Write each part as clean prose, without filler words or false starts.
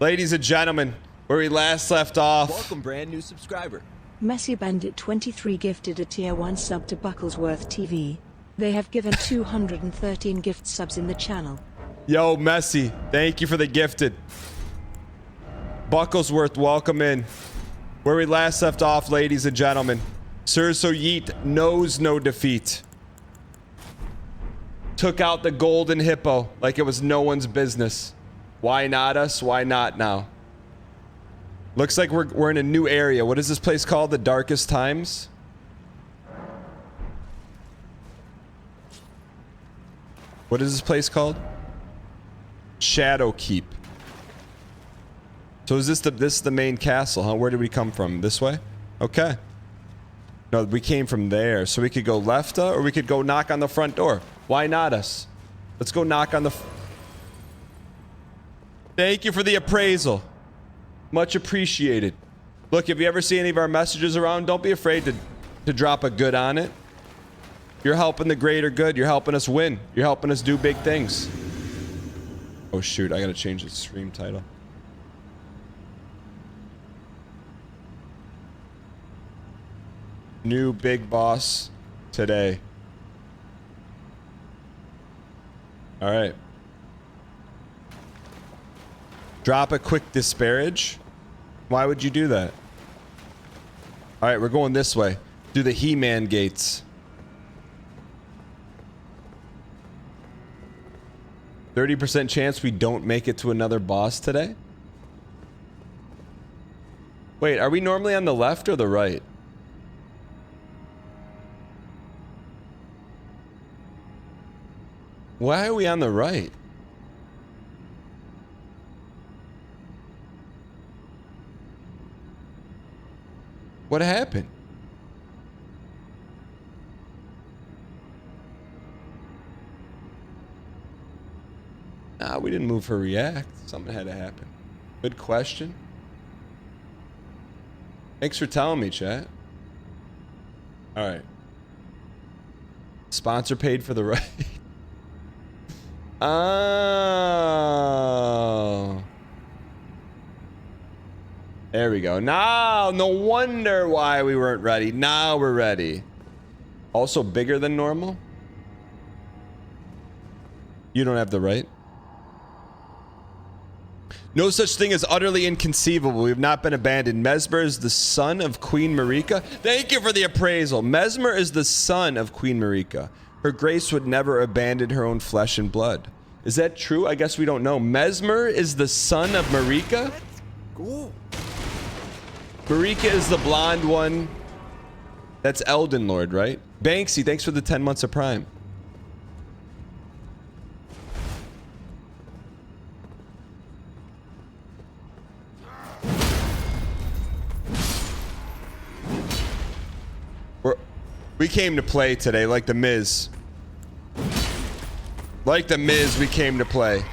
Ladies and gentlemen, where we last left off. Welcome, brand new subscriber. Messi Bandit 23 gifted a tier 1 sub to Bucklesworth TV. They have given 213 gift subs in the channel. Yo, Messi, thank you for the gifted. Bucklesworth, welcome in. Where we last left off, ladies and gentlemen. Sir Soyeet knows no defeat. Took out the golden hippo like it was no one's business. Why not us? Why not now? Looks like we're in a new area. What is this place called? The Darkest Times? What is this place called? Shadowkeep. So is this the main castle, huh? Where did we come from? This way? Okay. No, we came from there. So we could go left, or we could go knock on the front door. Why not us? Let's go knock on the... Thank you for the appraisal. Much appreciated. Look, if you ever see any of our messages around, don't be afraid to drop a good on it. You're helping the greater good. You're helping us win. You're helping us do big things. Oh, shoot. I gotta change the stream title. New big boss today. All right. Drop a quick disparage. Why would you do that? All right, we're going this way. Do the He-Man gates. 30% chance we don't make it to another boss today? Wait, are we normally on the left or the right? Why are we on the right? What happened? Nah, we didn't move for react. Something had to happen. Good question. Thanks for telling me, chat. All right. Sponsor paid for the right. Oh. There we go. Now, no wonder why we weren't ready. Now we're ready. Also bigger than normal? You don't have the right. No such thing as utterly inconceivable. We have not been abandoned. Mesmer is the son of Queen Marika. Thank you for the appraisal. Mesmer is the son of Queen Marika. Her grace would never abandon her own flesh and blood. Is that true? I guess we don't know. Mesmer is the son of Marika? Cool. Marika is the blonde one. That's Elden Lord, right? Banksy, thanks for the 10 months of Prime. We came to play today, like the Miz. Like the Miz, we came to play.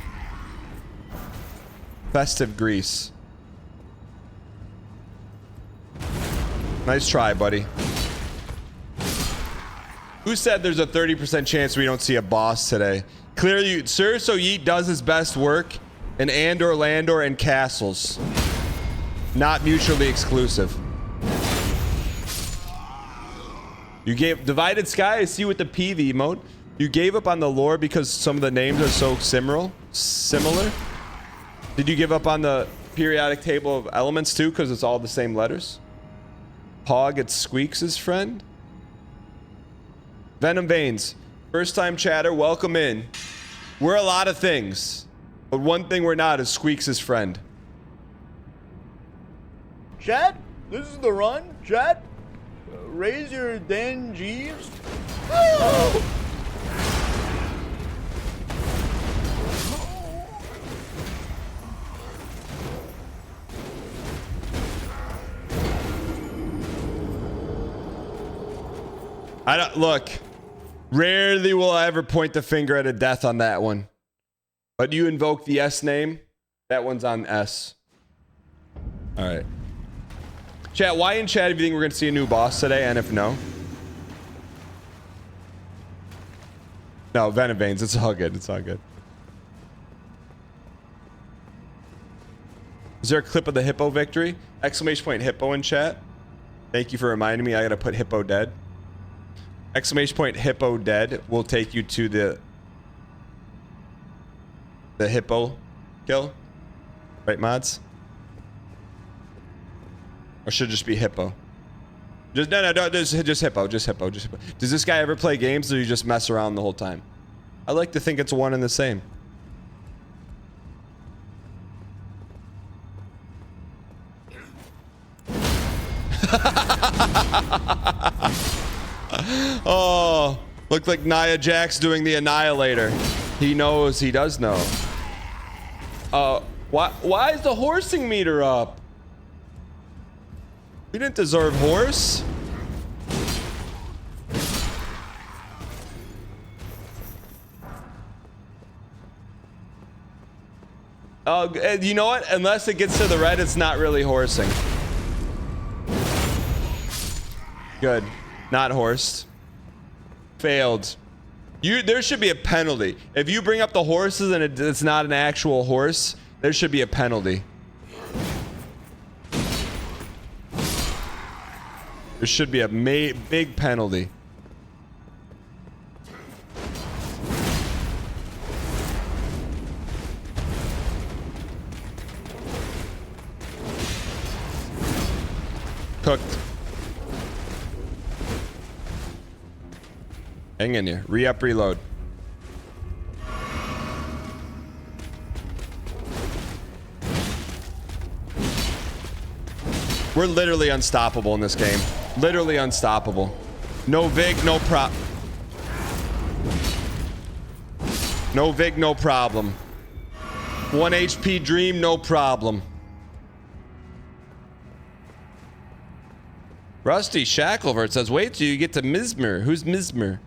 Festive Grease. Nice try, buddy. Who said there's a 30% chance we don't see a boss today? Clearly, Sir Soyeet does his best work in Andor, Landor, and castles. Not mutually exclusive. You gave Divided Sky, I see with the PV mode. You gave up on the lore because some of the names are so similar. Did you give up on the periodic table of elements too because it's all the same letters? Pog, it's Squeaks' friend. Venom Veins, first time chatter, welcome in. We're a lot of things, but one thing we're not is Squeaks' friend. Chat, this is the run. Chat, raise your Danghee. Oh! I don't look. Rarely will I ever point the finger at a death on that one. But you invoke the S name. That one's on S. All right. Chat, why in chat do you think we're going to see a new boss today? And if no? No, Venom Veins. It's all good. It's all good. Is there a clip of the hippo victory? Exclamation point hippo in chat. Thank you for reminding me. I gotta put hippo dead. Exclamation point hippo dead will take you to the hippo kill. Right, mods? Or should it just be hippo? Just no, just hippo, just hippo, just hippo. Does this guy ever play games, or you just mess around the whole time? I like to think it's one and the same. Oh, looked like Nia Jax doing the Annihilator. He knows, he does know. Why is the horsing meter up? We didn't deserve horse. You know what? Unless it gets to the red, it's not really horsing. Good. Not horsed. Failed. There should be a penalty. If you bring up the horses and it's not an actual horse, there should be a penalty. There should be a big penalty. Cooked. Hang in here. Re-up, reload. We're literally unstoppable in this game. Literally unstoppable. No Vig, no prop. No Vig, no problem. 1 HP Dream, no problem. Rusty Shacklevert says, wait till you get to Mizmer. Who's Mizmer?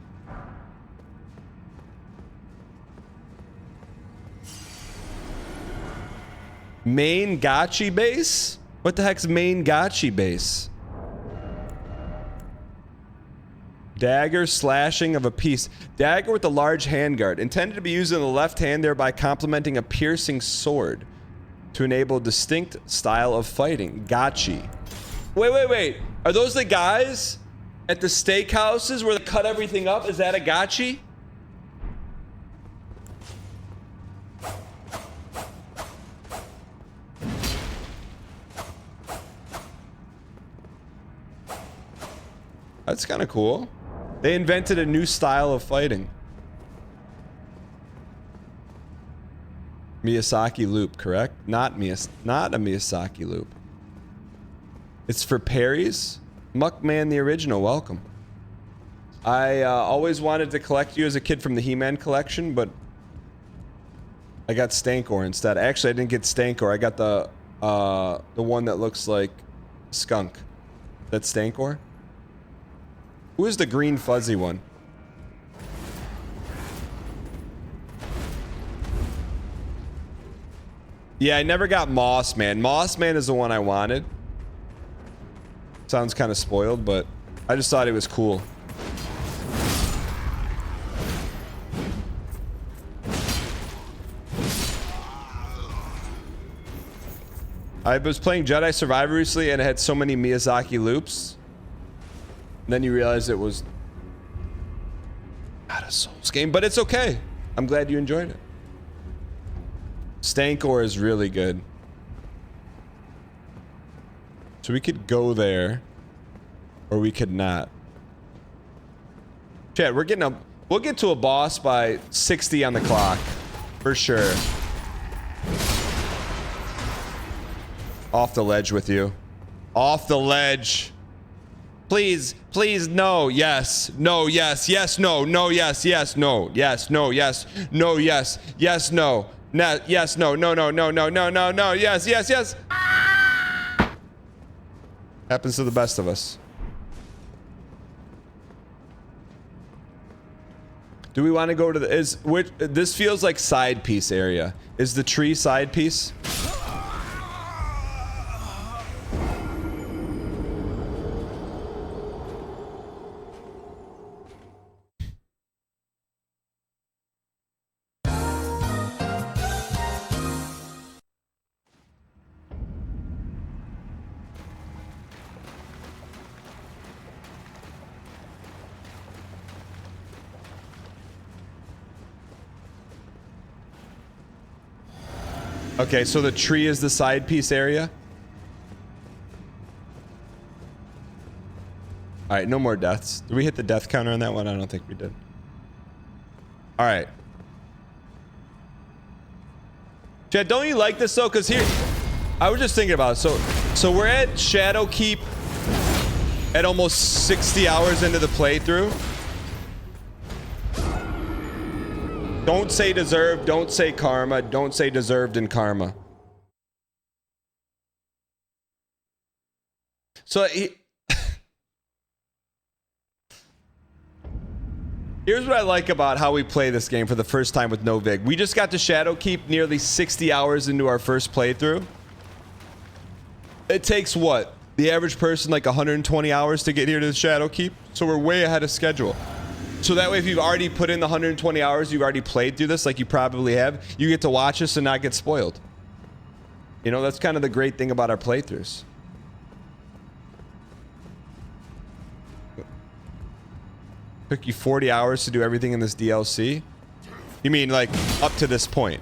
Main Gotchi base? What the heck's main Gotchi base? Dagger slashing of a piece. Dagger with a large handguard. Intended to be used in the left hand, thereby complementing a piercing sword to enable a distinct style of fighting. Gotchi. Wait. Are those the guys at the steakhouses where they cut everything up? Is that a Gotchi? That's kind of cool. They invented a new style of fighting. Miyazaki loop, correct? Not a Miyazaki loop. It's for parries. Muckman the original, welcome. I always wanted to collect you as a kid from the He-Man collection, but I got Stankor instead. Actually, I didn't get Stankor. I got the one that looks like Skunk. That's Stankor? Who is the green fuzzy one? Yeah, I never got Moss Man. Moss Man is the one I wanted. Sounds kind of spoiled, but I just thought it was cool. I was playing Jedi Survivor recently and it had so many Miyazaki loops. And then you realize it was not a Souls game, but it's okay. I'm glad you enjoyed it. Stankor is really good. So we could go there, or we could not. Chat, we'll get to a boss by 60 on the clock, for sure. Off the ledge with you. Off the ledge. Please, please, no, yes, no, yes, yes, no, no, yes, yes, no, yes, no, yes, no, yes, yes, no, yes, no, no, no, no, no, no, no, no, yes, yes, yes. Happens to the best of us. Do we want to go to the this feels like side piece area. Is the tree side piece? Okay, so the tree is the side piece area. All right, no more deaths. Did we hit the death counter on that one? I don't think we did. All right. Chad, don't you like this though? Because here, I was just thinking about it. So we're at Shadowkeep at almost 60 hours into the playthrough. Don't say deserved, don't say karma, don't say deserved and karma. So here's what I like about how we play this game for the first time with no vig. We just got to Shadowkeep nearly 60 hours into our first playthrough. It takes what? The average person like 120 hours to get here to the Shadowkeep. So we're way ahead of schedule. So that way, if you've already put in the 120 hours, you've already played through this like you probably have, you get to watch this and not get spoiled. You know, that's kind of the great thing about our playthroughs. Took you 40 hours to do everything in this DLC? You mean like up to this point?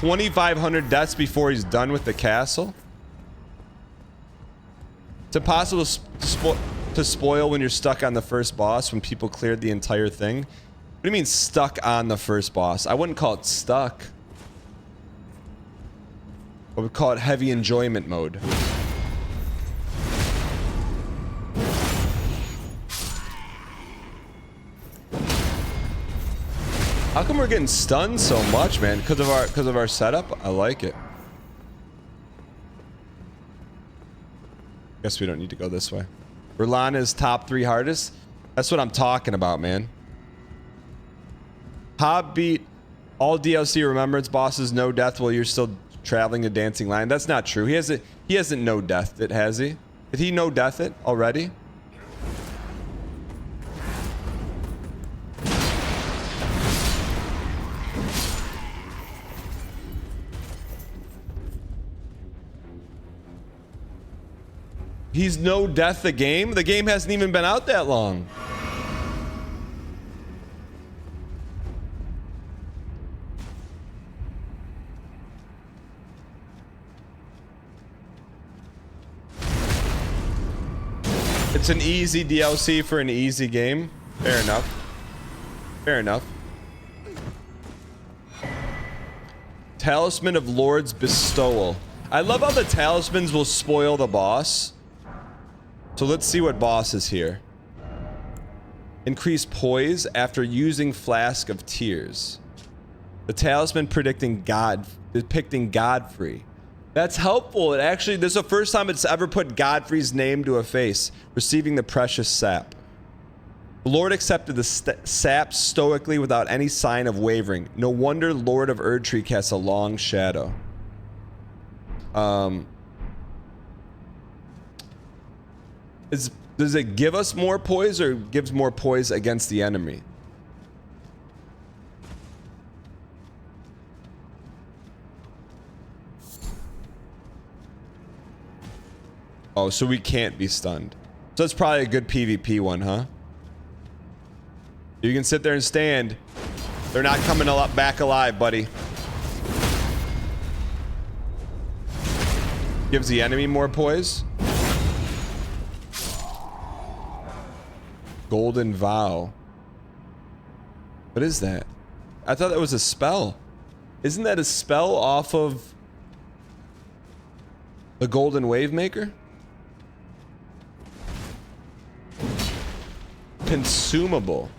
$2,500 deaths before he's done with the castle. It's impossible to spoil when you're stuck on the first boss when people cleared the entire thing. What do you mean stuck on the first boss? I wouldn't call it stuck. I would call it heavy enjoyment mode. How come we're getting stunned so much, man? Because of our setup? I like it. Guess we don't need to go this way. Verlana's top 3 hardest? That's what I'm talking about, man. Hob beat all DLC Remembrance bosses no death while you're still traveling to Dancing Lion. That's not true. He hasn't no deathed it, has he? Did he no death it already? He's no death the game? The game hasn't even been out that long. It's an easy DLC for an easy game. Fair enough. Fair enough. Talisman of Lord's Bestowal. I love how the talismans will spoil the boss. So let's see what boss is here. Increase poise after using Flask of Tears. The talisman depicting Godfrey. That's helpful. It actually, this is the first time it's ever put Godfrey's name to a face, receiving the precious sap. The Lord accepted the sap stoically without any sign of wavering. No wonder Lord of ERDTREE casts a long shadow. Does it give us more poise or gives more poise against the enemy? Oh, so we can't be stunned. So that's probably a good PvP one, huh? You can sit there and stand. They're not coming back alive, buddy. Gives the enemy more poise. Golden Vow. What is that? I thought that was a spell. Isn't that a spell off of the Golden Wave Maker? Consumable.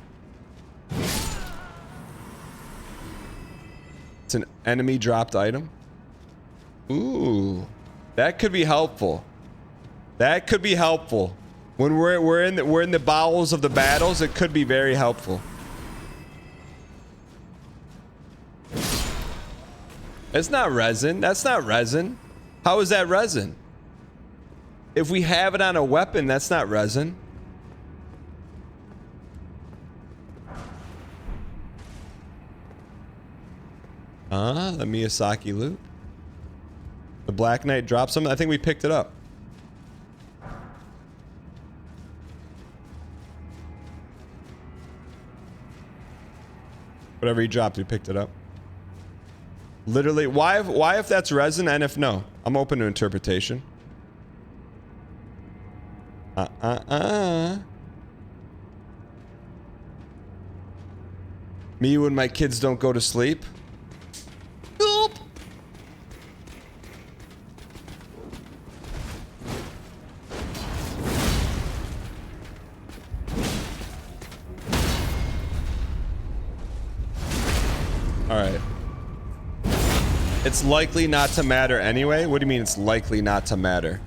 It's an enemy dropped item. Ooh, that could be helpful. That could be helpful. When we're in the bowels of the battles, it could be very helpful. It's not resin. That's not resin. How is that resin? If we have it on a weapon, that's not resin. The Miyazaki loot. The Black Knight dropped something. I think we picked it up. Whatever he dropped, we picked it up. Literally, why if that's resin and if no? I'm open to interpretation. Me when my kids don't go to sleep. Oop. All right. It's likely not to matter anyway. What do you mean it's likely not to matter?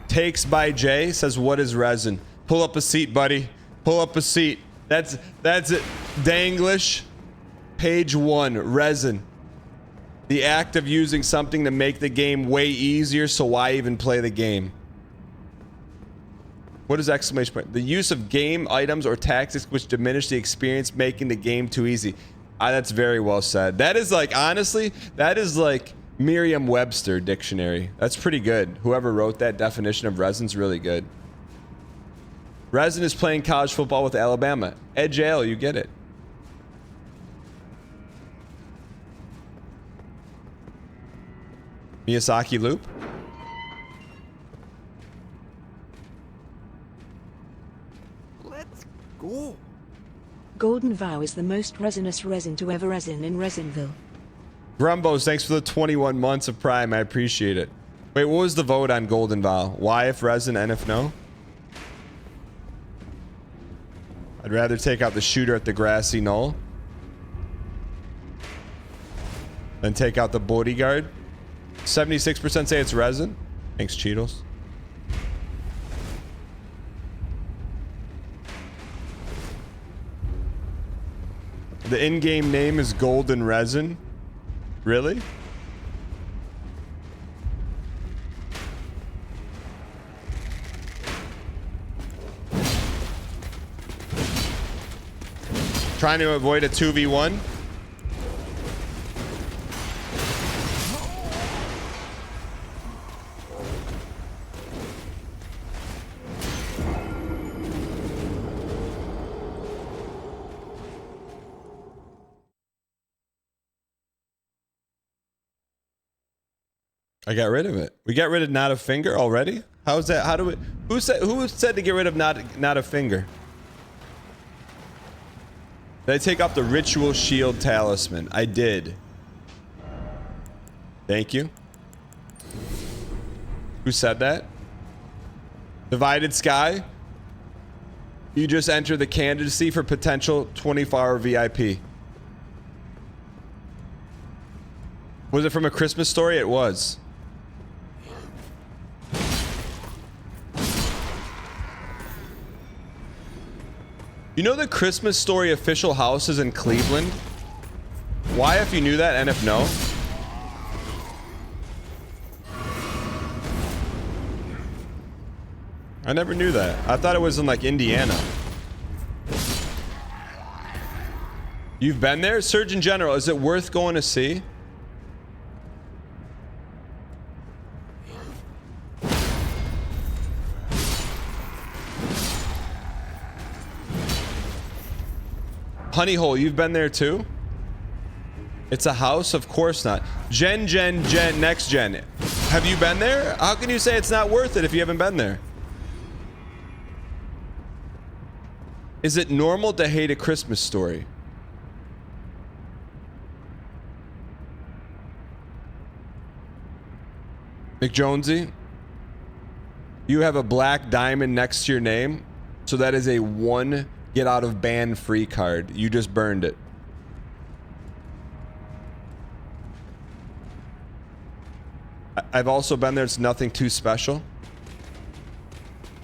Takes by Jay says, what is resin? Pull up a seat, buddy. Pull up a seat. That's it. Danglish. Page 1. Resin. The act of using something to make the game way easier, so why even play the game? What is exclamation point? The use of game items or tactics which diminish the experience, making the game too easy. That's very well said. That is like, honestly, that is like Merriam-Webster dictionary. That's pretty good. Whoever wrote that definition of resin's really good. Resin is playing college football with Alabama. Ed Jail, you get it. Miyazaki loop. Let's go. Golden Vow is the most resinous resin to ever resin in Resinville. Grumbos, thanks for the 21 months of Prime. I appreciate it. Wait, what was the vote on Golden Vow? Why if resin and if no? I'd rather take out the shooter at the grassy knoll than take out the bodyguard. 76% say it's resin. Thanks, Cheetos. The in-game name is Golden Resin. Really? Trying to avoid a 2v1. I got rid of it. We got rid of not a finger already? How is that? How do we... Who said to get rid of not a finger? Did I take off the ritual shield talisman? I did. Thank you. Who said that? Divided Sky? You just enter the candidacy for potential 24-hour VIP. Was it from A Christmas Story? It was. You know the Christmas Story official house is in Cleveland? Why if you knew that and if no? I never knew that. I thought it was in like Indiana. You've been there? Surgeon General, is it worth going to see? Honey Hole, you've been there too? It's a house? Of course not. Gen, next gen. Have you been there? How can you say it's not worth it if you haven't been there? Is it normal to hate A Christmas Story? McJonesy, you have a black diamond next to your name, so that is a 1 get out of ban free card. You just burned it. I've also been there. It's nothing too special.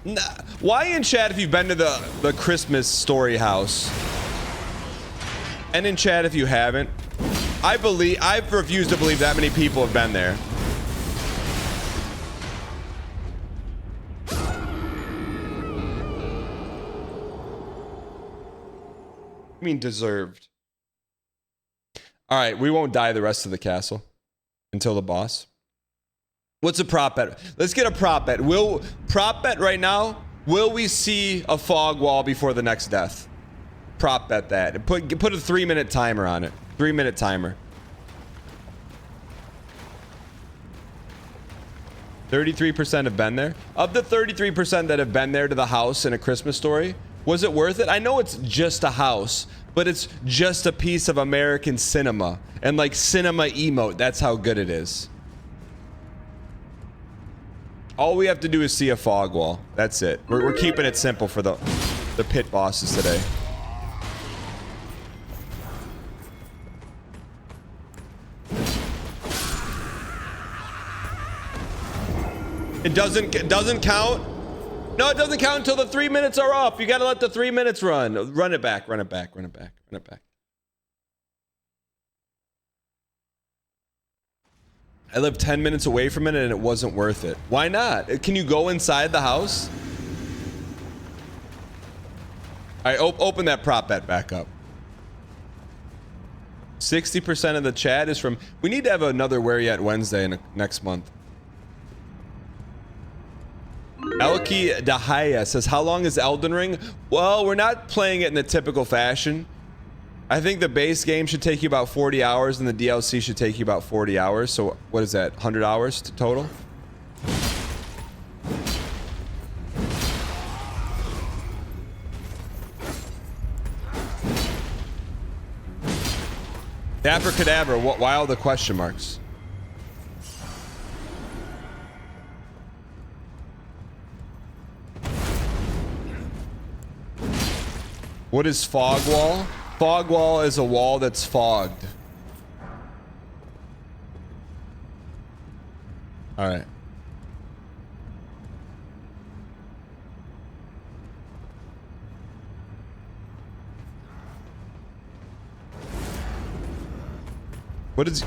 Nah. Why in chat if you've been to the Christmas Story house? And in chat if you haven't. I've refused to believe that many people have been there. I mean deserved. All right, we won't die the rest of the castle until the boss. What's a prop bet? Let's get a prop bet. Prop bet right now, Will we see a fog wall before the next death? Prop bet that. And put a 3-minute timer on it. 3-minute timer. 33% have been there. Of the 33% that have been there to the house in A Christmas Story, was it worth it? I know it's just a house, but it's just a piece of American cinema. And like cinema emote, that's how good it is. All we have to do is see a fog wall. That's it. We're keeping it simple for the pit bosses today. It doesn't count. No, it doesn't count until the 3 minutes are up. You gotta let the 3 minutes run. Run it back. Run it back. Run it back. Run it back. I lived 10 minutes away from it and it wasn't worth it. Why not? Can you go inside the house? All right, open that prop bet back up. 60% of the chat is from... We need to have another Where Yet Wednesday next month. Elki Dahaya says, how long is Elden Ring? Well, we're not playing it in the typical fashion. I think the base game should take you about 40 hours and the DLC should take you about 40 hours. So what is that? 100 hours total? Abracadabra, why all the question marks? What is fog wall? Fog wall is a wall that's fogged. All right. What is...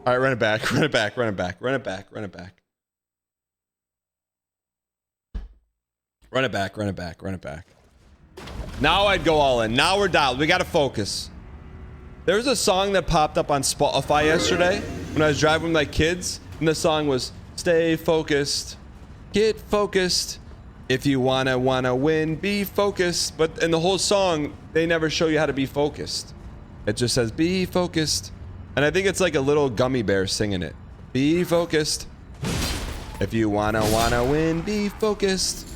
All right, run it back, run it back, run it back, run it back, run it back. Run it back, run it back, run it back. Now I'd go all in. Now we're dialed. We got to focus. There was a song that popped up on Spotify yesterday when I was driving with my kids, and the song was "Stay focused, get focused. If you wanna win, be focused." But in the whole song, they never show you how to be focused. It just says "be focused," and I think it's like a little gummy bear singing it. Be focused. If you wanna win, be focused.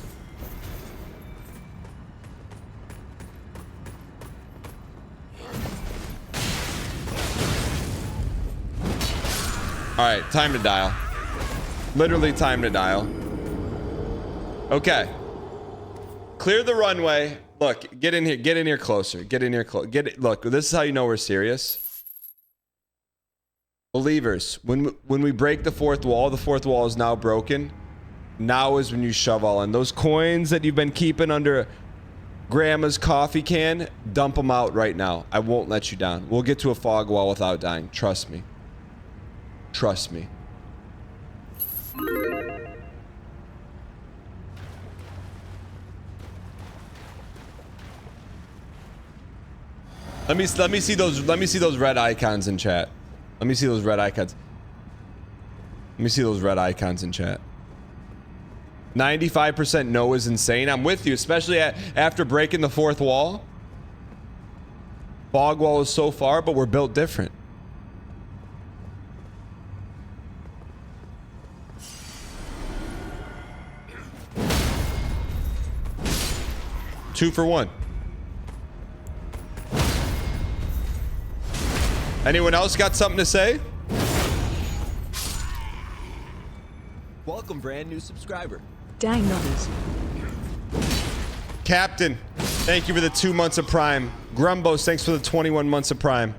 All right, time to dial. Literally time to dial. Okay. Clear the runway. Look, get in here closer. Get in here close. Look, this is how you know we're serious. Believers, when we break the fourth wall is now broken. Now is when you shove all in. Those coins that you've been keeping under grandma's coffee can, dump them out right now. I won't let you down. We'll get to a fog wall without dying. Trust me. Trust me. Let me see those red icons in chat. Let me see those red icons. Let me see those red icons in chat. 95% no is insane. I'm with you, especially after breaking the fourth wall. Fog wall is so far, but we're built different. Two for one. Anyone else got something to say? Welcome, brand new subscriber. Dang numbers. Captain, thank you for the 2 months of Prime. Grumbos, thanks for the 21 months of Prime.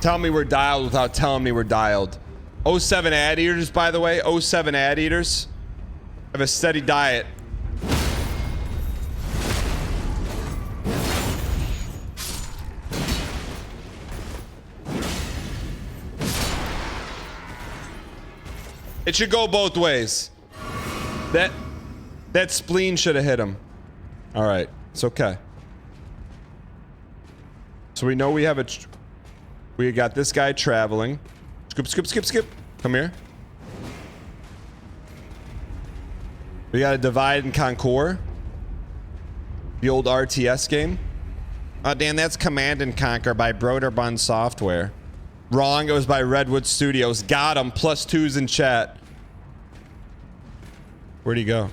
Tell me we're dialed without telling me we're dialed. 07 ad eaters, by the way. 07 ad eaters have a steady diet. It should go both ways. That spleen should have hit him. All right. It's okay. So we know we have a... We got this guy traveling. Skip. Come here. We got a divide and conquer. The old RTS game. Oh, Dan, that's Command and Conquer by Broderbund Software. Wrong, it was by Redwood Studios. Got him. +2s in chat. Where'd he go?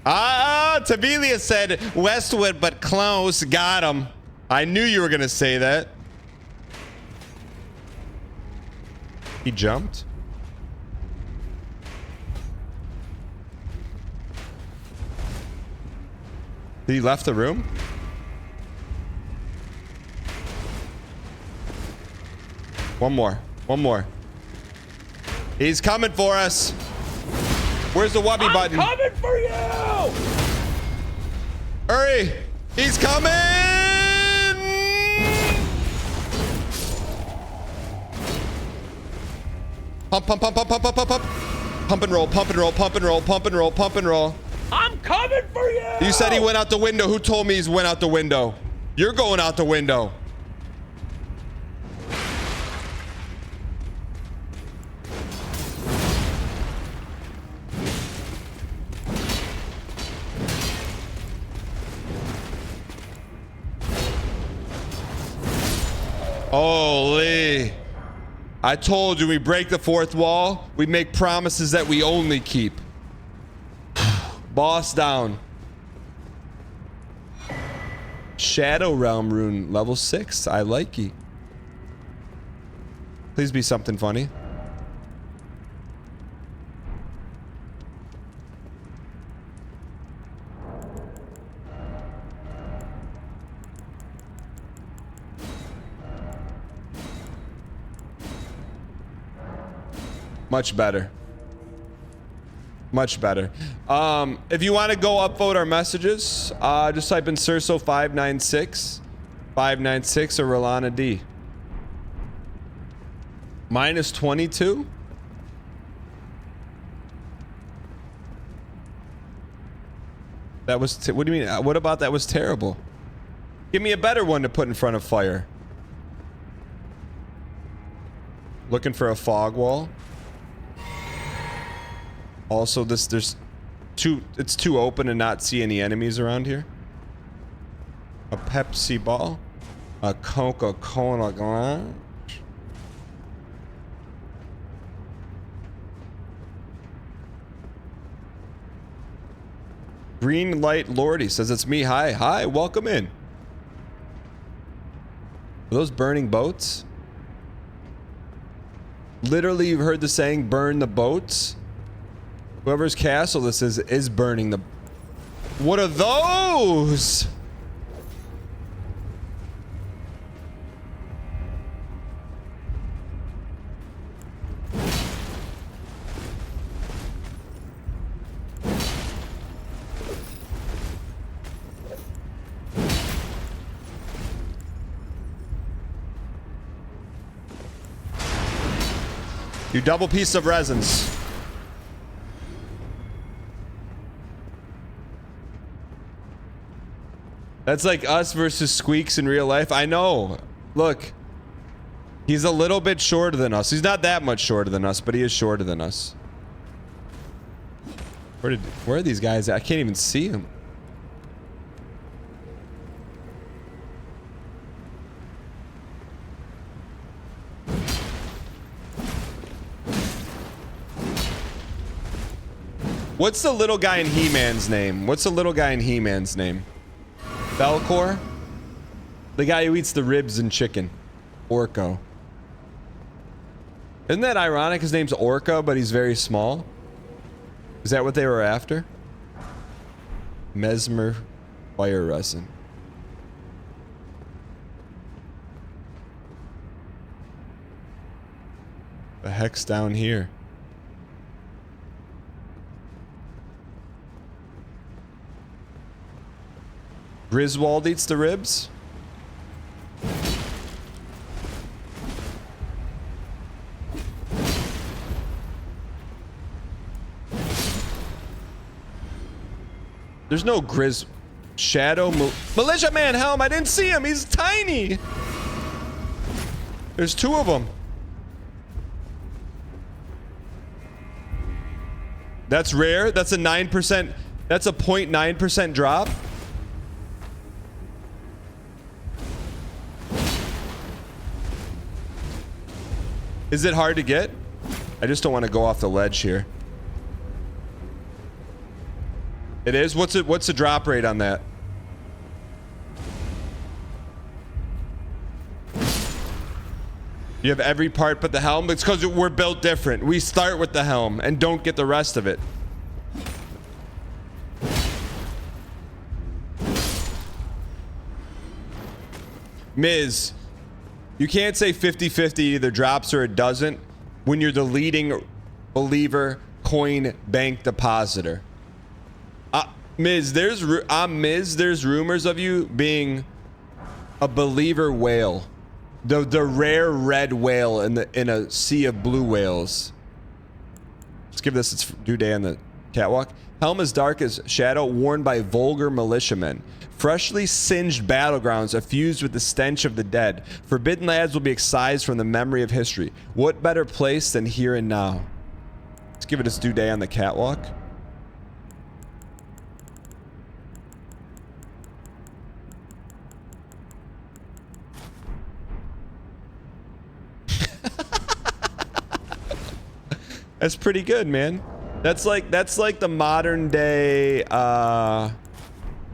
Tabelia said Westwood, but close. Got him. I knew you were going to say that. He jumped. He left the room? One more. He's coming for us. Where's the wubby button? I'm coming for you! Hurry! He's coming! Pump. Pump and roll. I'm coming for you! You said he went out the window. Who told me he went out the window? You're going out the window. Holy. I told you, we break the fourth wall, we make promises that we only keep. Boss down. Shadow Realm rune, level 6. I like ye. Please be something funny. Much better. Much better. If you want to go upvote our messages, just type in Cerso 596 or Rolana D. -22? That was... what do you mean? What about that was terrible? Give me a better one to put in front of fire. Looking for a fog wall. Also, there's it's too open to not see any enemies around here. A Pepsi ball. A Coca-Cola glass. Green Light Lordy says it's me. Hi, welcome in. Are those burning boats? Literally, you've heard the saying, burn the boats? Whoever's castle this is burning the... What are those? You double piece of resins. That's like us versus Squeaks in real life. I know. Look. He's a little bit shorter than us. He's not that much shorter than us, but he is shorter than us. Where are these guys at? I can't even see them. What's the little guy in He-Man's name? Belcor? The guy who eats the ribs and chicken. Orko. Isn't that ironic? His name's Orko, but he's very small. Is that what they were after? Mesmer fire resin. The heck's down here? Griswold eats the ribs? There's no Grizz Shadow Militia Man helm. I didn't see him. He's tiny. There's two of them. That's rare. That's a 9%. That's a 0.9% drop. Is it hard to get? I just don't want to go off the ledge here. It is? What's the drop rate on that? You have every part but the helm? It's because we're built different. We start with the helm and don't get the rest of it. Miz, you can't say 50-50 either drops or it doesn't when you're the leading believer coin bank depositor. Miz, there's rumors of you being a believer whale. The rare red whale in a sea of blue whales. Let's give this its due day on the catwalk. Helm as dark as shadow, worn by vulgar militiamen. Freshly singed battlegrounds effused with the stench of the dead. Forbidden lads will be excised from the memory of history. What better place than here and now? Let's give it its due day on the catwalk. That's pretty good, man. That's like the modern day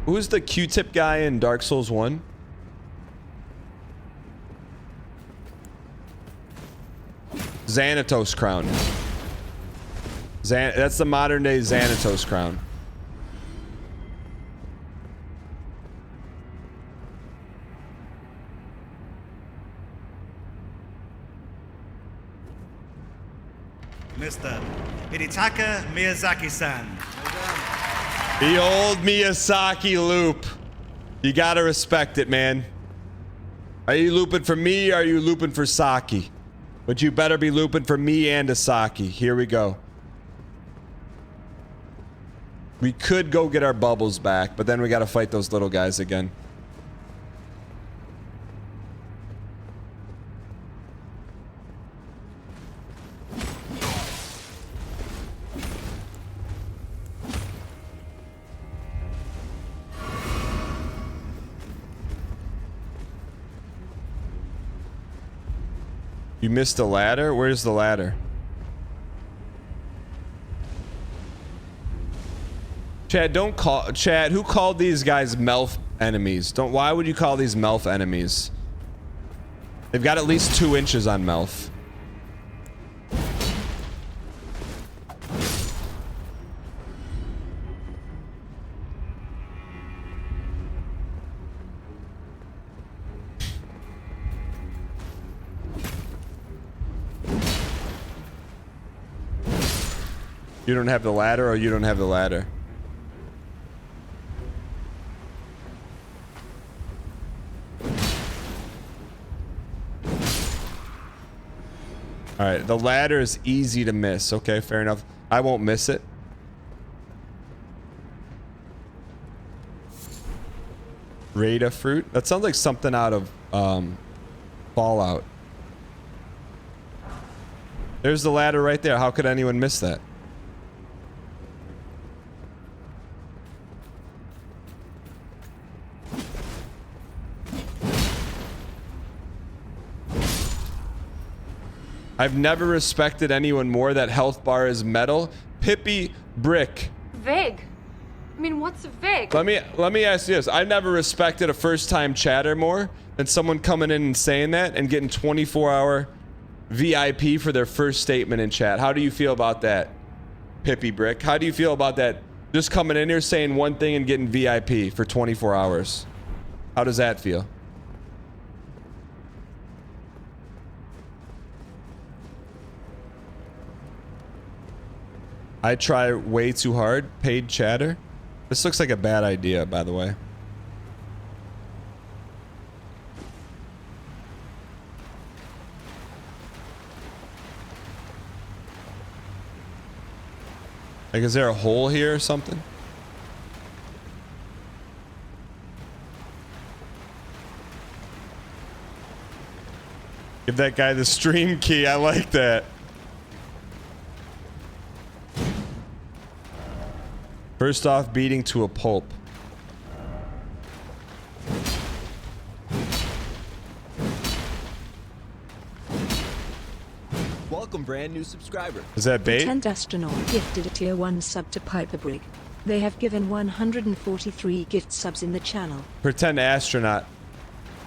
who's the Q-tip guy in Dark Souls 1? Xanatos crown. That's the modern day Xanatos crown. Mr. Hidetaka Miyazaki-san. The old Miyazaki loop. You gotta respect it, man. Are you looping for me or are you looping for Saki? But you better be looping for me and Asaki. Here we go. We could go get our bubbles back, but then we gotta fight those little guys again. You missed the ladder? Where's the ladder? Chad, don't call... Chad, who called these guys Melf enemies? Why would you call these Melf enemies? They've got at least 2 inches on Melf. You don't have the ladder or you don't have the ladder? Alright, the ladder is easy to miss. Okay, fair enough. I won't miss it. Rada fruit? That sounds like something out of Fallout. There's the ladder right there. How could anyone miss that? I've never respected anyone more. That health bar is metal. Pippi Brick. Vig. I mean, what's Vig? Let me ask you this. I've never respected a first-time chatter more than someone coming in and saying that and getting 24-hour VIP for their first statement in chat. How do you feel about that, Pippi Brick? How do you feel about that? Just coming in here saying one thing and getting VIP for 24 hours. How does that feel? I try way too hard. Paid chatter. This looks like a bad idea, by the way. Like, is there a hole here or something? Give that guy the stream key. I like that. First off, beating to a pulp. Welcome, brand new subscriber. Is that bait? Pretend Astronaut gifted a tier 1 sub to Piper Brig. They have given 143 gift subs in the channel. Pretend Astronaut.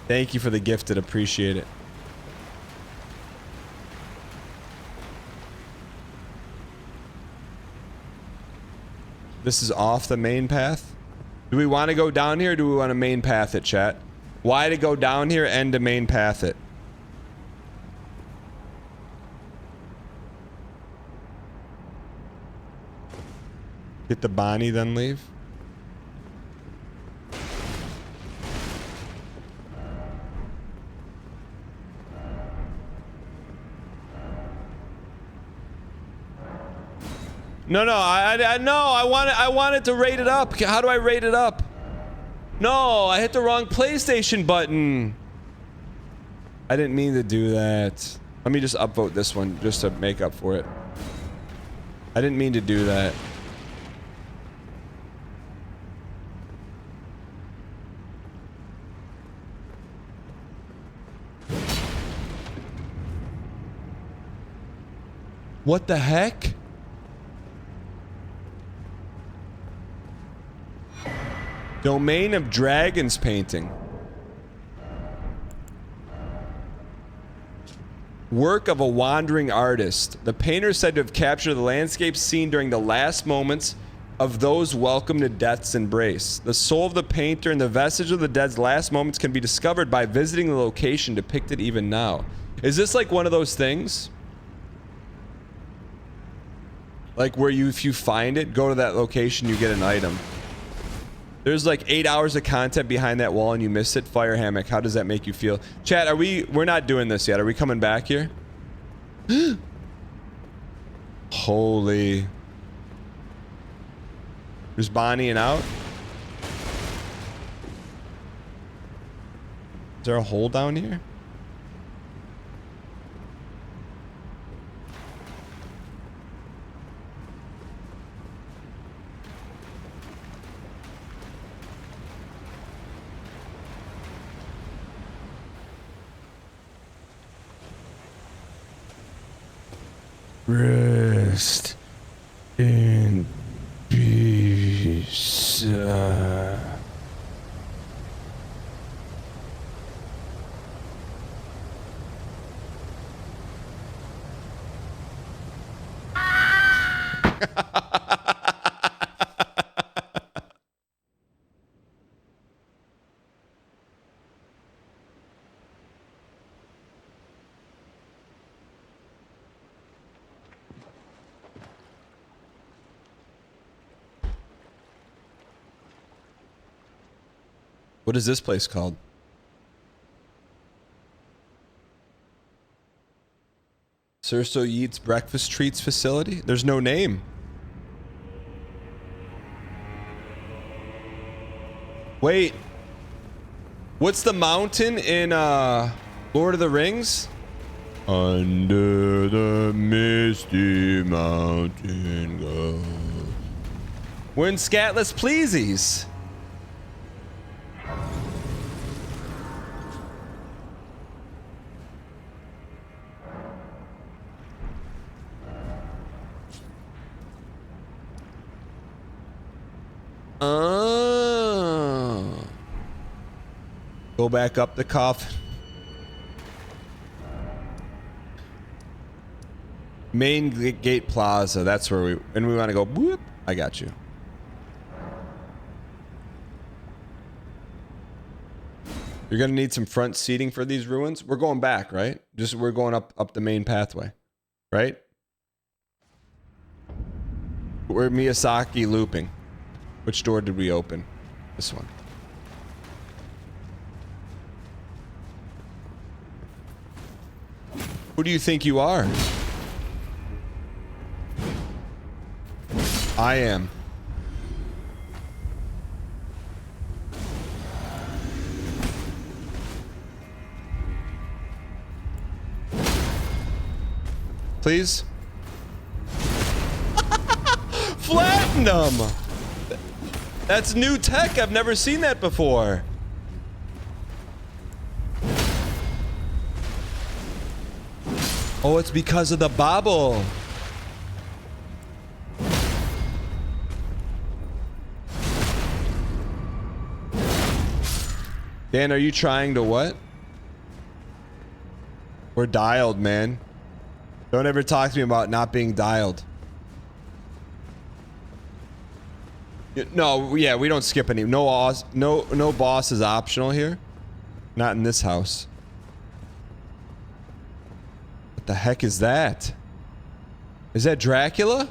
Thank you for the gifted. Appreciate it. This is off the main path. Do we want to go down here or do we want to main path it, chat? Why to go down here and to main path it? Get the Bonnie, then leave? No, I wanted to rate it up. How do I rate it up? No, I hit the wrong PlayStation button. I didn't mean to do that. Let me just upvote this one just to make up for it. I didn't mean to do that. What the heck? Domain of Dragons painting. Work of a wandering artist. The painter is said to have captured the landscape scene during the last moments of those welcome to death's embrace. The soul of the painter and the vestige of the dead's last moments can be discovered by visiting the location depicted even now. Is this like one of those things? Like where you, if you find it, go to that location, you get an item. There's like 8 hours of content behind that wall and you missed it. Fire Hammock, how does that make you feel? Chat, we're not doing this yet. Are we coming back here? Holy. There's Bonnie and out. Is there a hole down here? Rest in peace. What is this place called? Surso Yeats Breakfast Treats Facility? There's no name. Wait. What's the mountain in Lord of the Rings? Under the misty mountain go. We're in Scatless Pleasies. Oh. Go back up the coffin. Main Gate Plaza. That's where we... And we want to go... Whoop. I got you. You're going to need some front seating for these ruins. We're going back, right? Just we're going up the main pathway. Right? We're Miyazaki looping. Which door did we open? This one. Who do you think you are? I am. Please. Platinum. That's new tech. I've never seen that before. Oh, it's because of the bobble. Dan, are you trying to what? We're dialed, man. Don't ever talk to me about not being dialed. No, yeah, we don't skip any. No boss is optional here. Not in this house. What the heck is that? Is that Dracula?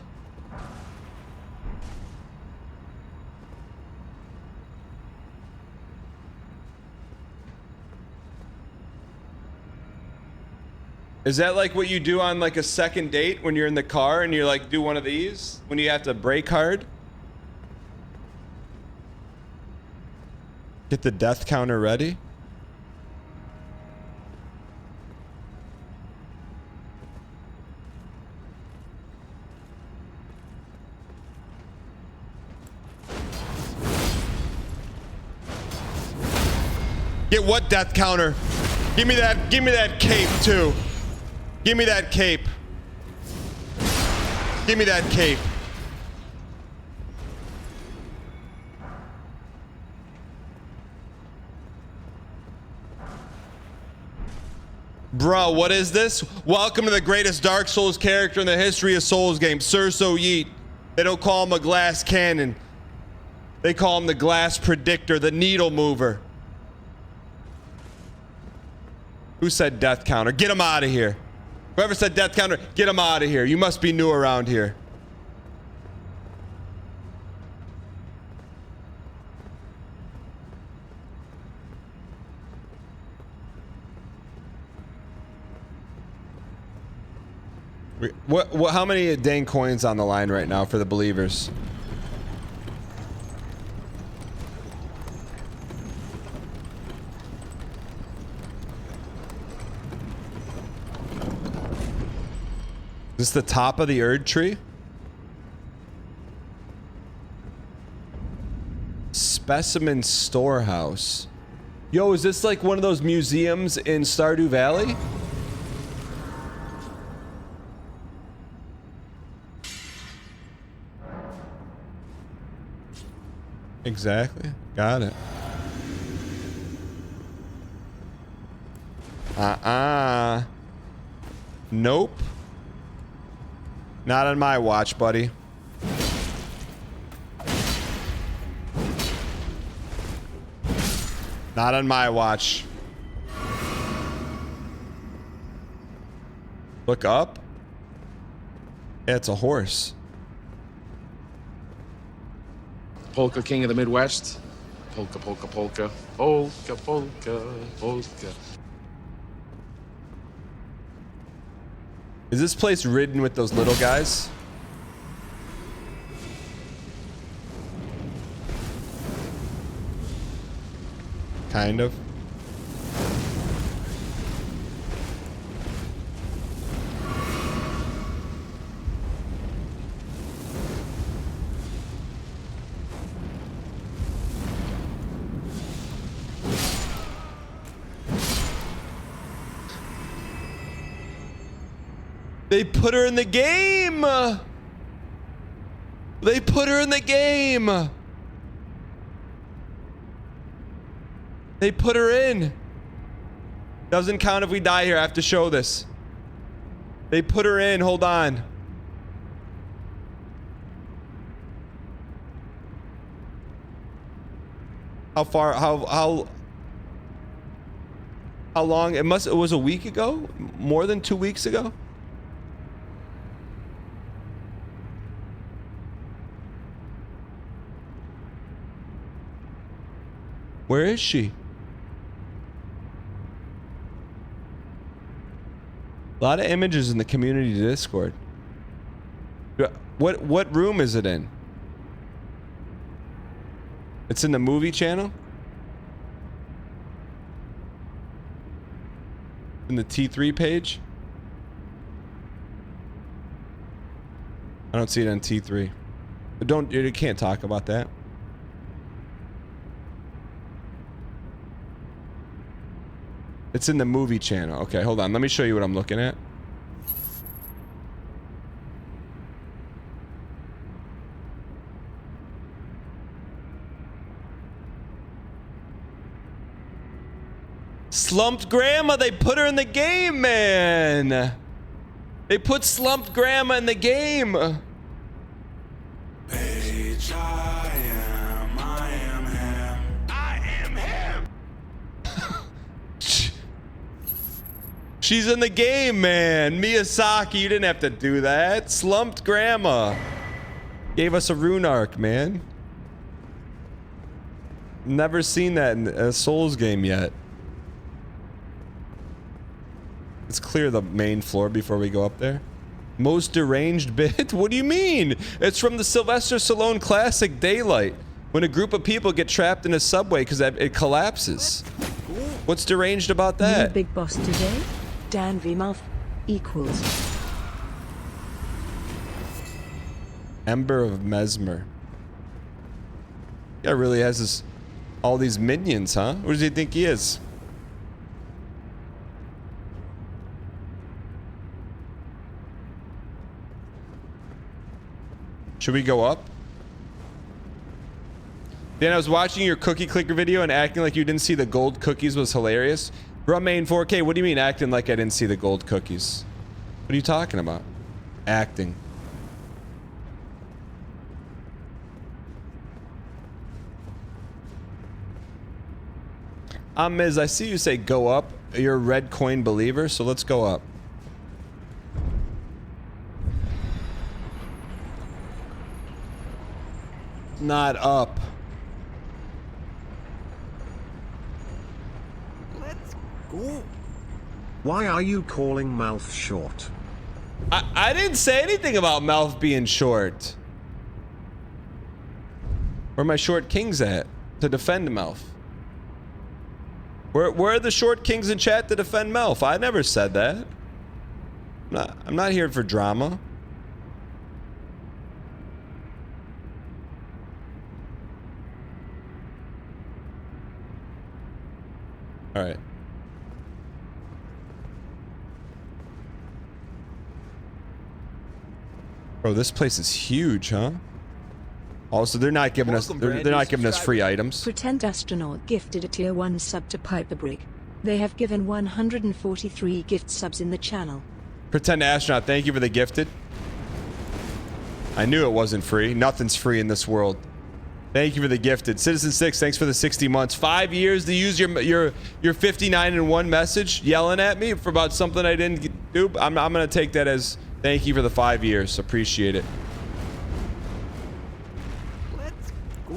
Is that like what you do on like a second date when you're in the car and you're like, do one of these when you have to brake hard? Get the death counter ready. Get what death counter? Give me that cape too. Give me that cape. Give me that cape. Bro, what is this? Welcome to the greatest Dark Souls character in the history of Souls games, Surso Yeet. They don't call him a glass cannon. They call him the glass predictor, the needle mover. Who said death counter? Get him out of here. Whoever said death counter, get him out of here. You must be new around here. What, how many dang coins on the line right now for the believers? Is this the top of the ERDTREE? Specimen storehouse. Yo, is this like one of those museums in Stardew Valley? Exactly. Got it. Nope. Not on my watch, buddy. Not on my watch. Look up. Yeah, it's a horse. Polka King of the Midwest. Polka, polka, polka. Polka, polka, polka. Is this place ridden with those little guys? Kind of. They put her in the game. They put her in the game. They put her in. Doesn't count if we die here. I have to show this. They put her in. Hold on. How far? How long? It was a week ago? More than 2 weeks ago? Where is she? A lot of images in the community Discord. What room is it in? It's in the movie channel? In the T3 page? I don't see it on T3. But don't, you can't talk about that. It's in the movie channel. Okay, hold on. Let me show you what I'm looking at. Slumped Grandma, they put her in the game, man. They put Slumped Grandma in the game. Page, I am him. I am him. She's in the game, man. Miyazaki, you didn't have to do that. Slumped Grandma gave us a rune arc, man. Never seen that in a Souls game yet. Let's clear the main floor before we go up there. Most deranged bit? What do you mean? It's from the Sylvester Stallone classic Daylight. When a group of people get trapped in a subway because it collapses. What's deranged about New that? big boss today? Dan v Mouth equals. Ember of Mesmer. Yeah, really has this, all these minions, huh? What does he think he is? Should we go up? Dan, I was watching your cookie clicker video and acting like you didn't see the gold cookies was hilarious. Brumain 4K, what do you mean acting like I didn't see the gold cookies? What are you talking about? Acting. Miz, I see you say go up. You're a red coin believer, so let's go up. Not up. Let's go. Why are you calling Mouth short? I didn't say anything about Mouth being short. Where are my short kings at to defend Mouth? Where are the short kings in chat to defend Mouth? I never said that. I'm not here for drama. All right. Bro, this place is huge, huh? Also, they're not giving us they're not giving us free items. Pretend Astronaut gifted a tier 1 sub to Piper Brick. They have given 143 gift subs in the channel. Pretend Astronaut, thank you for the gifted. I knew it wasn't free. Nothing's free in this world. Thank you for the gifted. Citizen 6, thanks for the 60 months. 5 years to use your 59 in 1 message yelling at me for about something I didn't do. I'm going to take that as thank you for the 5 years. Appreciate it. Let's go.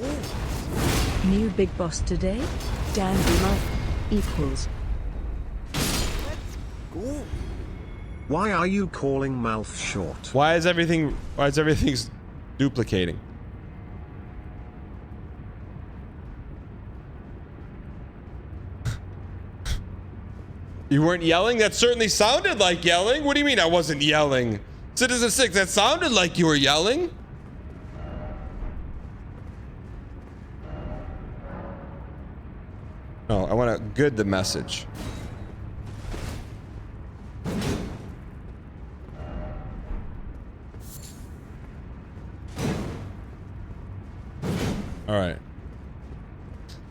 New big boss today? Dan v Mouth equals. Let's go. Why are you calling Mouth short? Why is everything duplicating? You weren't yelling? That certainly sounded like yelling. What do you mean I wasn't yelling? Citizen 6, that sounded like you were yelling. Oh, I want to good the message. All right.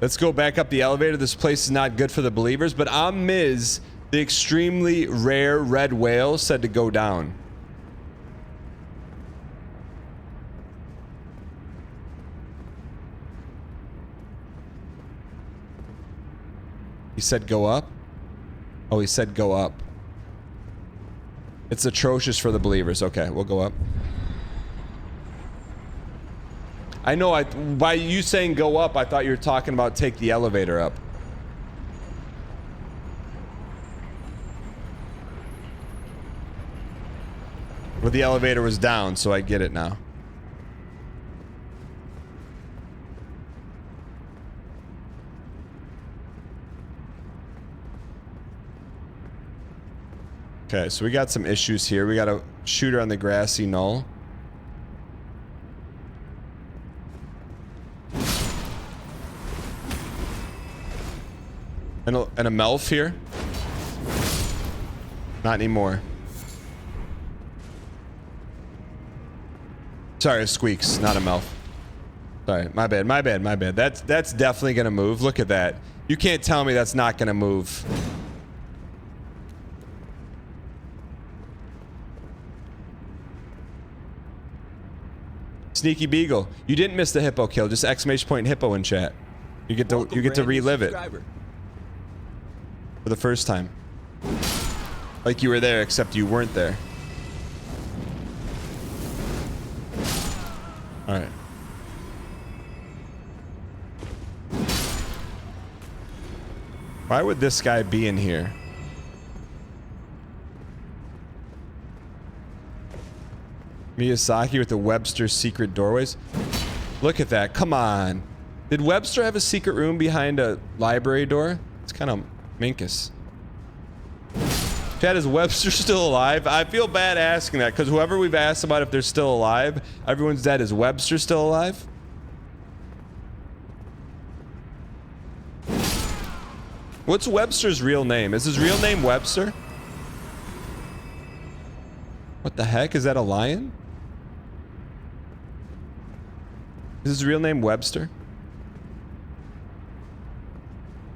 Let's go back up the elevator. This place is not good for the believers, but I'm Miz, the extremely rare red whale, said to go down. He said go up? Oh, he said go up. It's atrocious for the believers. Okay, we'll go up. I know, by you saying go up, I thought you were talking about take the elevator up. Well, the elevator was down, so I get it now. Okay, so we got some issues here. We got a shooter on the grassy knoll. And a Melf here? Not anymore. Sorry, a Squeaks, not a Melf. Sorry, my bad, my bad, my bad. That's definitely gonna move. Look at that. You can't tell me that's not gonna move. Sneaky Beagle, you didn't miss the hippo kill. Just exclamation point hippo in chat. You get to relive it for the first time. Like you were there, except you weren't there. All right. Why would this guy be in here? Miyazaki with the Webster secret doorways. Look at that. Come on. Did Webster have a secret room behind a library door? It's kind of minkus. Chad, is Webster still alive? I feel bad asking that because whoever we've asked about if they're still alive, everyone's dead. Is Webster still alive? What's Webster's real name? Is his real name Webster? What the heck? Is that a lion? Is his real name Webster?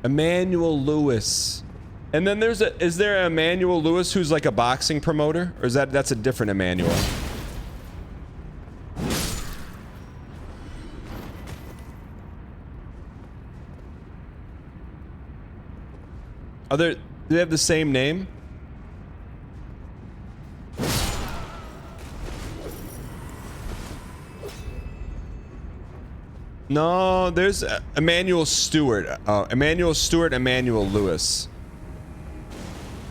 Emmanuel Lewis. And then is there an Emmanuel Lewis who's like a boxing promoter? Or is that's a different Emmanuel? Do they have the same name? No, there's Emmanuel Stewart. Emmanuel Stewart, Emmanuel Lewis.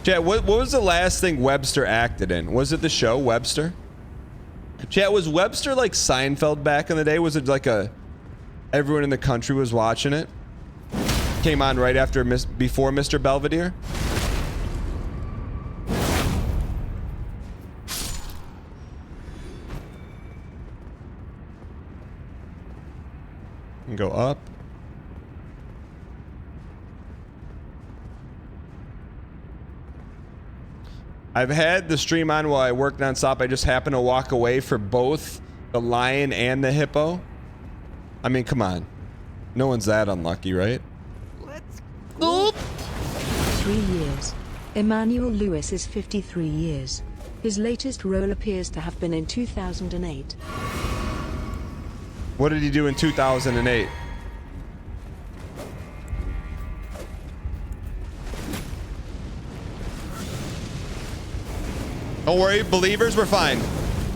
Chat, what was the last thing Webster acted in? Was it the show Webster? Chat, was Webster like Seinfeld back in the day? Was it like everyone in the country was watching it? Came on right after before Mr. Belvedere? And go up. I've had the stream on while I worked nonstop. I just happened to walk away for both the lion and the hippo. I mean, come on. No one's that unlucky, right? Let's go. 3 years. Emmanuel Lewis is 53 years. His latest role appears to have been in 2008. What did he do in 2008? Don't worry, believers, we're fine.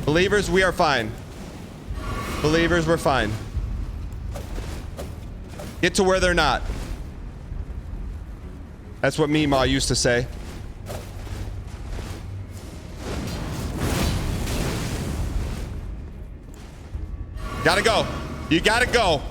Believers, we are fine. Believers, we're fine. Get to where they're not. That's what Meemaw used to say. Gotta go. You gotta go.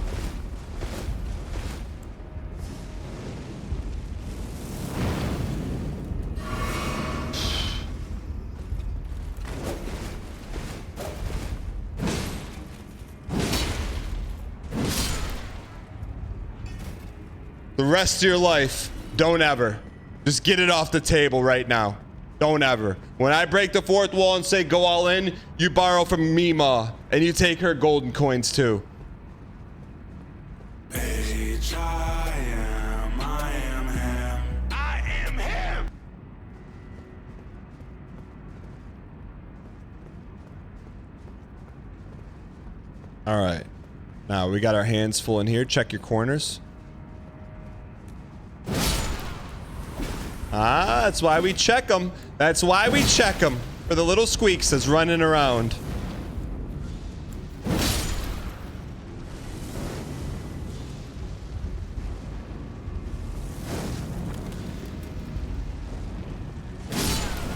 The rest of your life, don't ever. Just get it off the table right now. Don't ever. When I break the fourth wall and say go all in, you borrow from Meemaw and you take her golden coins too. Page, I am him. I am him. All right. Now we got our hands full in here. Check your corners. Ah, that's why we check them. That's why we check them. For the little squeaks that's running around.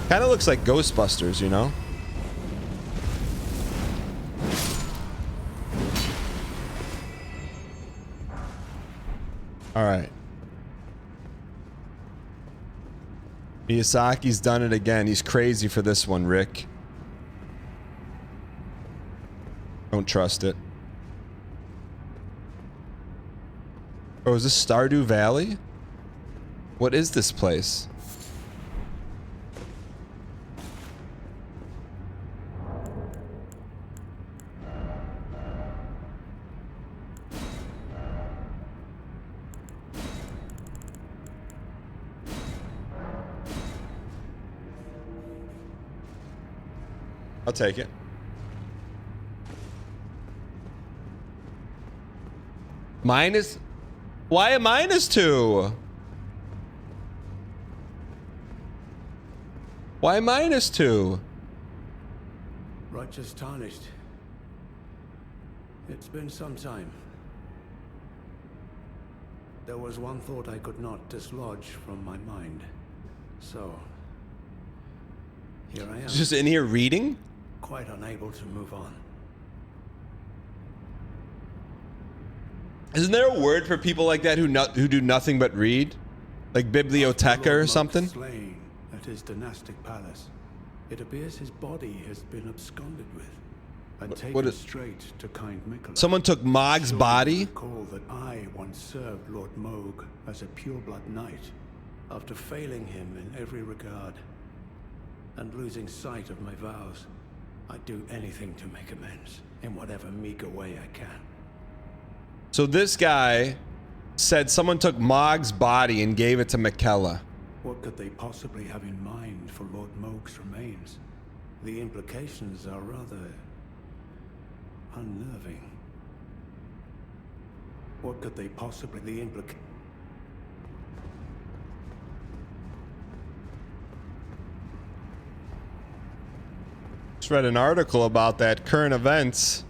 Kind of looks like Ghostbusters, you know? All right. Miyazaki's done it again. He's crazy for this one, Rick. Don't trust it. Oh, is this Stardew Valley? What is this place? I'll take it. Minus? Why a -2? Why -2? Righteous tarnished. It's been some time. There was one thought I could not dislodge from my mind. So, here I am. Just in here reading? Quite unable to move on. Isn't there a word for people like that who do nothing but read? Like biblioteca or something? Slain at his dynastic palace. It appears his body has been absconded with and taken straight to kind Miquella. Someone took Mog's body? Recall that I once served Lord Moog as a pureblood knight after failing him in every regard and losing sight of my vows. I'd do anything to make amends in whatever meager way I can. So this guy said someone took Mog's body and gave it to Miquella. What could they possibly have in mind for Lord Moog's remains? The implications are rather unnerving. What could they possibly... Just read an article about that, current events.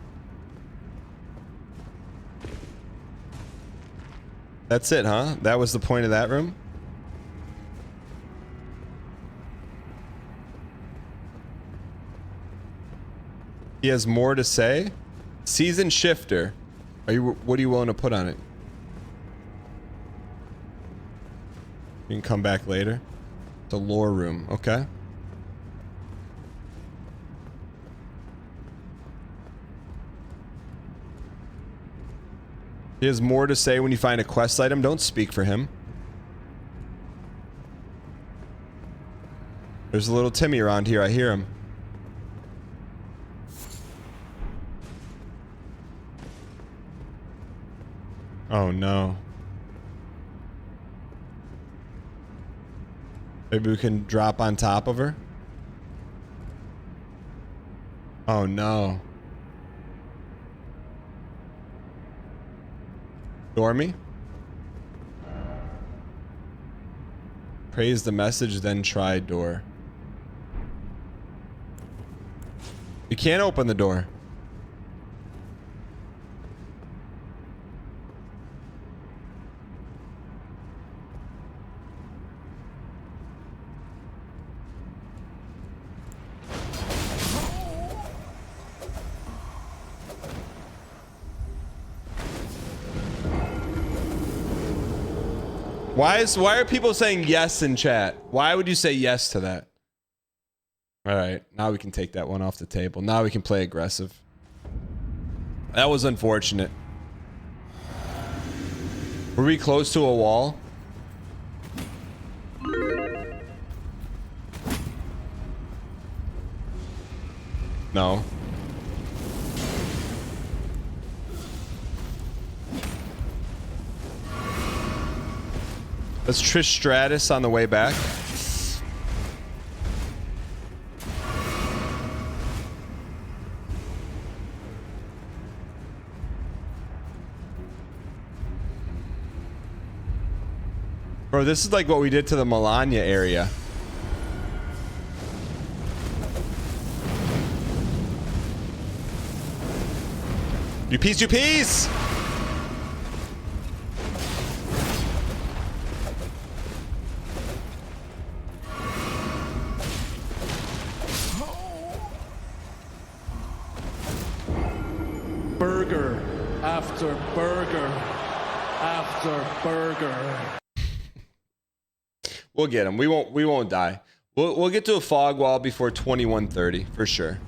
That's it, huh? That was the point of that room? He has more to say? Season shifter. What are you willing to put on it? You can come back later. The lore room, okay. He has more to say when you find a quest item. Don't speak for him. There's a little Timmy around here. I hear him. Oh no. Maybe we can drop on top of her? Oh no. Dormy? Praise the message, then try door. You can't open the door. Why are people saying yes in chat? Why would you say yes to that? All right, now we can take that one off the table. Now we can play aggressive. That was unfortunate. Were we close to a wall? No. Let's Trish Stratus on the way back. Bro, this is like what we did to the Melania area. You piece, you piece! Burger after burger after burger. We'll get him. We won't die. We'll get to a fog wall before 21:30 for sure.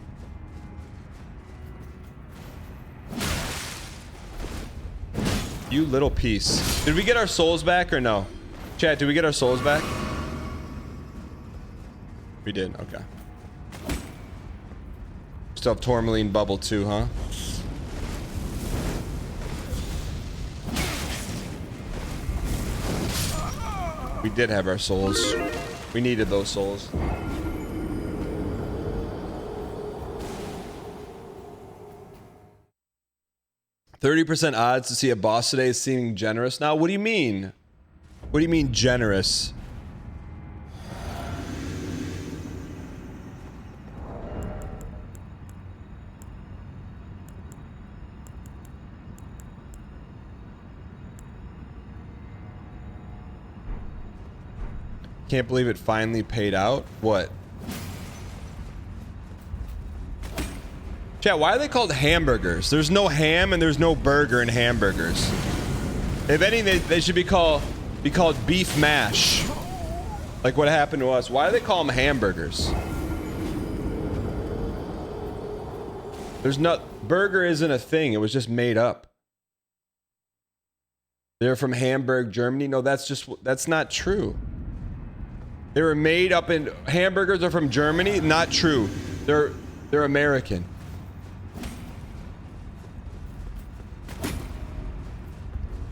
You little piece. Did we get our souls back or no? Chat, did we get our souls back? We did, okay. Still have tourmaline bubble too, huh? We did have our souls. We needed those souls. %30 odds to see a boss today is seeming generous. Now, what do you mean? What do you mean generous? Can't believe it finally paid out. What? Chat, why are they called hamburgers? There's no ham and there's no burger in hamburgers. If anything, they should be called beef mash. Like what happened to us. Why do they call them hamburgers? There's not, burger isn't a thing. It was just made up. They're from Hamburg, Germany. No, that's not true. They were made up in, hamburgers are from Germany. Not true. They're American.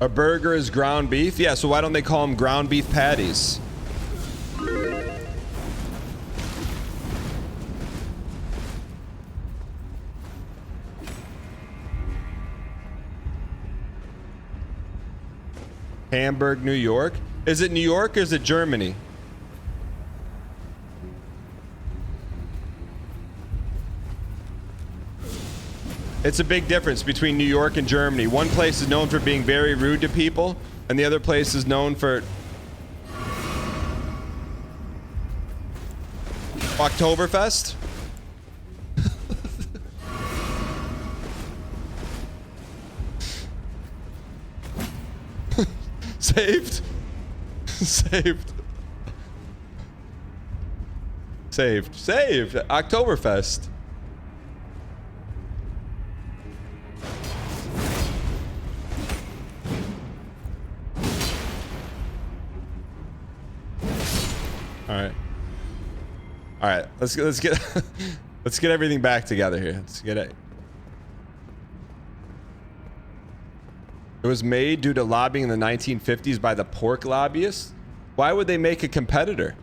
A burger is ground beef? Yeah, so why don't they call them ground beef patties? Hamburg, New York? Is it New York or is it Germany? It's a big difference between New York and Germany. One place is known for being very rude to people, and the other place is known for Oktoberfest. Saved. Saved. Saved. Saved. Oktoberfest. All right. Let's get let's get everything back together here. Let's get it. It was made due to lobbying in the 1950s by the pork lobbyists. Why would they make a competitor?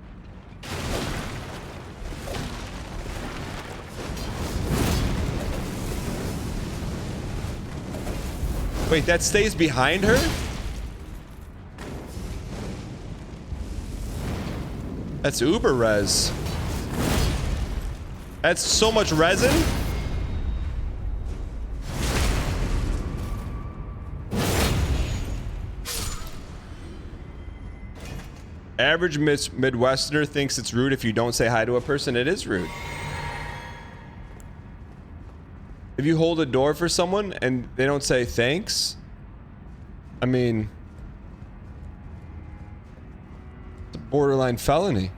Wait, that stays behind her? That's uber res. That's so much resin. Average Midwesterner thinks it's rude if you don't say hi to a person. It is rude. If you hold a door for someone and they don't say thanks, I mean, it's a borderline felony.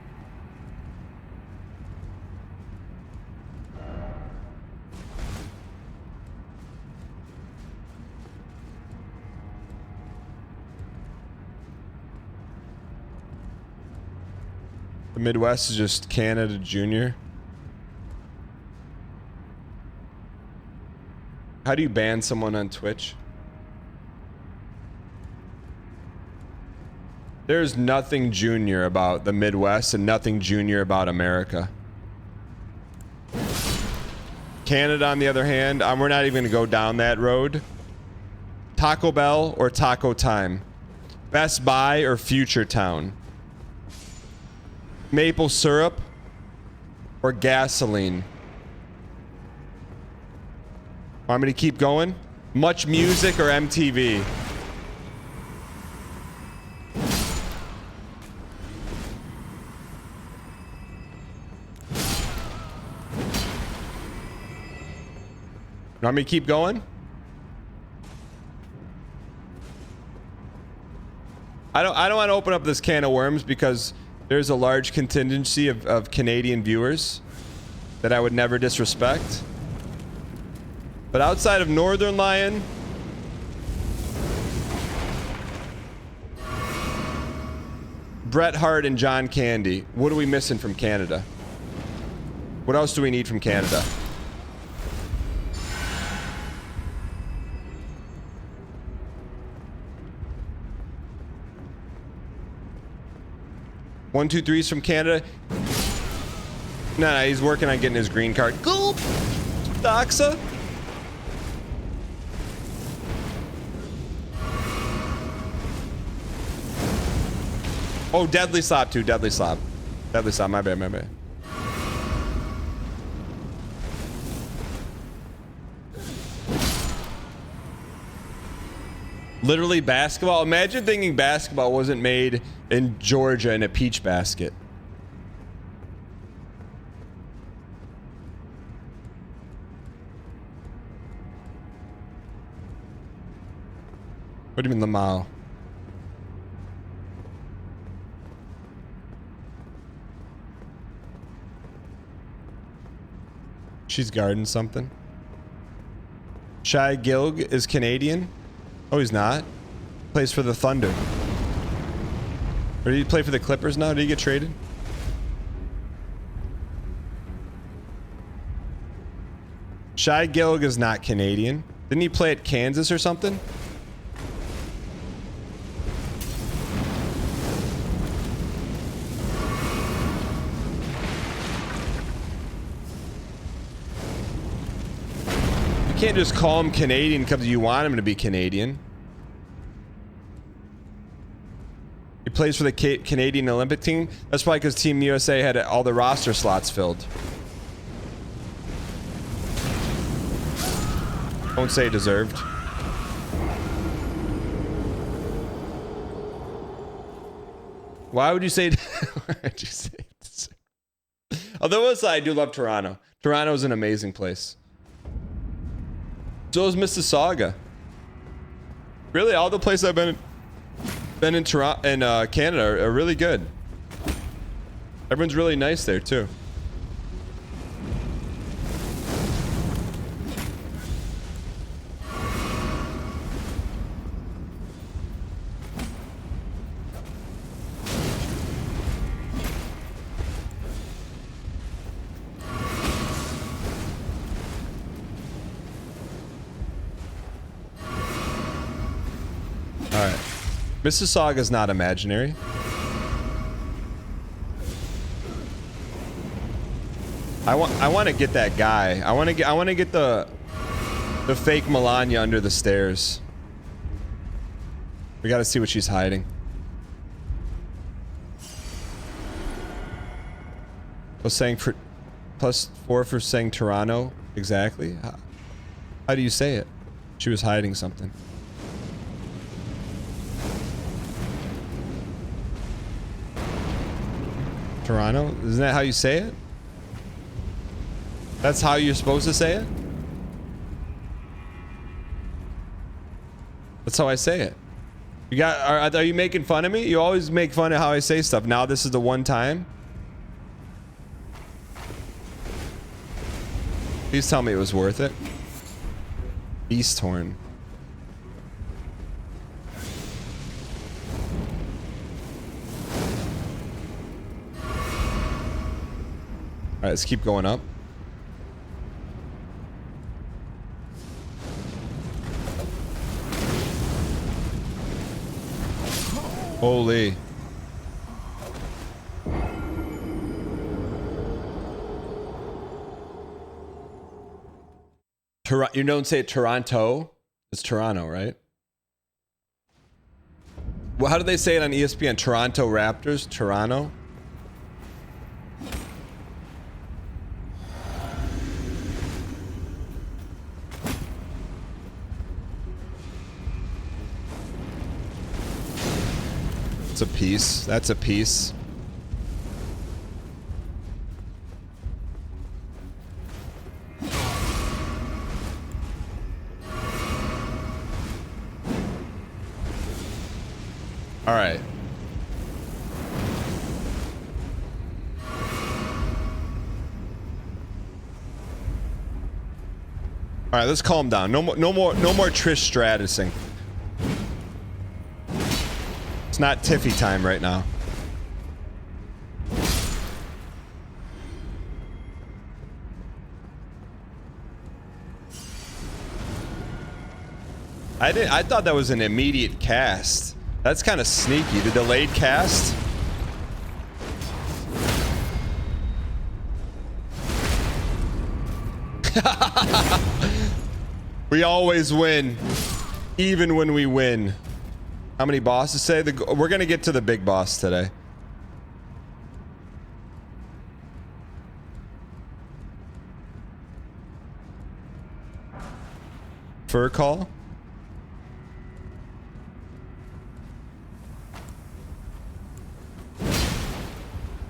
The Midwest is just Canada Junior. How do you ban someone on Twitch? There's nothing junior about the Midwest and nothing junior about America. Canada, on the other hand, we're not even going to go down that road. Taco Bell or Taco Time? Best Buy or Future Town? Maple syrup or gasoline? Want me to keep going? Much Music or MTV? Want me to keep going? I don't want to open up this can of worms because there's a large contingency of Canadian viewers that I would never disrespect. But outside of Northern Lion, Bret Hart and John Candy. What are we missing from Canada? What else do we need from Canada? One, two, three's from Canada. No, he's working on getting his green card. Gulp! Doxa. Oh, Deadly Slap too. Deadly Slap. Deadly Slap. My bad. My bad. Literally basketball. Imagine thinking basketball wasn't made in Georgia in a peach basket. What do you mean, Lamau? She's guarding something. Shai Gilg is Canadian. Oh, he's not. Plays for the Thunder. Or did he play for the Clippers now? Did he get traded? Shai Gilg is not Canadian. Didn't he play at Kansas or something? You can't just call him Canadian because you want him to be Canadian. He plays for the Canadian Olympic team. That's probably because Team USA had all the roster slots filled. Don't say deserved. Why would you say? Why would you say deserved? Although I do love Toronto. Toronto is an amazing place. So is Mississauga. Really, all the places I've been in Toronto and Canada are really good. Everyone's really nice there too. Alright. Mississauga's not imaginary. I want to get that guy. I want to get the fake Melania under the stairs. We got to see what she's hiding. +4 for saying Toronto. Exactly. How do you say it? She was hiding something. Toronto? Isn't that how you say it? That's how you're supposed to say it? That's how I say it. You got? Are you making fun of me? You always make fun of how I say stuff. Now this is the one time. Please tell me it was worth it. Easthorn. All right, let's keep going up. Holy. You don't say Toronto. It's Toronto, right? Well, how do they say it on ESPN? Toronto Raptors? Toronto? It's a piece. That's a piece. All right. All right, let's calm down. No more Trish Stratusing. It's not Tiffy time right now. I thought that was an immediate cast. That's kind of sneaky. The delayed cast. We always win, even when we win. How many bosses say? We're gonna get to the big boss today. Fur call.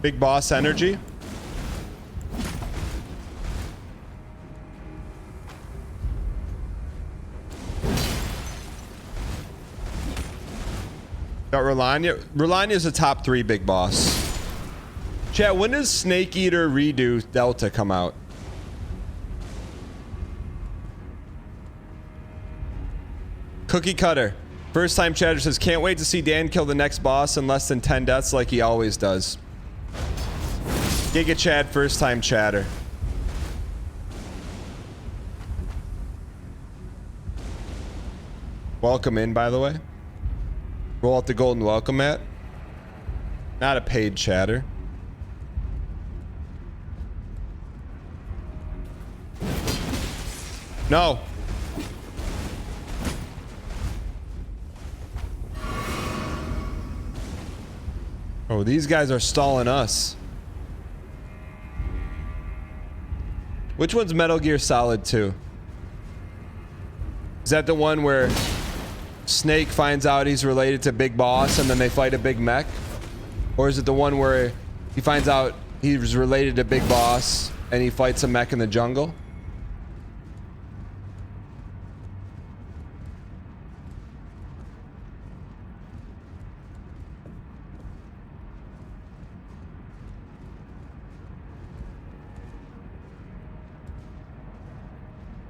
Big boss energy. Got Rolania. Rolania's a top 3 big boss. Chat, when does Snake Eater Redo Delta come out? Cookie Cutter. First time chatter says, can't wait to see Dan kill the next boss in less than 10 deaths like he always does. Giga Chad, first time chatter. Welcome in, by the way. Roll out the golden welcome mat. Not a paid chatter. No. Oh, these guys are stalling us. Which one's Metal Gear Solid 2? Is that the one where Snake finds out he's related to Big Boss and then they fight a big mech? Or is it the one where he finds out he's related to Big Boss and he fights a mech in the jungle?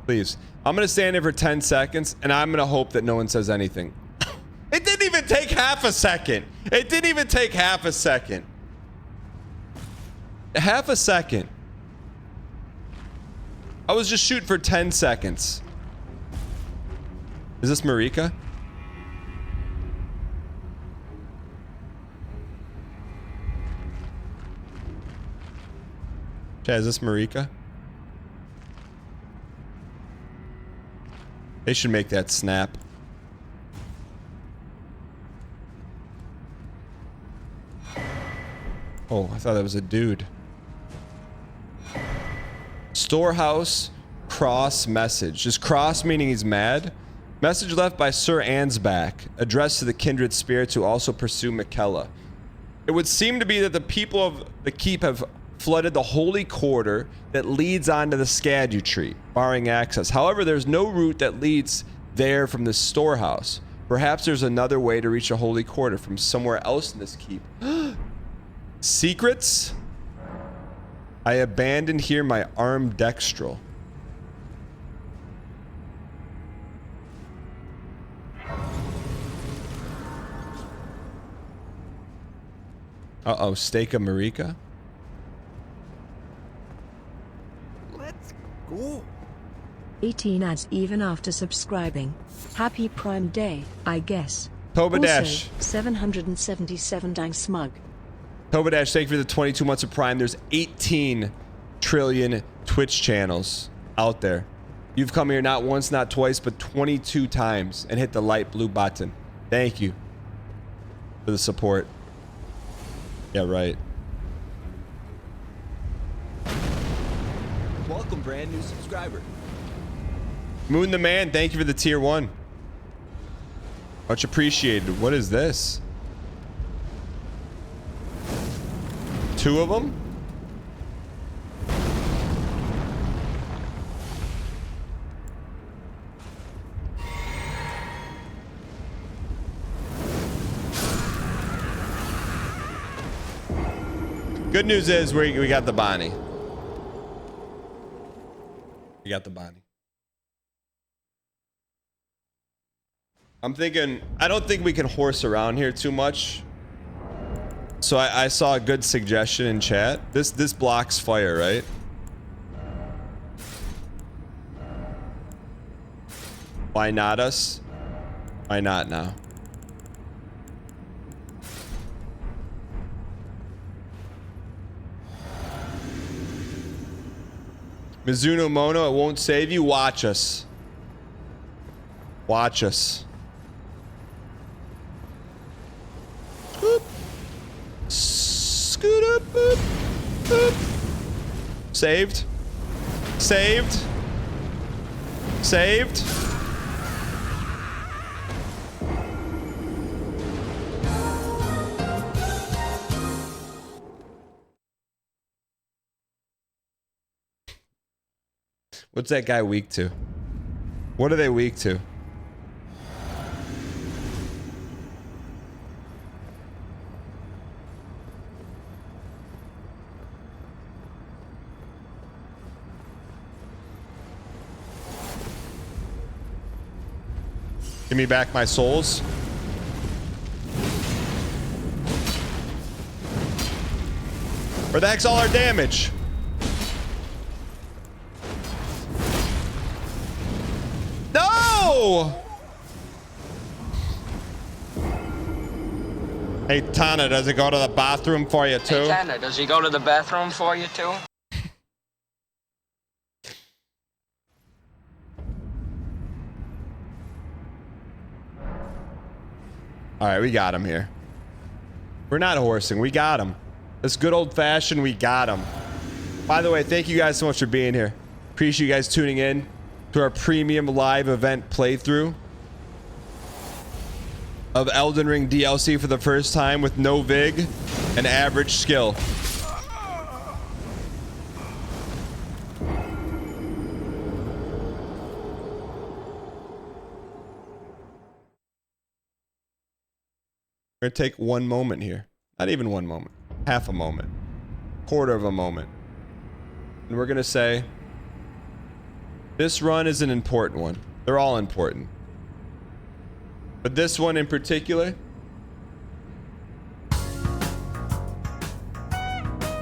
Please. I'm going to stand there for 10 seconds and I'm going to hope that no one says anything. It didn't even take half a second. It didn't even take half a second. Half a second. I was just shooting for 10 seconds. Is this Marika? Chad, is this Marika? They should make that snap. Oh, I thought that was a dude. Storehouse cross message. Just cross meaning he's mad. Message left by Sir Ansback, addressed to the kindred spirits who also pursue Mikella. It would seem to be that the people of the keep have flooded the holy quarter that leads onto the ERDTREE, barring access. However, there's no route that leads there from the storehouse. Perhaps there's another way to reach a holy quarter from somewhere else in this keep. Secrets? I abandoned here my arm dextral. Uh-oh, Steika Marika? Let's go. 18 ads even after subscribing. Happy Prime Day, I guess. Tobadash. Also, 777 dang smug. Tobadash, thank you for the 22 months of Prime. There's 18 trillion Twitch channels out there. You've come here not once, not twice, but 22 times and hit the light blue button. Thank you for the support. Yeah, right. Welcome, brand new subscriber. Moon the Man, thank you for the tier 1. Much appreciated. What is this? 2 of them? Good news is we got the Bonnie. We got the Bonnie. I'm thinking, I don't think we can horse around here too much. So I saw a good suggestion in chat. This blocks fire, right? Why not us? Why not now? Mizuno Mono, it won't save you. Watch us. Watch us. Boop. Scoot up, boop, boop. Saved. Saved. Saved. What's that guy weak to? What are they weak to? Give me back my souls. Where the heck's all our damage? No! Hey, Tana, does it go to the bathroom for you too? Hey, Tana, does he go to the bathroom for you too? All right, we got him here. We're not horsing. We got him. It's good old fashioned. We got him. By the way, thank you guys so much for being here. Appreciate you guys tuning in to our premium live event playthrough of Elden Ring DLC for the first time with no VIG and average skill. We're gonna take one moment here. Not even one moment. Half a moment. Quarter of a moment. And we're gonna say, this run is an important one. They're all important. But this one in particular,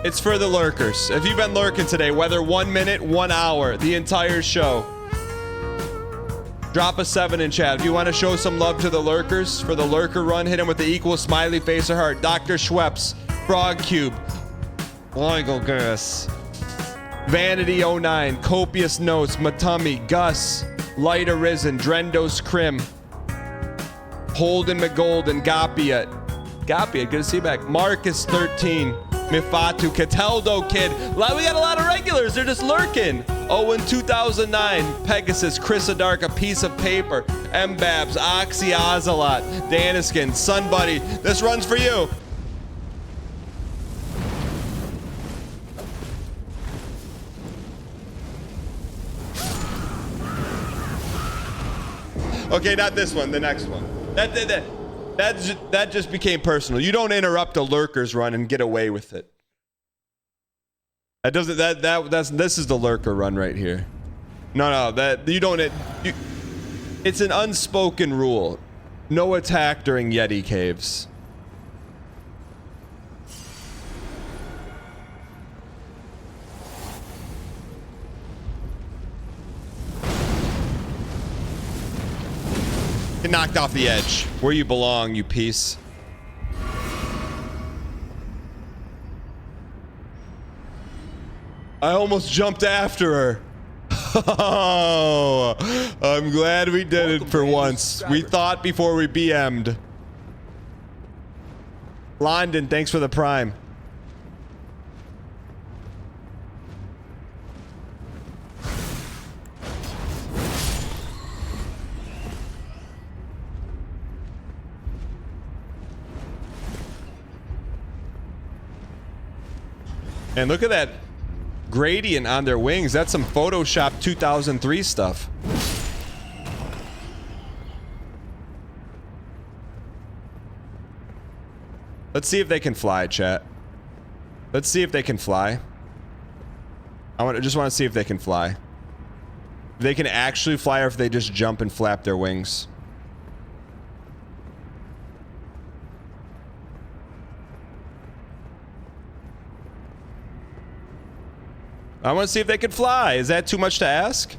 it's for the lurkers. If you've been lurking today, whether 1 minute, 1 hour, the entire show, drop a 7 in chat. If you want to show some love to the lurkers for the lurker run, hit him with the equal smiley face or heart. Dr. Schweppes, Frog Cube, Michael Gus, Vanity09, Copious Notes, Matumi, Gus, Light Arisen, Drendos Crim, Holden McGolden, Gapiat, good to see you back. Marcus 13, Mifatu, Cataldo Kid. We got a lot of regulars. They're just lurking. Owen 2009, Pegasus, Chris Adark, A Piece of Paper, Mbabs, Oxy Ocelot, Daniskin, Sunbuddy. This run's for you. Okay, not this one, the next one. That just became personal. You don't interrupt a lurker's run and get away with it. That doesn't this is the lurker run right here. No, that you don't it's an unspoken rule. No attack during Yeti caves. Get knocked off the edge. Where you belong, you piece. I almost jumped after her. Oh, I'm glad we did it for once. We thought before we BM'd. London, thanks for the prime. And look at that gradient on their wings. That's some Photoshop 2003 stuff. Let's see if they can fly, chat. Let's see if they can fly. Just want to see if they can fly. If they can actually fly or if they just jump and flap their wings. I want to see if they can fly. Is that too much to ask?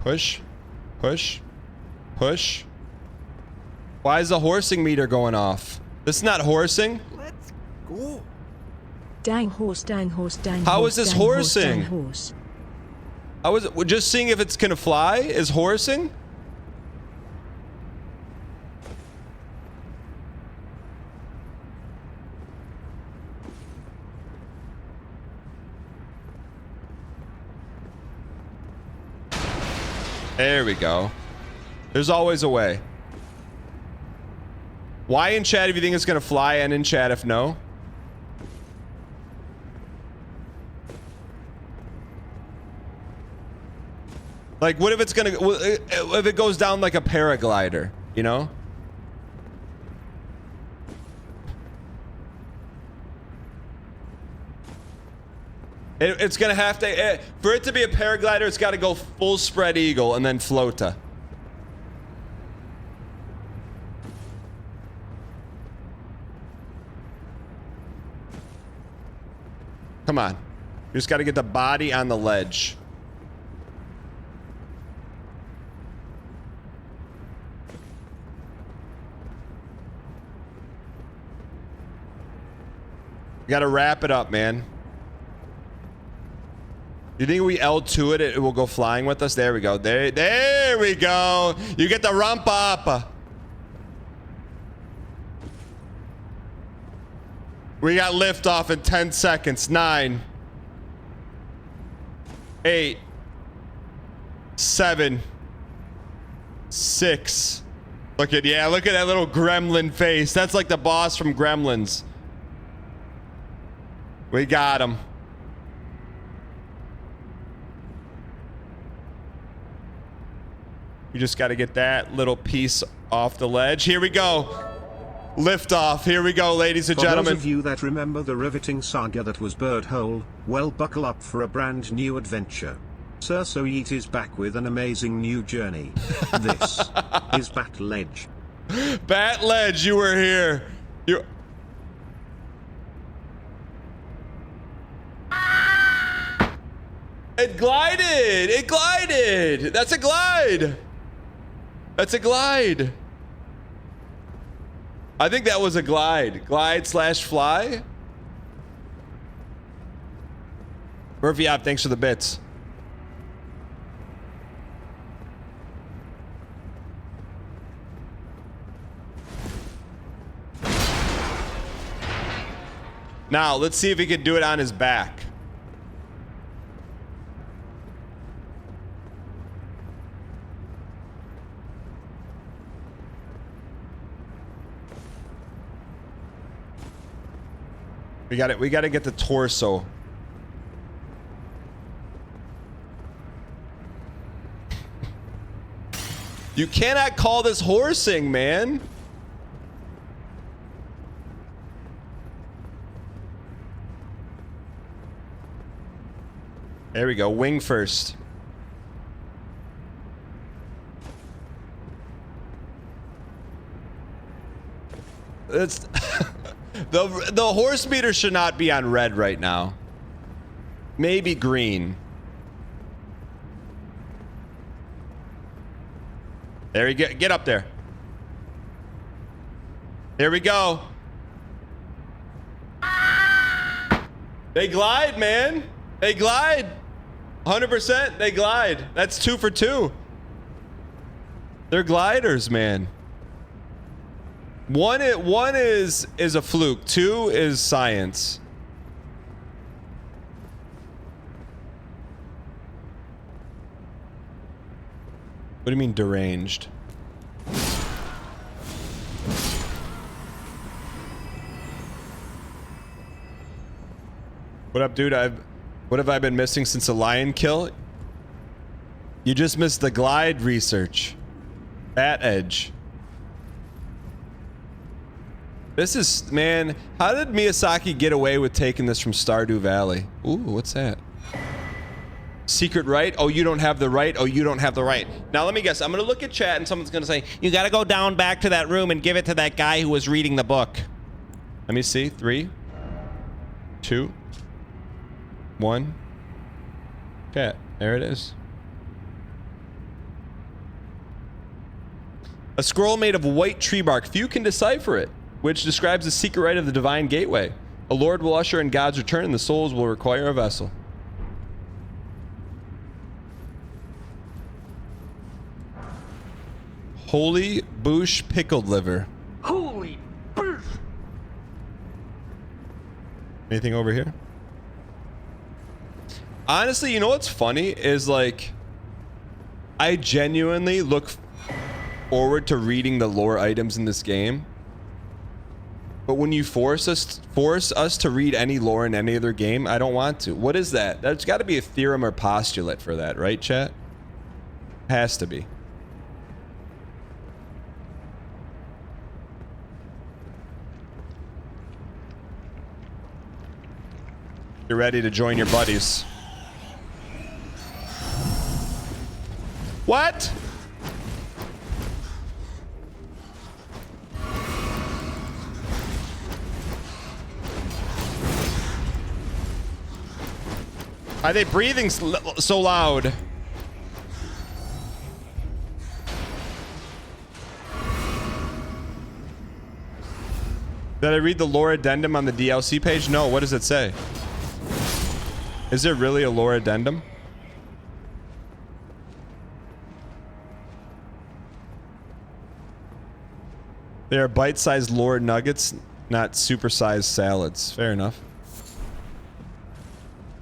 Push. Push. Push. Why is the horsing meter going off? This is not horsing. Let's go. Dang horse, dang horse, dang How horse, is this dang horse, horsing? dang horse. I was just seeing if it's gonna fly. Is horsing? There we go. There's always a way. Why in chat if you think it's gonna fly, and in chat if no? Like, what if it's gonna, if it goes down like a paraglider, you know? It's gonna have to, for it to be a paraglider, it's gotta go full spread eagle and then floata. Come on. You just gotta get the body on the ledge. You gotta wrap it up, man. You think we L2 it, it will go flying with us? There we go. There we go. You get the rump up. We got liftoff in 10 seconds. 9, 8, 7, 6. Look at that little gremlin face. That's like the boss from Gremlins. We got him. You just got to get that little piece off the ledge. Here we go. Lift off. Here we go, ladies and gentlemen. For those of you that remember the riveting saga that was Bird Hole, well, buckle up for a brand new adventure. Sir Soyeet is back with an amazing new journey. This is Bat Ledge. Bat Ledge, you were here. You. It glided. It glided. That's a glide. That's a glide. I think that was a glide. Glide slash fly. Murphy Op, thanks for the bits. Now, let's see if he can do it on his back. We got to get the torso. You cannot call this horsing, man. There we go. Wing first. It's the horse meter should not be on red right now. Maybe green. There you go. Get up there. Here we go. They glide, man. They glide. 100%. They glide. That's 2 for 2. They're gliders, man. One is a fluke. 2 is science. What do you mean deranged? What up, dude? What have I been missing since the lion kill? You just missed the glide research. Bat edge. This is, man, how did Miyazaki get away with taking this from Stardew Valley? Ooh, what's that? Secret right? Oh, you don't have the right? Oh, you don't have the right. Now, let me guess. I'm going to look at chat and someone's going to say, you got to go down back to that room and give it to that guy who was reading the book. Let me see. 3, 2, 1. Chat. There it is. A scroll made of white tree bark. Few can decipher it, which describes the secret rite of the divine gateway. A lord will usher in God's return, and the souls will require a vessel. Holy boosh pickled liver. Holy boosh! Anything over here? Honestly, you know what's funny is like I genuinely look forward to reading the lore items in this game. But when you force us to read any lore in any other game, I don't want to. What is that? There's got to be a theorem or postulate for that, right, chat? Has to be. You're ready to join your buddies. What? Are they breathing so loud? Did I read the lore addendum on the DLC page? No, what does it say? Is there really a lore addendum? They are bite-sized lore nuggets, not super-sized salads. Fair enough.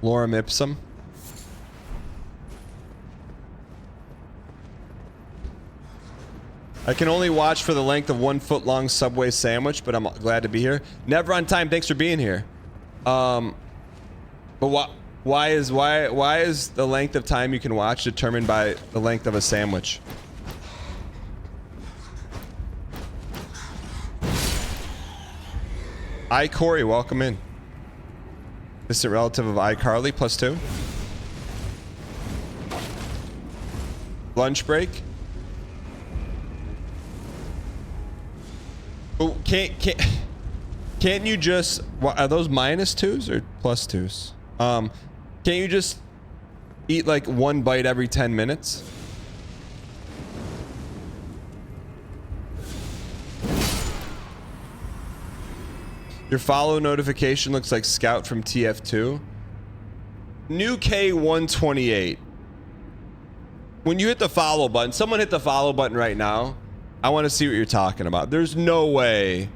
Lorem ipsum. I can only watch for the length of 1 foot-long Subway sandwich, but I'm glad to be here. Never on time. Thanks for being here. But why is the length of time you can watch determined by the length of a sandwich? I Corey, welcome in. Distant relative of iCarly, +2. Lunch break. Oh, can't you just? Are those -2s or +2s? Can't you just eat like 1 bite every 10 minutes? Your follow notification looks like Scout from TF2. New K128. When you hit the follow button, someone hit the follow button right now. I want to see what you're talking about. There's no way.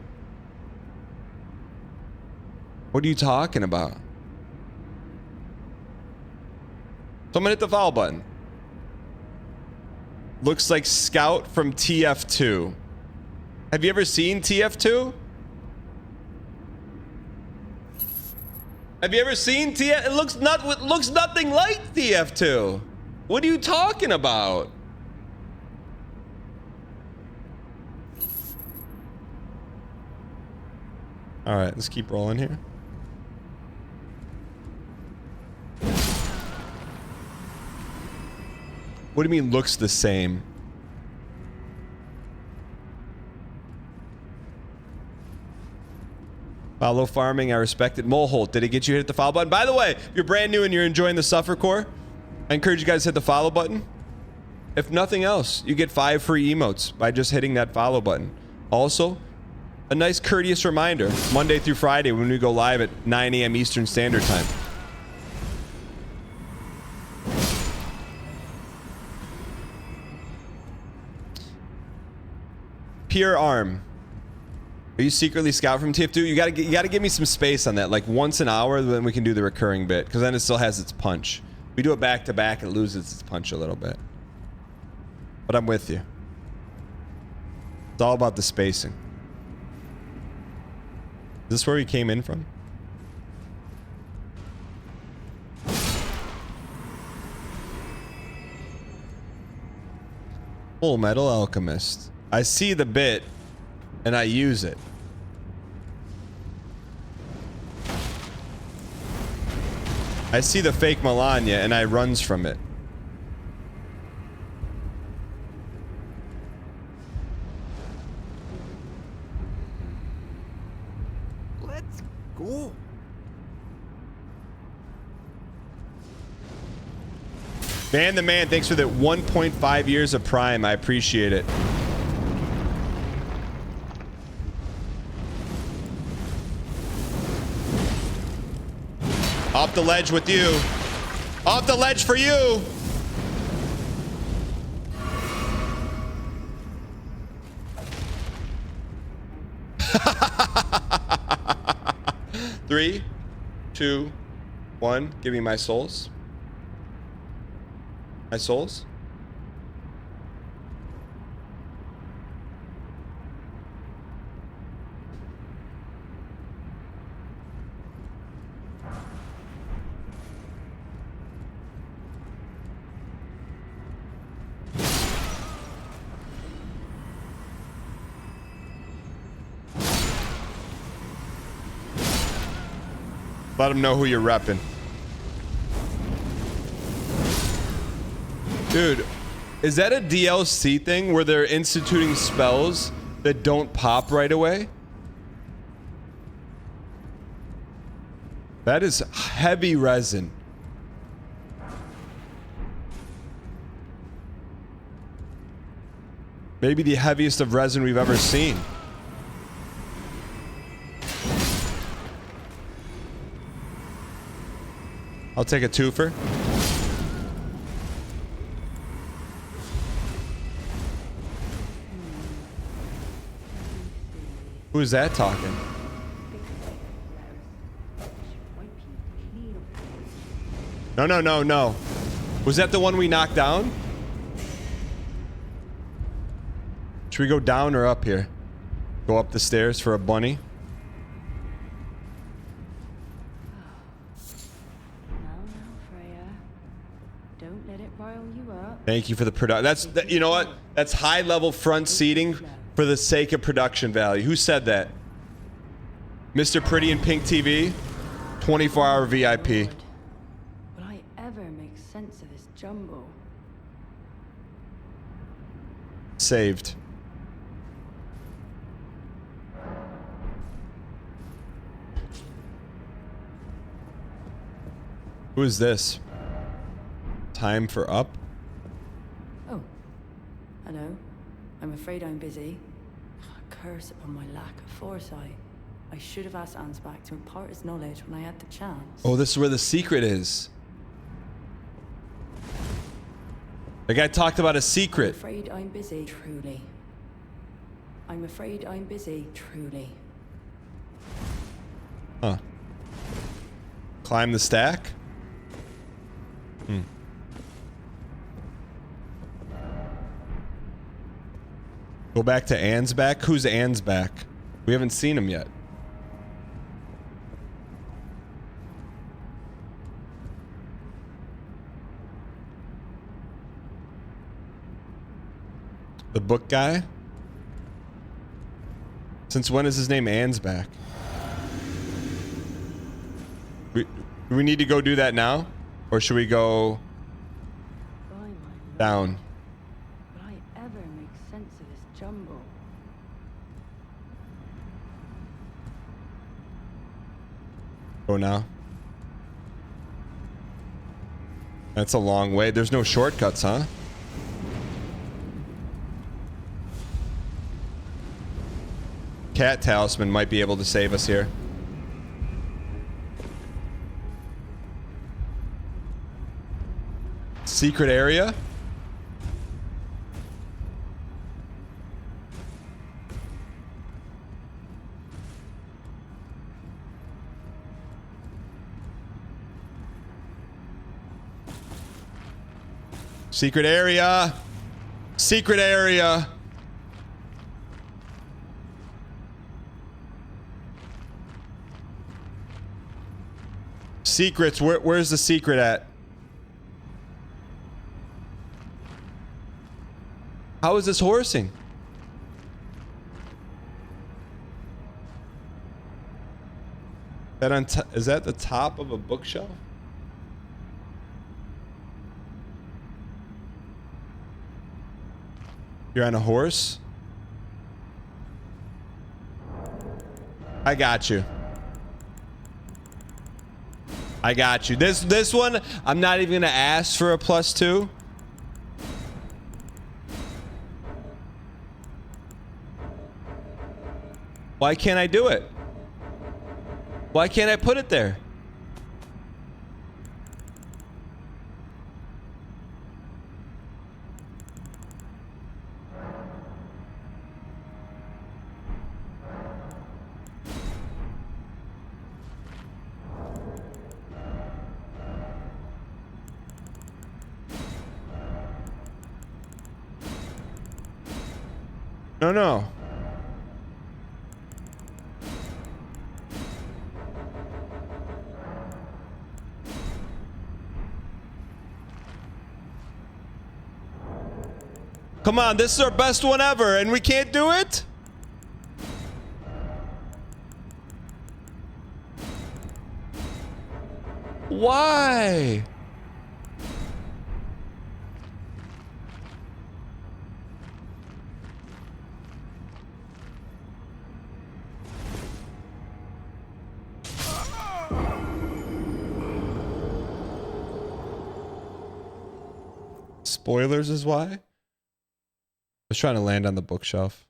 What are you talking about? Someone hit the follow button. Looks like Scout from TF2. Have you ever seen TF2? Have you ever seen TF? It looks nothing like TF2. What are you talking about? All right, let's keep rolling here. What do you mean looks the same? Follow farming, I respect it. Moleholt, did it get you to hit the follow button? By the way, if you're brand new and you're enjoying the Suffer Core, I encourage you guys to hit the follow button. If nothing else, you get 5 free emotes by just hitting that follow button. Also, a nice courteous reminder, Monday through Friday when we go live at 9 a.m. Eastern Standard Time. Pure Arm. Are you secretly Scout from TF2? You gotta give me some space on that. Like once an hour, then we can do the recurring bit. Because then it still has its punch. We do it back to back, it loses its punch a little bit. But I'm with you. It's all about the spacing. Is this where we came in from? Full Metal Alchemist. I see the bit and I use it. I see the fake Melania and I runs from it. Let's go. Man the man, thanks for the 1.5 years of Prime. I appreciate it. Off the ledge with you. Off the ledge for you. Three, 2, 1. Give me my souls. My souls. Let them know who you're repping. Dude, is that a DLC thing where they're instituting spells that don't pop right away? That is heavy resin. Maybe the heaviest of resin we've ever seen. I'll take a twofer. Who is that talking? No, no, no, no. Was that the one we knocked down? Should we go down or up here? Go up the stairs for a bunny? Thank you for the production. That's, you know what? That's high level front seating for the sake of production value. Who said that? Mr. Pretty in Pink TV, 24-hour VIP. Will I ever make sense of this jumble? Saved. Who is this? Time for up? Oh, hello. I'm afraid I'm busy. A curse upon my lack of foresight. I should have asked Ansbach to impart his knowledge when I had the chance. Oh, this is where the secret is. The guy talked about a secret. I'm afraid I'm busy, truly. I'm afraid I'm busy, truly. Huh. Climb the stack? Go back to Ansbach? Who's Ansbach? We haven't seen him yet. The book guy? Since when is his name Ansbach? Do we need to go do that now? Or should we go down? Will I ever make sense of this jumble? Go now. That's a long way. There's no shortcuts, huh? Cat Talisman might be able to save us here. Secret area? Secret area. Secret area. Secrets. Where's the secret at? How is this horsing? Is that the top of a bookshelf? You're on a horse? I got you. I got you. This one, I'm not even gonna ask for a +2. Why can't I do it? Why can't I put it there? No, no. Come on, this is our best one ever, and we can't do it? Why? Spoilers is why? I was trying to land on the bookshelf.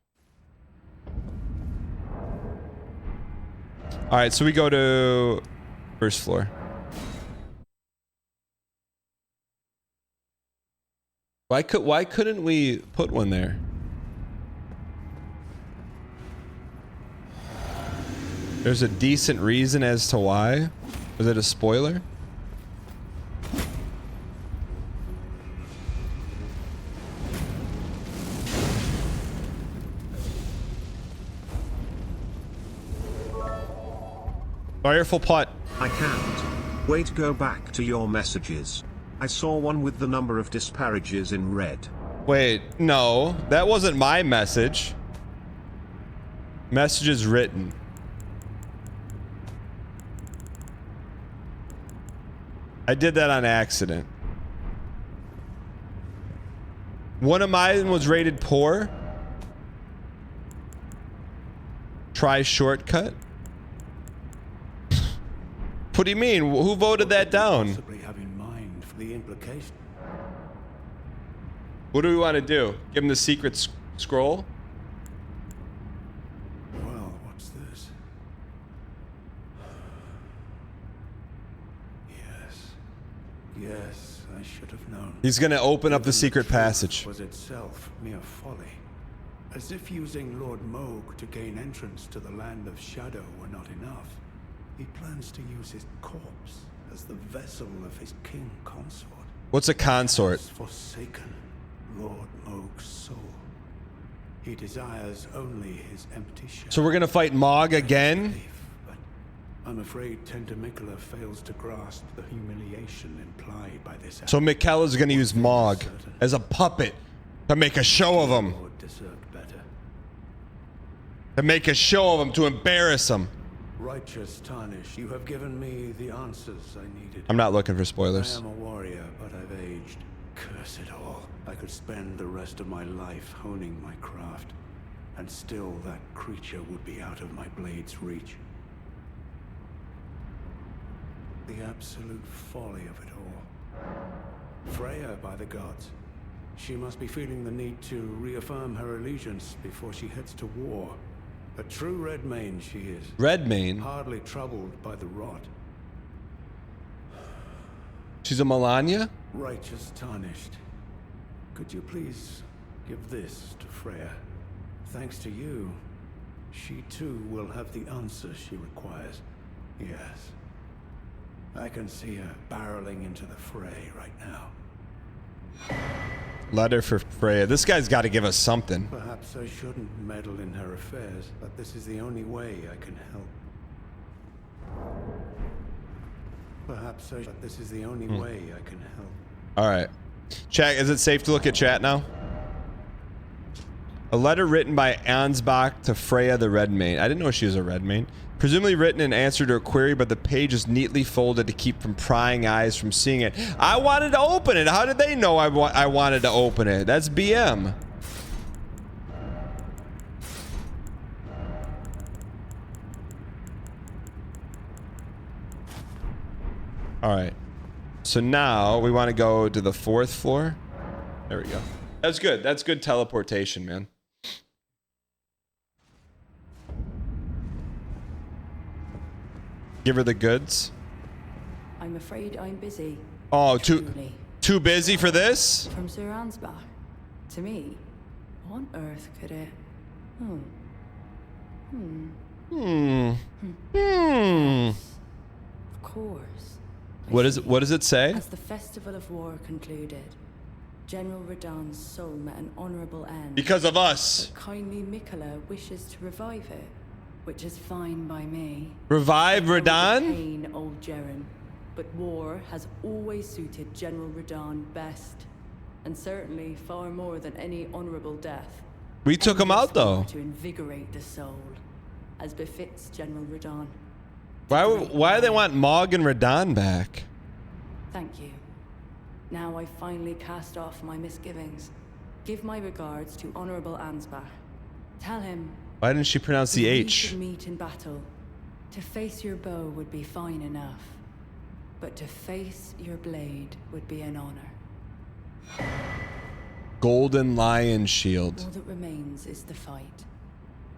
All right, so we go to first floor. Why couldn't we put one there? There's a decent reason as to why. Was it a spoiler? Fireful putt. I can't. Wait, go back to your messages. I saw one with the number of disparages in red. Wait, no, that wasn't my message. Messages written. I did that on accident. One of mine was rated poor. Try shortcut. What do you mean? Who voted that down? Possibly have in mind for the implication. What do we want to do? Give him the secret scroll? Well, what's this? Yes, I should have known. He's gonna open up the secret passage. Was itself mere folly. As if using Lord Moog to gain entrance to the land of shadow were not enough. He plans to use his corpse as the vessel of his king consort. What's a consort? Has forsaken Lord Moog's soul. He desires only his empty shell. So we're gonna fight Mog again? But I'm afraid Tentamicola fails to grasp the humiliation implied by this act. So Michaela's gonna use Mog as a puppet to make a show of him. Lord deserved better. To make a show of him, to embarrass him. Righteous Tarnish, you have given me the answers I needed. I'm not looking for I spoilers. am a warrior, but I've aged. Curse it all. I could spend the rest of my life honing my craft, and still that creature would be out of my blade's reach. The absolute folly of it all. Freya, by the gods. She must be feeling the need to reaffirm her allegiance before she heads to war. A true Redmane she is. Redmane? Hardly troubled by the rot. She's a Melania? Righteous Tarnished. Could you please give this to Freya? Thanks to you, she too will have the answers she requires. Yes. I can see her barreling into the fray right now. Letter for Freya. This guy's got to give us something. Perhaps I shouldn't meddle in her affairs, but this is the only way I can help. But this is the only way I can help. All right. Chat, is it safe to look at chat now? A letter written by Ansbach to Freya the Redmane. I didn't know she was a Redmane. Presumably written in answer to a query, but the page is neatly folded to keep from prying eyes from seeing it. I wanted to open it. How did they know I wanted to open it? That's BM. All right. So now we want to go to the 4th floor. There we go. That's good. That's good teleportation, man. Give her the goods. I'm afraid I'm busy. Oh, Truly. too busy for this? From Sir Ansbach to me. What on earth could it? Of course. What does it say? As the festival of war concluded, General Radahn's soul met an honorable end. Because of us. But kindly Mikola wishes to revive it, which is fine by me. Revive I will Radahn? retain old Jaren, but war has always suited General Radahn best, and certainly far more than any honorable death. We took him out though. To invigorate the soul, as befits General Radahn. Why do they want Mog and Radahn back? Thank you. Now I finally cast off my misgivings. Give my regards to Honorable Ansbach. Tell him. Why didn't she pronounce the we H? should meet in battle. To face your bow would be fine enough, but to face your blade would be an honor. Golden Lion Shield. All that remains is the fight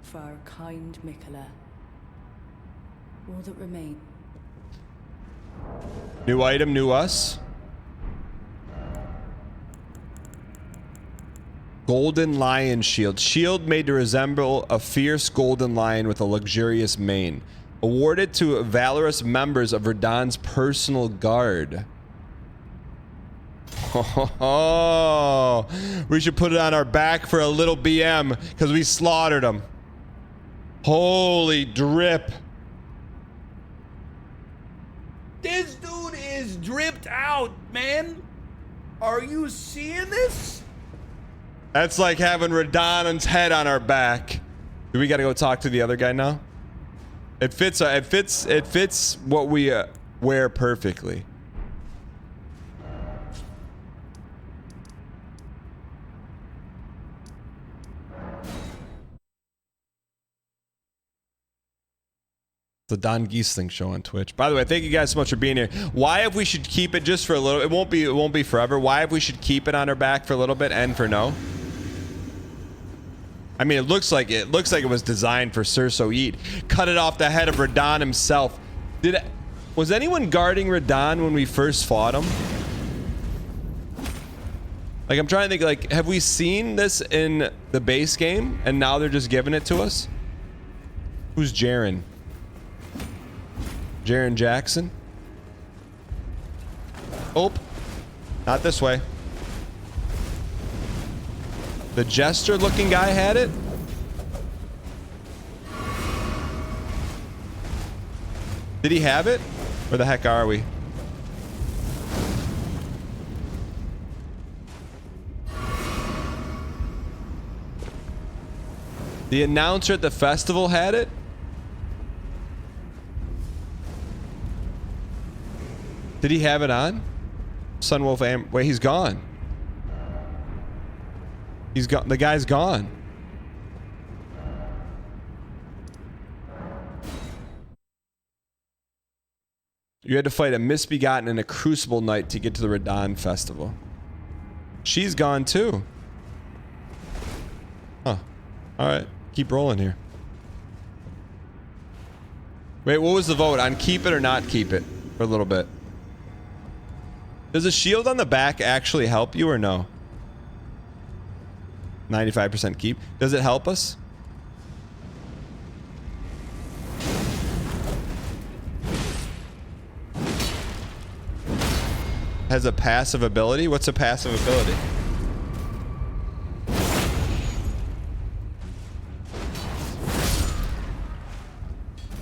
for our kind Mikola. All that remains. New item, new us. Golden Lion Shield. Shield made to resemble a fierce golden lion with a luxurious mane. Awarded to valorous members of Radahn's personal guard. Oh, we should put it on our back for a little BM because we slaughtered him. Holy drip. This dude is dripped out, man. Are you seeing this? That's like having Radahn's head on our back. Do we got to go talk to the other guy now? It fits what we wear perfectly. The DANGHEESLING show on Twitch. By the way, thank you guys so much for being here. Why if we should keep it just for a little, it won't be forever. Why if we should keep it on our back for a little bit and for no? I mean, it looks like it was designed for Serso Eat. Cut it off the head of Radahn himself. Was anyone guarding Radahn when we first fought him? Like, I'm trying to think, like, have we seen this in the base game and now they're just giving it to us? Who's Jaren? Jaren Jackson? Oh, not this way. The jester looking guy had it? Did he have it? Where the heck are we? The announcer at the festival had it? Did he have it on? Sunwolf Am. Wait, he's gone. He's gone. The guy's gone. You had to fight a misbegotten and a crucible knight to get to the Radahn festival. She's gone too. Huh. Alright. Keep rolling here. Wait, what was the vote? On keep it or not keep it? For a little bit. Does a shield on the back actually help you or no? 95% keep. Does it help us? Has a passive ability? What's a passive ability?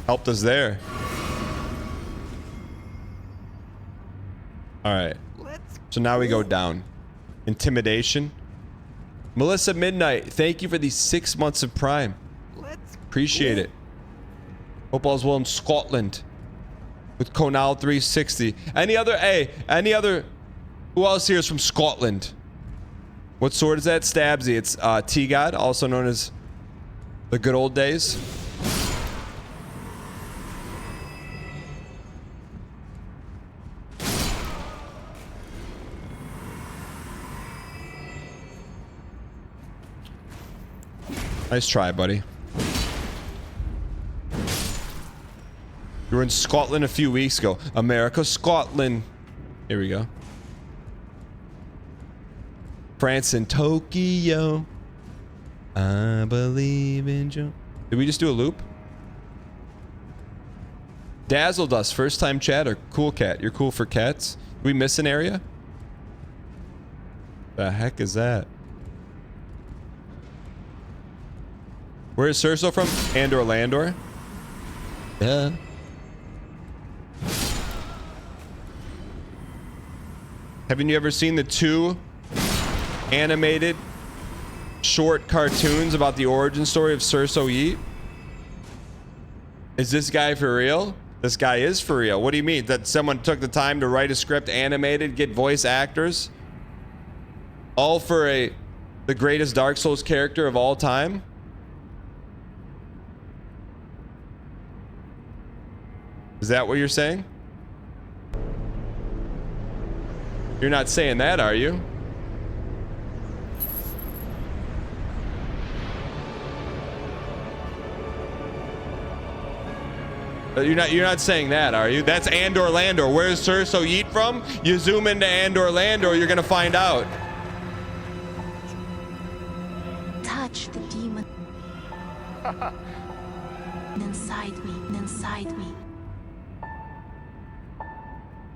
Helped us there. All right. So now we go down. Intimidation. Melissa Midnight, thank you for these 6 months of Prime. Appreciate it. Hope all's well in Scotland. With Conal 360. Any other? Who else here is from Scotland? What sword is that? Stabsy. It's T-God, also known as the good old days. Nice try, buddy. You were in Scotland a few weeks ago. America, Scotland. Here we go. France and Tokyo. I believe in Joe. Did we just do a loop? Dazzled us. First time chatter. Cool cat. You're cool for cats. Did we miss an area? The heck is that? Where is Cerso from? Andor Landor? Yeah. Haven't you ever seen the 2 animated short cartoons about the origin story of Cerso Yeet? Is this guy for real? This guy is for real. What do you mean? That someone took the time to write a script, animated, get voice actors? All for the greatest Dark Souls character of all time? Is that what you're saying? You're not saying that, are you? You're not saying that, are you? That's Andor Landor. Where's Cerso Yeet from? You zoom into Andor Landor, you're gonna find out. Touch the demon inside me.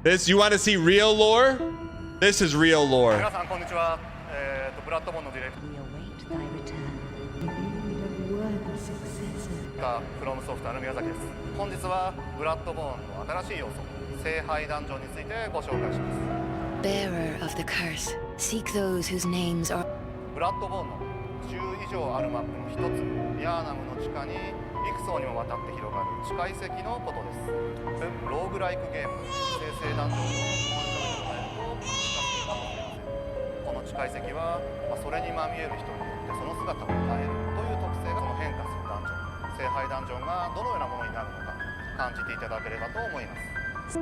This, you want to see real lore? This is real lore. We await thy return. We need a worthy successor. Bearer of the curse, seek those whose names are. ブラッドボーンの10以上あるマップの一つ、ヤーナムの地下に幾層にもわたって広がる地下遺跡のことです。ローグライクゲーム、生成ダンジョンをこの地下遺跡は、それにまみえる人によってその姿を変えるという特性がその変化するダンジョン、聖杯ダンジョンがどのようなものになるのか感じていただければと思います。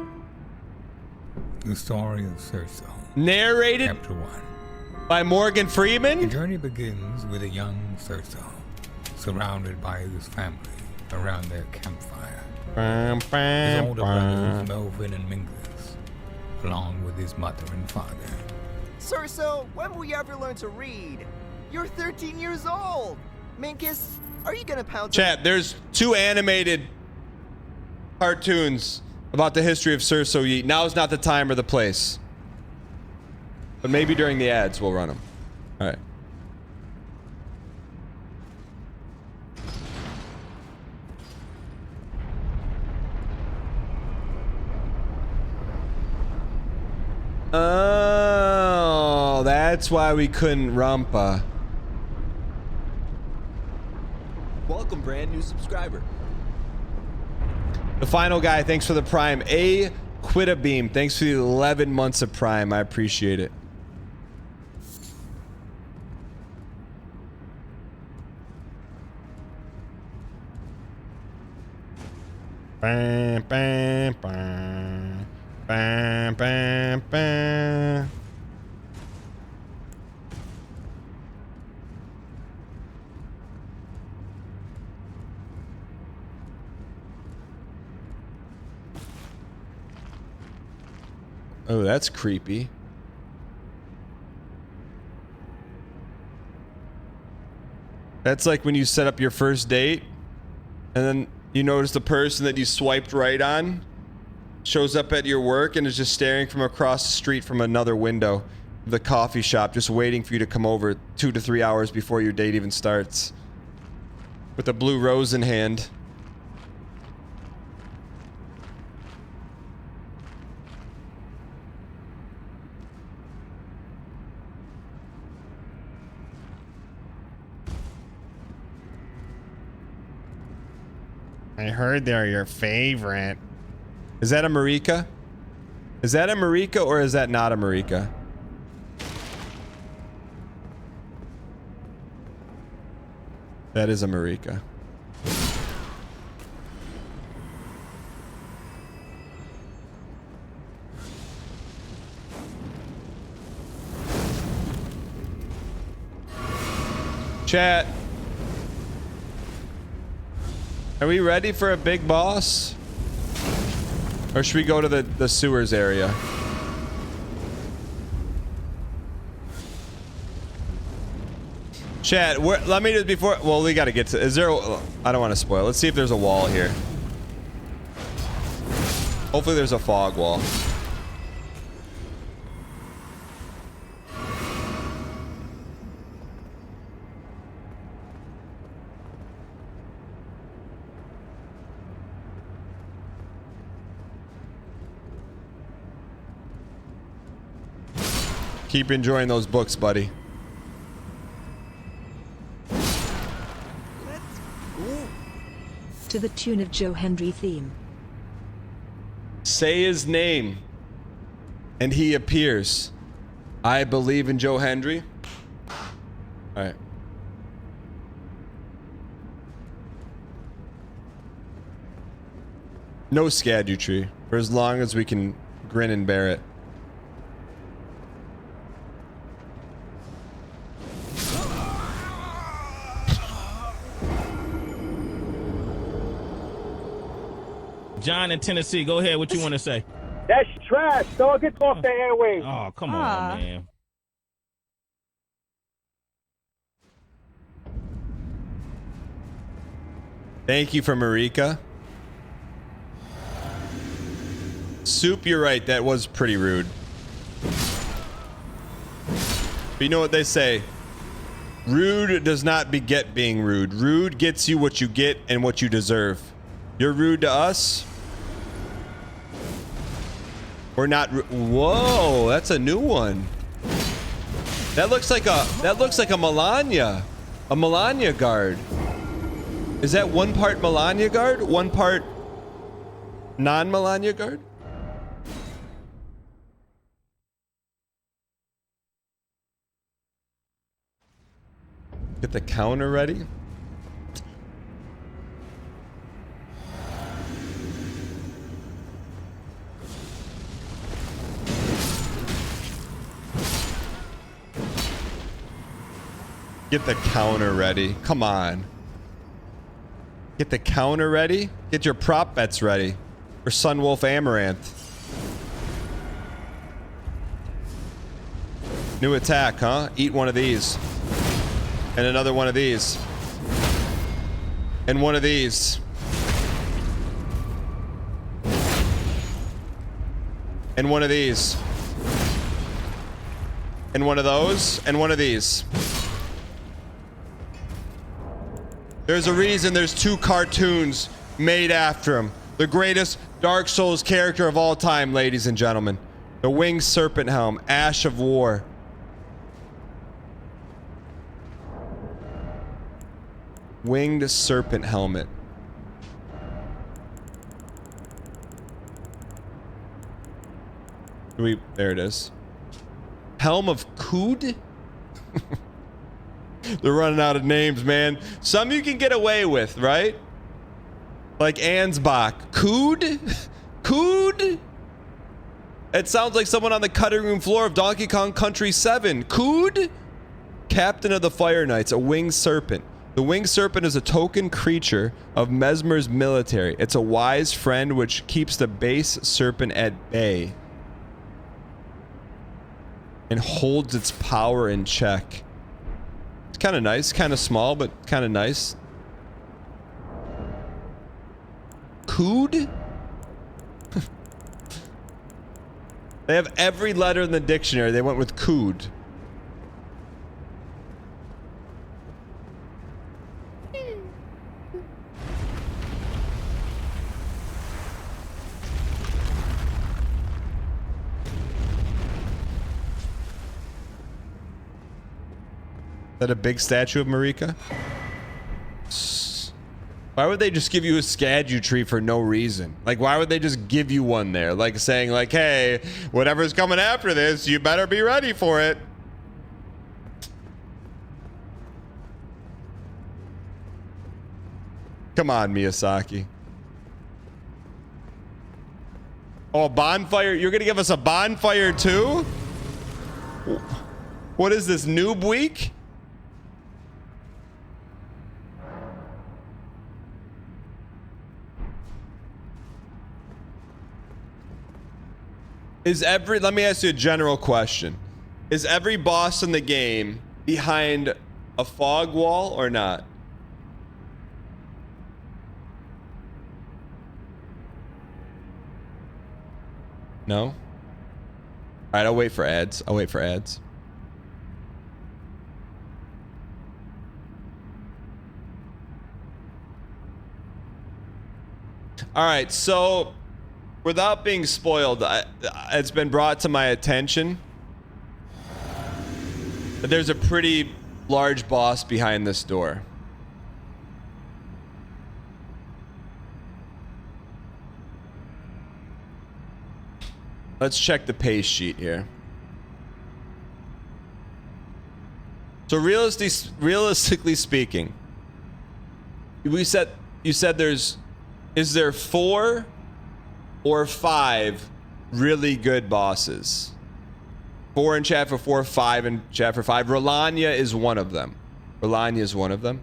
The story of Cerso. Narrated Chapter 1. By Morgan Freeman. The journey begins with a young Cerso, surrounded by his family around their campfire. His older brothers, Melvin and Mingus, along with his mother and father. Cerso, when will you ever learn to read? You're 13 years old. Minkus, are you gonna pound? Chat, there's 2 animated cartoons about the history of Cerso Yeet. Now is not the time or the place. But maybe during the ads we'll run them. All right. Oh, that's why we couldn't Rumpa. Welcome, brand new subscriber. The final guy, thanks for the Prime. A Quita Beam, thanks for the 11 months of Prime. I appreciate it. Bam, bam, bam. Bam, bam, bam. Oh, that's creepy. That's like when you set up your first date and then you notice the person that you swiped right on shows up at your work and is just staring from across the street from another window of the coffee shop, just waiting for you to come over 2 to 3 hours before your date even starts. With a blue rose in hand. I heard they're your favorite. Is that a Marika? Is that a Marika or is that not a Marika? That is a Marika. Chat. Are we ready for a big boss? Or should we go to the sewers area? Chat, let me just before... Well, we gotta get to... Is there... I don't want to spoil. Let's see if there's a wall here. Hopefully there's a fog wall. Keep enjoying those books, buddy. To the tune of Joe Hendry theme. Say his name, and he appears. I believe in Joe Hendry. All right. No ERDTREE for as long as we can grin and bear it. John in Tennessee, go ahead. What you want to say? That's trash, dog. Get off the airwaves. Oh, come on, man. Thank you for Marika. Soup, you're right. That was pretty rude. But you know what they say? Rude does not beget being rude. Rude gets you what you get and what you deserve. You're rude to us. We're not. Whoa, that's a new one. That looks like a Melania guard. Is that one part Melania guard, one part non-Melania guard? Get the counter ready. Get the counter ready. Come on. Get the counter ready. Get your prop bets ready for Sunwolf Amaranth. New attack, huh? Eat one of these. And another one of these. And one of these. And one of these. And one of those. And one of these. There's a reason there's 2 cartoons made after him. The greatest Dark Souls character of all time, ladies and gentlemen. The Winged Serpent Helm, Ash of War. Winged Serpent Helmet. There it is. Helm of Kood? They're running out of names, man. Some you can get away with, right? Like Ansbach. Kood? Kood? It sounds like someone on the cutting room floor of Donkey Kong Country 7. Kood? Captain of the Fire Knights, a winged serpent. The winged serpent is a token creature of Mesmer's military. It's a wise friend which keeps the base serpent at bay and holds its power in check. It's kind of nice, kind of small, but kind of nice. Kood? They have every letter in the dictionary. They went with Kood. Is that a big statue of Marika? Why would they just give you a ERDTREE for no reason? Like, why would they just give you one there? Like, saying, like, hey, whatever's coming after this, you better be ready for it. Come on, Miyazaki. Oh, a bonfire? You're gonna give us a bonfire too? What is this, Noob Week? Let me ask you a general question. Is every boss in the game behind a fog wall or not? No? All right, I'll wait for ads. I'll wait for ads. All right, so without being spoiled, it's been brought to my attention But there's a pretty large boss behind this door. Let's check the pace sheet here. So realistically speaking, you said is there 4 or 5 really good bosses? 4 in chapter 4, 5 in chapter 5. Rolania is one of them. Rolania is one of them.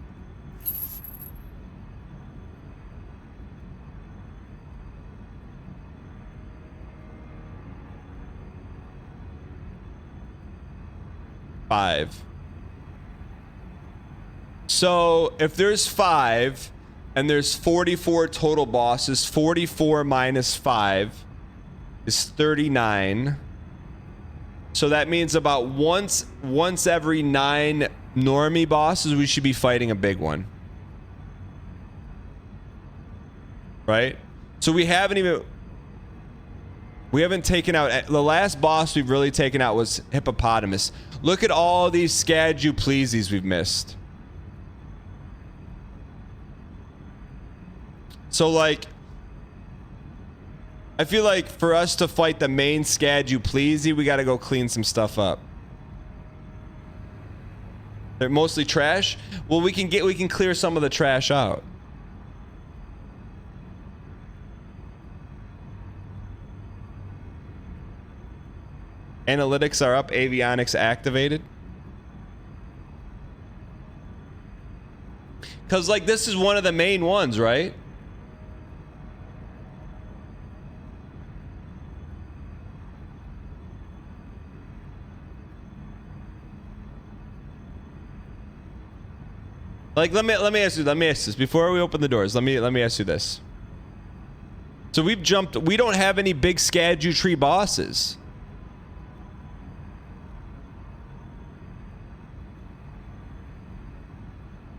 So if there's 5 and there's 44 total bosses, 44 minus 5 is 39. So that means about once every 9 normie bosses, we should be fighting a big one. Right? So we haven't taken out, the last boss we've really taken out was Hippopotamus. Look at all these Scadu Pleasies we've missed. So like, I feel like for us to fight the main Scadu Pleasy, we gotta go clean some stuff up. They're mostly trash. Well, we can clear some of the trash out. Analytics are up, avionics activated. Cause like this is one of the main ones, right? Like let me ask you this before we open the doors. Let me ask you this. So we don't have any big Scadu tree bosses.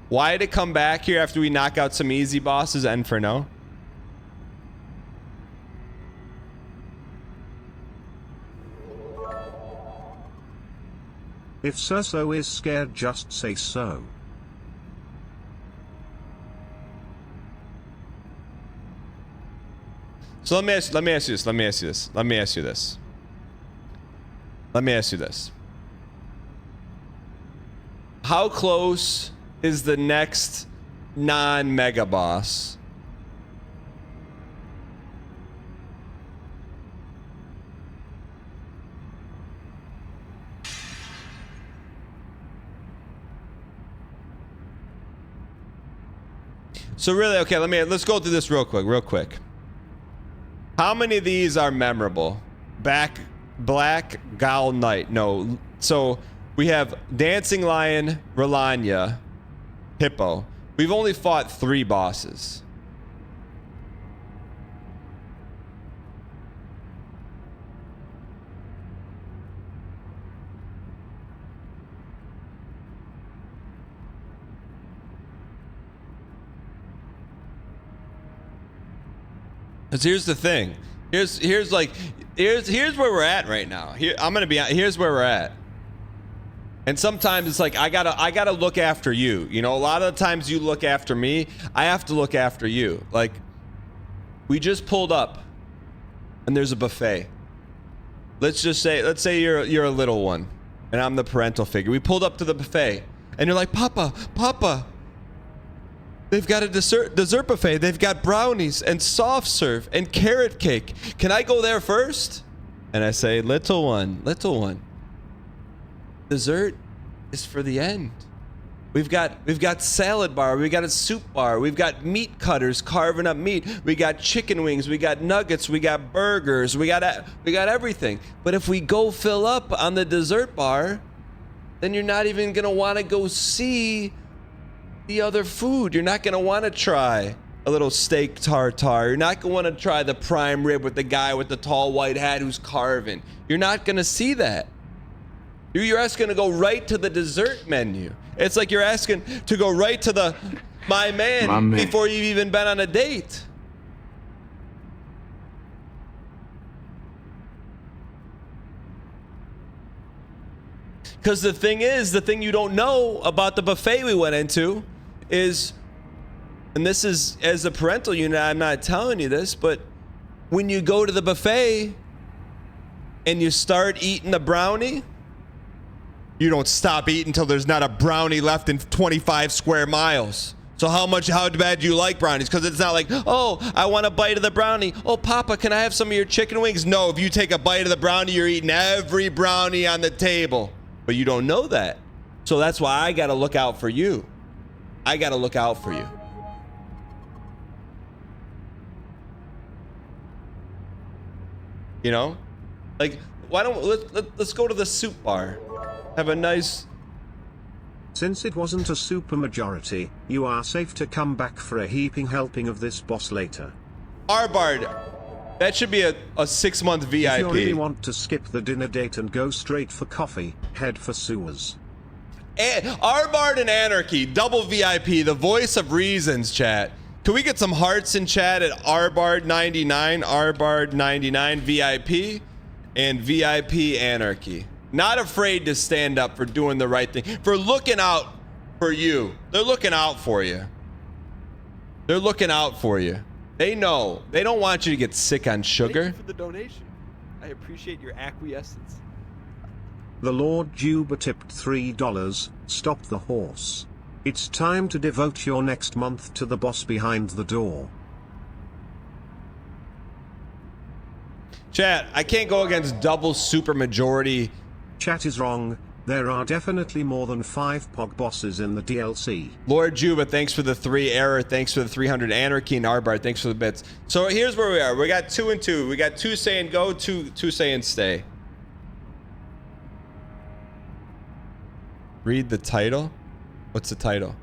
Why did it come back here after we knock out some easy bosses? N for no. If Cerso is scared, just say so. So let me ask you this. How close is the next non-mega boss? So really, okay, let's go through this real quick. How many of these are memorable? Black Gal Knight. No. So we have Dancing Lion, Rolania, Hippo. We've only fought 3 bosses. Because here's the thing. Here's where we're at right now. Here's where we're at. And sometimes it's like I gotta look after you. You know, a lot of the times you look after me, I have to look after you. Like, we just pulled up and there's a buffet. Let's say you're a little one and I'm the parental figure. We pulled up to the buffet and you're like, Papa, they've got a dessert buffet. They've got brownies and soft serve and carrot cake. Can I go there first? And I say, little one. Dessert is for the end. We've got salad bar. We got a soup bar. We've got meat cutters carving up meat. We got chicken wings. We got nuggets. We got burgers. We got everything. But if we go fill up on the dessert bar, then you're not even gonna want to go see the other food. You're not gonna want to try a little steak tartare. You're not gonna want to try the prime rib with the guy with the tall white hat who's carving. You're not gonna see that. You're asking to go right to the dessert menu. It's like you're asking to go right to the my man before you've even been on a date. Because the thing you don't know about the buffet we went into is, and this is, as a parental unit, I'm not telling you this, but when you go to the buffet and you start eating the brownie, you don't stop eating until there's not a brownie left in 25 square miles. So how bad do you like brownies? Because it's not like, oh, I want a bite of the brownie. Oh, Papa, can I have some of your chicken wings? No, if you take a bite of the brownie, you're eating every brownie on the table. But you don't know that. So that's why I got to look out for you. I got to look out for you. You know? Like, why don't let's go to the soup bar. Have a nice... Since it wasn't a supermajority, you are safe to come back for a heaping helping of this boss later. Arbard, that should be a 6-month VIP. If you really want to skip the dinner date and go straight for coffee, head for sewers. Arbard and Anarchy, double VIP, the voice of reasons, chat. Can we get some hearts in chat at Arbard99, Arbard99 VIP, and VIP Anarchy? Not afraid to stand up for doing the right thing, for looking out for you. They're looking out for you. They're looking out for you. They know. They don't want you to get sick on sugar. Thank you for the donation. I appreciate your acquiescence. The Lord Juba tipped $3. Stop the horse. It's time to devote your next month to the boss behind the door. Chat, I can't go against double supermajority. Chat is wrong. There are definitely more than 5 POG bosses in the DLC. Lord Juba, thanks for the 3 error. Thanks for the 300 Anarchy, and Arbard, thanks for the bits. So here's where we are. We got 2 and 2. We got 2 saying go, 2 saying stay. Read the title. What's the title?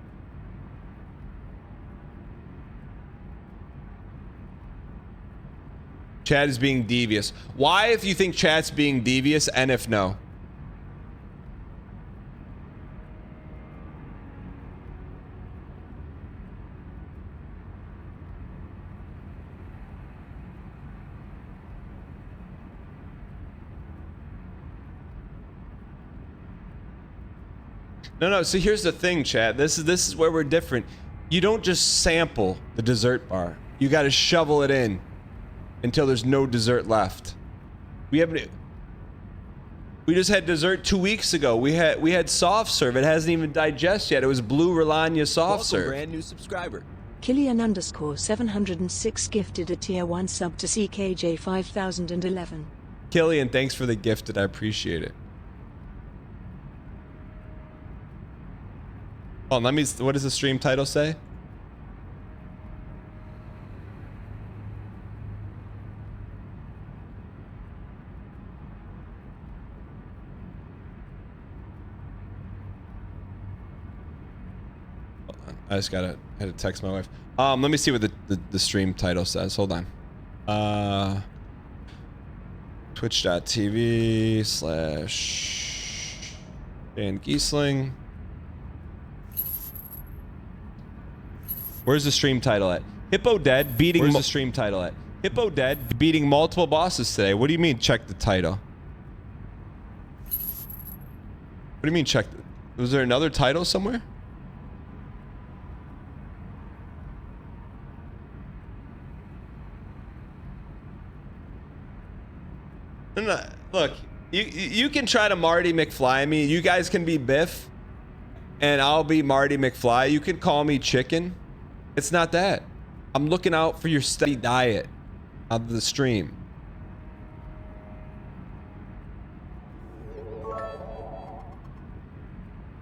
Chat is being devious. Why, if you think chat's being devious, and if no? No, so here's the thing, chat. This is where we're different. You don't just sample the dessert bar. You got to shovel it in until there's no dessert left. We just had dessert 2 weeks ago. We had soft serve. It hasn't even digested yet. It was blue Rolania soft serve. Brand new subscriber. Killian_706 gifted a tier 1 sub to CKJ 5011. Killian, thanks for the gifted. I appreciate it. Oh, what does the stream title say? Hold on. I just had to text my wife. Let me see what the stream title says. Hold on. Twitch.tv/DanGheesling. Where's the stream title at? Hippo Dead beating. Where's the stream title at? Hippo Dead beating multiple bosses today. What do you mean? Check the title. What do you mean? Check? Was there another title somewhere? No, look, you can try to Marty McFly me. You guys can be Biff, and I'll be Marty McFly. You can call me Chicken. It's not that. I'm looking out for your steady diet of the stream.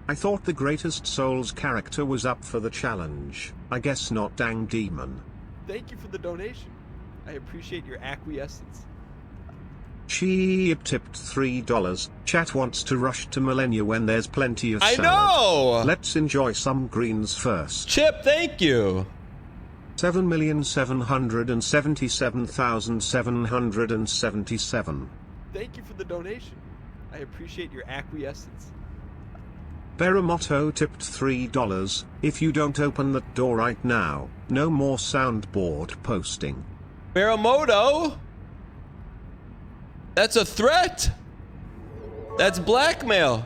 I thought the Greatest Souls character was up for the challenge. I guess not. Dang demon. Thank you for the donation. I appreciate your acquiescence. Sheep tipped $3. Chat wants to rush to Millennia when there's plenty of I salad. know! Let's enjoy some greens first. Chip, thank you. 7,777,777. Thank you for the donation. I appreciate your acquiescence. Beramoto tipped $3. If you don't open that door right now, no more soundboard posting. Beramoto? That's a threat. That's blackmail.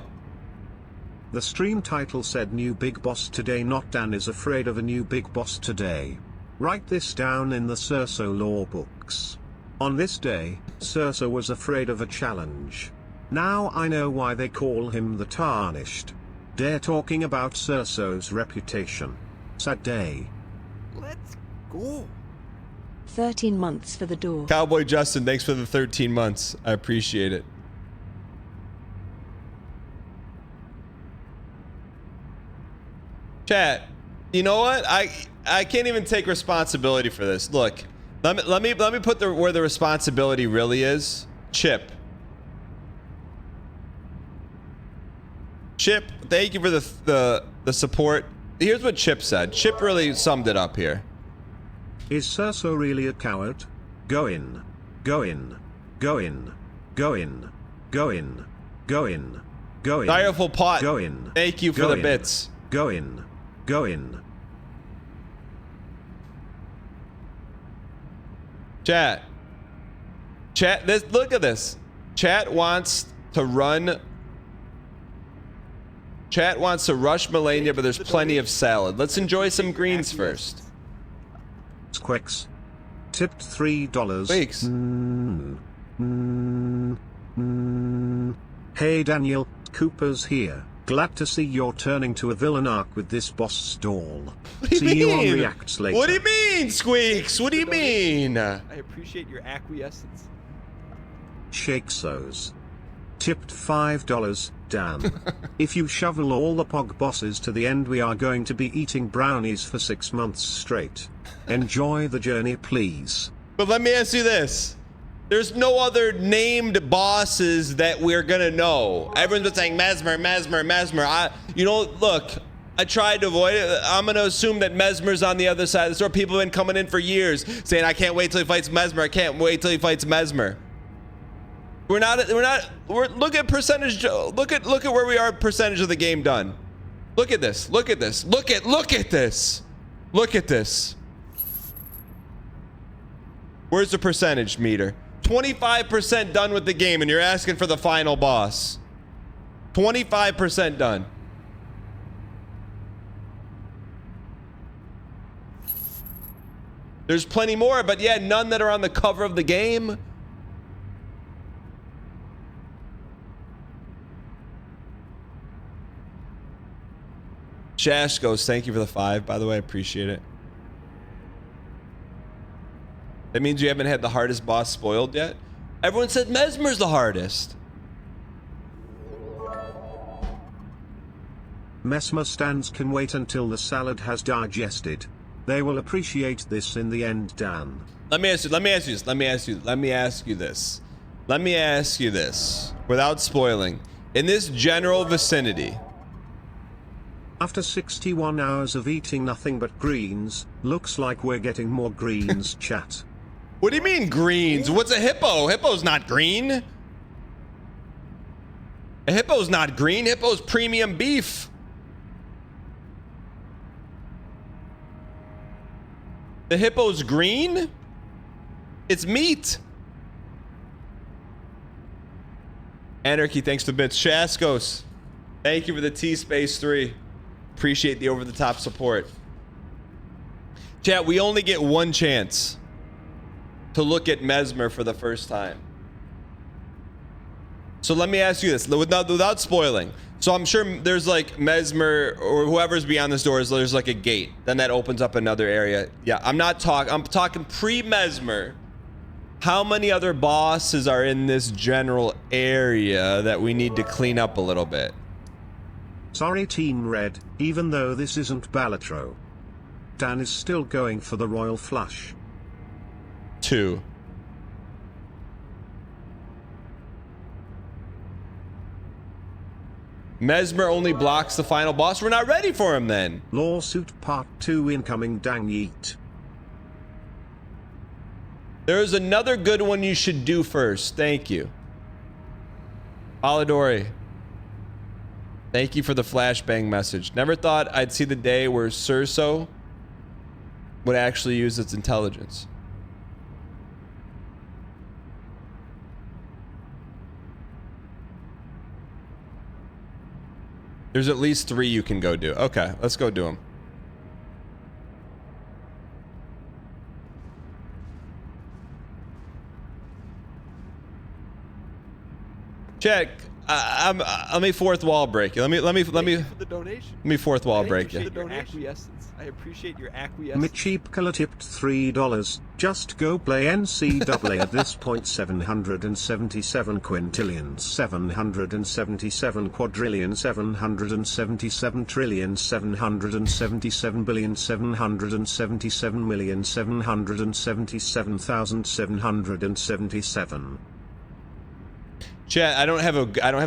The stream title said new big boss today, not Dan is afraid of a new big boss today. Write this down in the Cerso lore books. On this day, Cerso was afraid of a challenge. Now I know why they call him the Tarnished. They're talking about Cerso's reputation. Sad day. Let's go. 13 months for the door. Cowboy Justin, thanks for the 13 months. I appreciate it. Chat, you know what? I can't even take responsibility for this. Look, let me put where the responsibility really is. Chip, thank you for the support. Here's what Chip said. Chip really summed it up here. Is Cerso really a coward? Go in. Go in. Go in. Go in. Go in. Go in. Go in. Direful Pot. Go in. Thank you for the bits. Go in. Go in. Chat, this, look at this. Chat wants to rush Melania, but there's plenty of salad. Let's enjoy some greens first. Squeaks. Tipped $3. Squeaks. Hey Daniel, Cooper's here. Glad to see you're turning to a villain arc with this boss stall. See you on Reacts later. What do you mean, Squeaks? What do you mean? I appreciate your acquiescence. Shakesos. Tipped $5. Dan. If you shovel all the Pog bosses to the end, we are going to be eating brownies for 6 months straight. Enjoy the journey, please. But let me ask you this. There's no other named bosses that we're gonna know. Everyone's been saying Mesmer. Look, I tried to avoid it. I'm gonna assume that Mesmer's on the other side of the store. People have been coming in for years saying, I can't wait till he fights Mesmer. I can't wait till he fights Mesmer. Look at percentage. Look at where we are, percentage of the game done. Look at this. Look at this. Look at this. Look at this. Where's the percentage meter? 25% done with the game, and you're asking for the final boss. 25% done. There's plenty more, but yeah, none that are on the cover of the game. Shash goes, thank you for the 5, by the way, I appreciate it. That means you haven't had the hardest boss spoiled yet? Everyone said Mesmer's the hardest. Mesmer stands can wait until the salad has digested. They will appreciate this in the end, Dan. Let me ask you this, without spoiling. In this general vicinity, after 61 hours of eating nothing but greens, looks like we're getting more greens, chat. What do you mean greens? What's a hippo? Hippo's not green. A hippo's not green. Hippo's premium beef. The hippo's green? It's meat. Anarchy, thanks for the bits. Shaskos, thank you for the T-Space 3. Appreciate the over-the-top support. Chat, we only get one chance to look at Mesmer for the first time. So let me ask you this, without spoiling. So I'm sure there's like Mesmer or whoever's beyond this door, there's like a gate. Then that opens up another area. Yeah, I'm talking pre-Mesmer. How many other bosses are in this general area that we need to clean up a little bit? Sorry Team Red, even though this isn't Balatro. Dan is still going for the Royal Flush. 2. Mesmer only blocks the final boss. We're not ready for him then. Lawsuit Part 2 incoming, dang yeet. There's another good one you should do first. Thank you. Polidori, thank you for the flashbang message. Never thought I'd see the day where Cerso would actually use its intelligence. There's at least 3 you can go do. Okay, let's go do them. Check. Let me fourth wall break you. Let me Thank you for the donation. let me fourth wall break you. Your acquiescence. I appreciate your acquiescence. Micheepkala tipped $3. Just go play NCAA at this point. 777 quintillion, 777 quadrillion, 777 trillion, 777 billion, 777 million, 777,777. Chat, I don't have a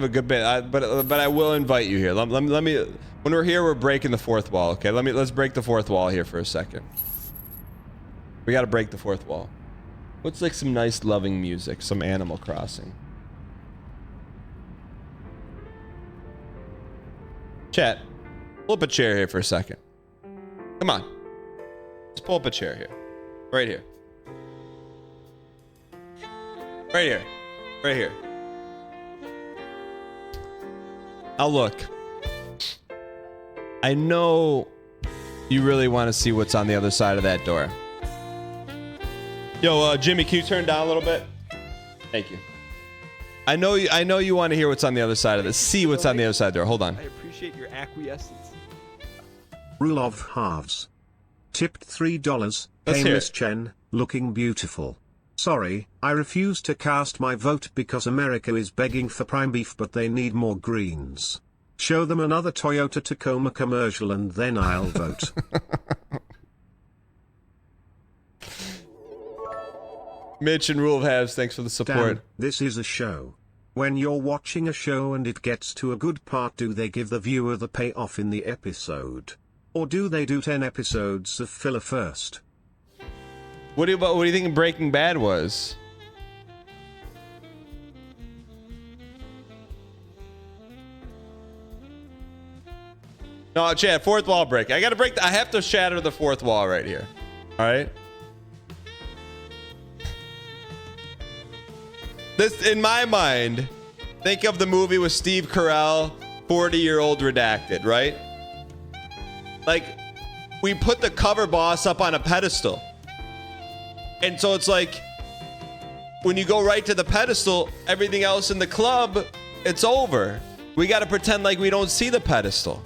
good bit, but I will invite you here. Let me when we're here, we're breaking the fourth wall. Okay, let's break the fourth wall here for a second. We got to break the fourth wall. What's like some nice loving music, some Animal Crossing. Chat, pull up a chair here for a second. Come on, let's pull up a chair here, right here, right here, right here. Now look, I know you really want to see what's on the other side of that door. Yo, Jimmy, can you turn down a little bit? Thank you. I know you want to hear what's on the other side of this. See what's on the other side of the door. Hold on. I appreciate your acquiescence. Rule of halves. Tipped $3. Let's Hey hear Miss it. Chen, looking beautiful. Sorry, I refuse to cast my vote because America is begging for prime beef, but they need more greens. Show them another Toyota Tacoma commercial and then I'll vote. Mitch and Rule of Halves, thanks for the support. Damn, this is a show. When you're watching a show and it gets to a good part, do they give the viewer the payoff in the episode? Or do they do 10 episodes of filler first? What do you think Breaking Bad was? No, Chad, fourth wall break. I have to shatter the fourth wall right here. All right. This, in my mind, think of the movie with Steve Carell, 40-Year-Old Redacted, right? Like, we put the cover boss up on a pedestal. And so it's like, when you go right to the pedestal, everything else in the club, it's over. We got to pretend like we don't see the pedestal.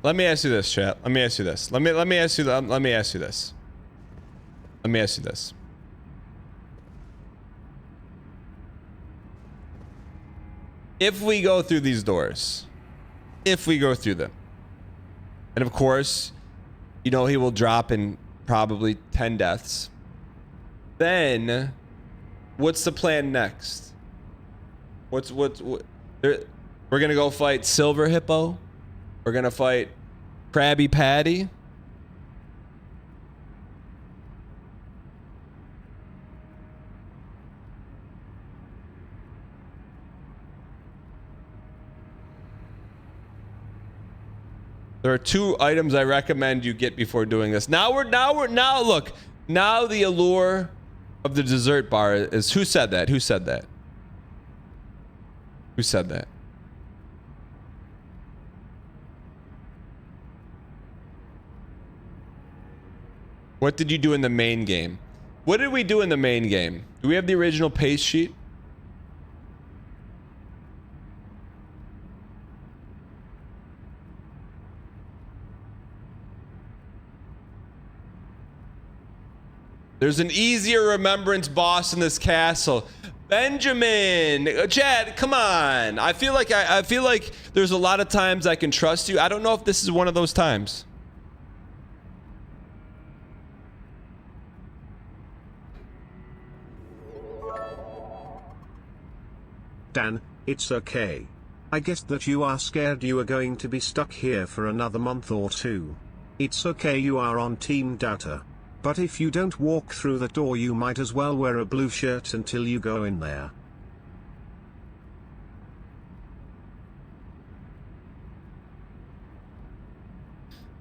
Let me ask you this, chat. Let me ask you this. Let me ask you this. Let me ask you this. If we go through these doors, if we go through them, and of course, you know, he will drop in probably 10 deaths, then what's the plan next? We're gonna go fight Silver Hippo? We're gonna fight Krabby Patty. There are 2 items I recommend you get before doing this. Now look. Now the allure of the dessert bar is, who said that? Who said that? Who said that? What did you do in the main game? What did we do in the main game? Do we have the original pace sheet? There's an easier remembrance boss in this castle. Benjamin, Chad, come on. I feel like there's a lot of times I can trust you. I don't know if this is one of those times. Dan, it's okay. I guess that you are scared you are going to be stuck here for another month or two. It's okay, you are on Team Doubter. But if you don't walk through the door, you might as well wear a blue shirt until you go in there.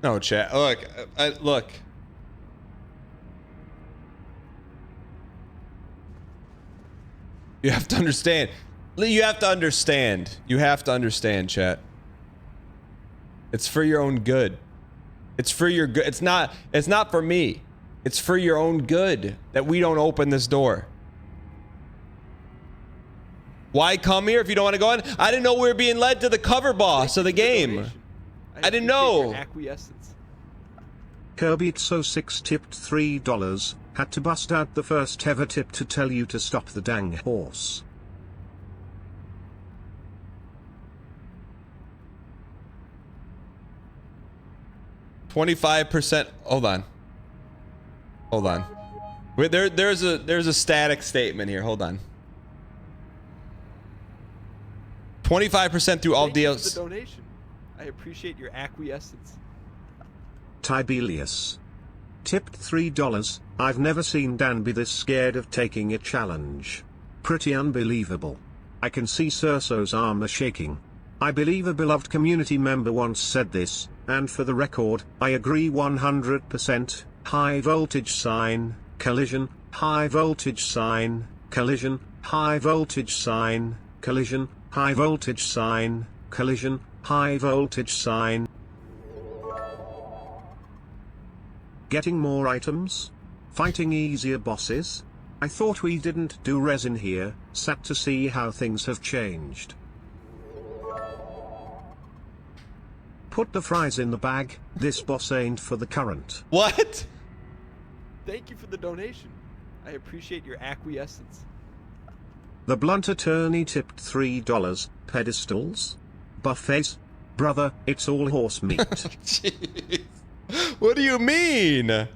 No, chat. Look, look. You have to understand. You have to understand. You have to understand, chat. It's for your own good. It's for your good. It's not for me. It's for your own good that we don't open this door. Why come here if you don't want to go in? I didn't know we were being led to the cover boss of the game. I didn't know. Acquiescence. Kirby06 tipped $3. Had to bust out the first ever tip to tell you to stop the dang horse. %. Hold on. Hold on. Wait, there's a static statement here. Hold on. 25% through all deals. Thank you for the donation. I appreciate your acquiescence. Tibelius tipped $3. I've never seen Dan be this scared of taking a challenge. Pretty unbelievable. I can see Cerso's arm shaking. I believe a beloved community member once said this, and for the record, I agree 100%. High voltage sign, collision, high voltage sign, collision, high voltage sign, collision, high voltage sign, collision, high voltage sign. Getting more items? Fighting easier bosses? I thought we didn't do resin here, sad to see how things have changed. Put the fries in the bag, this boss ain't for the current. What? Thank you for the donation. I appreciate your acquiescence. The blunt attorney tipped $3. Pedestals? Buffets? Brother, it's all horse meat. Jeez. What do you mean?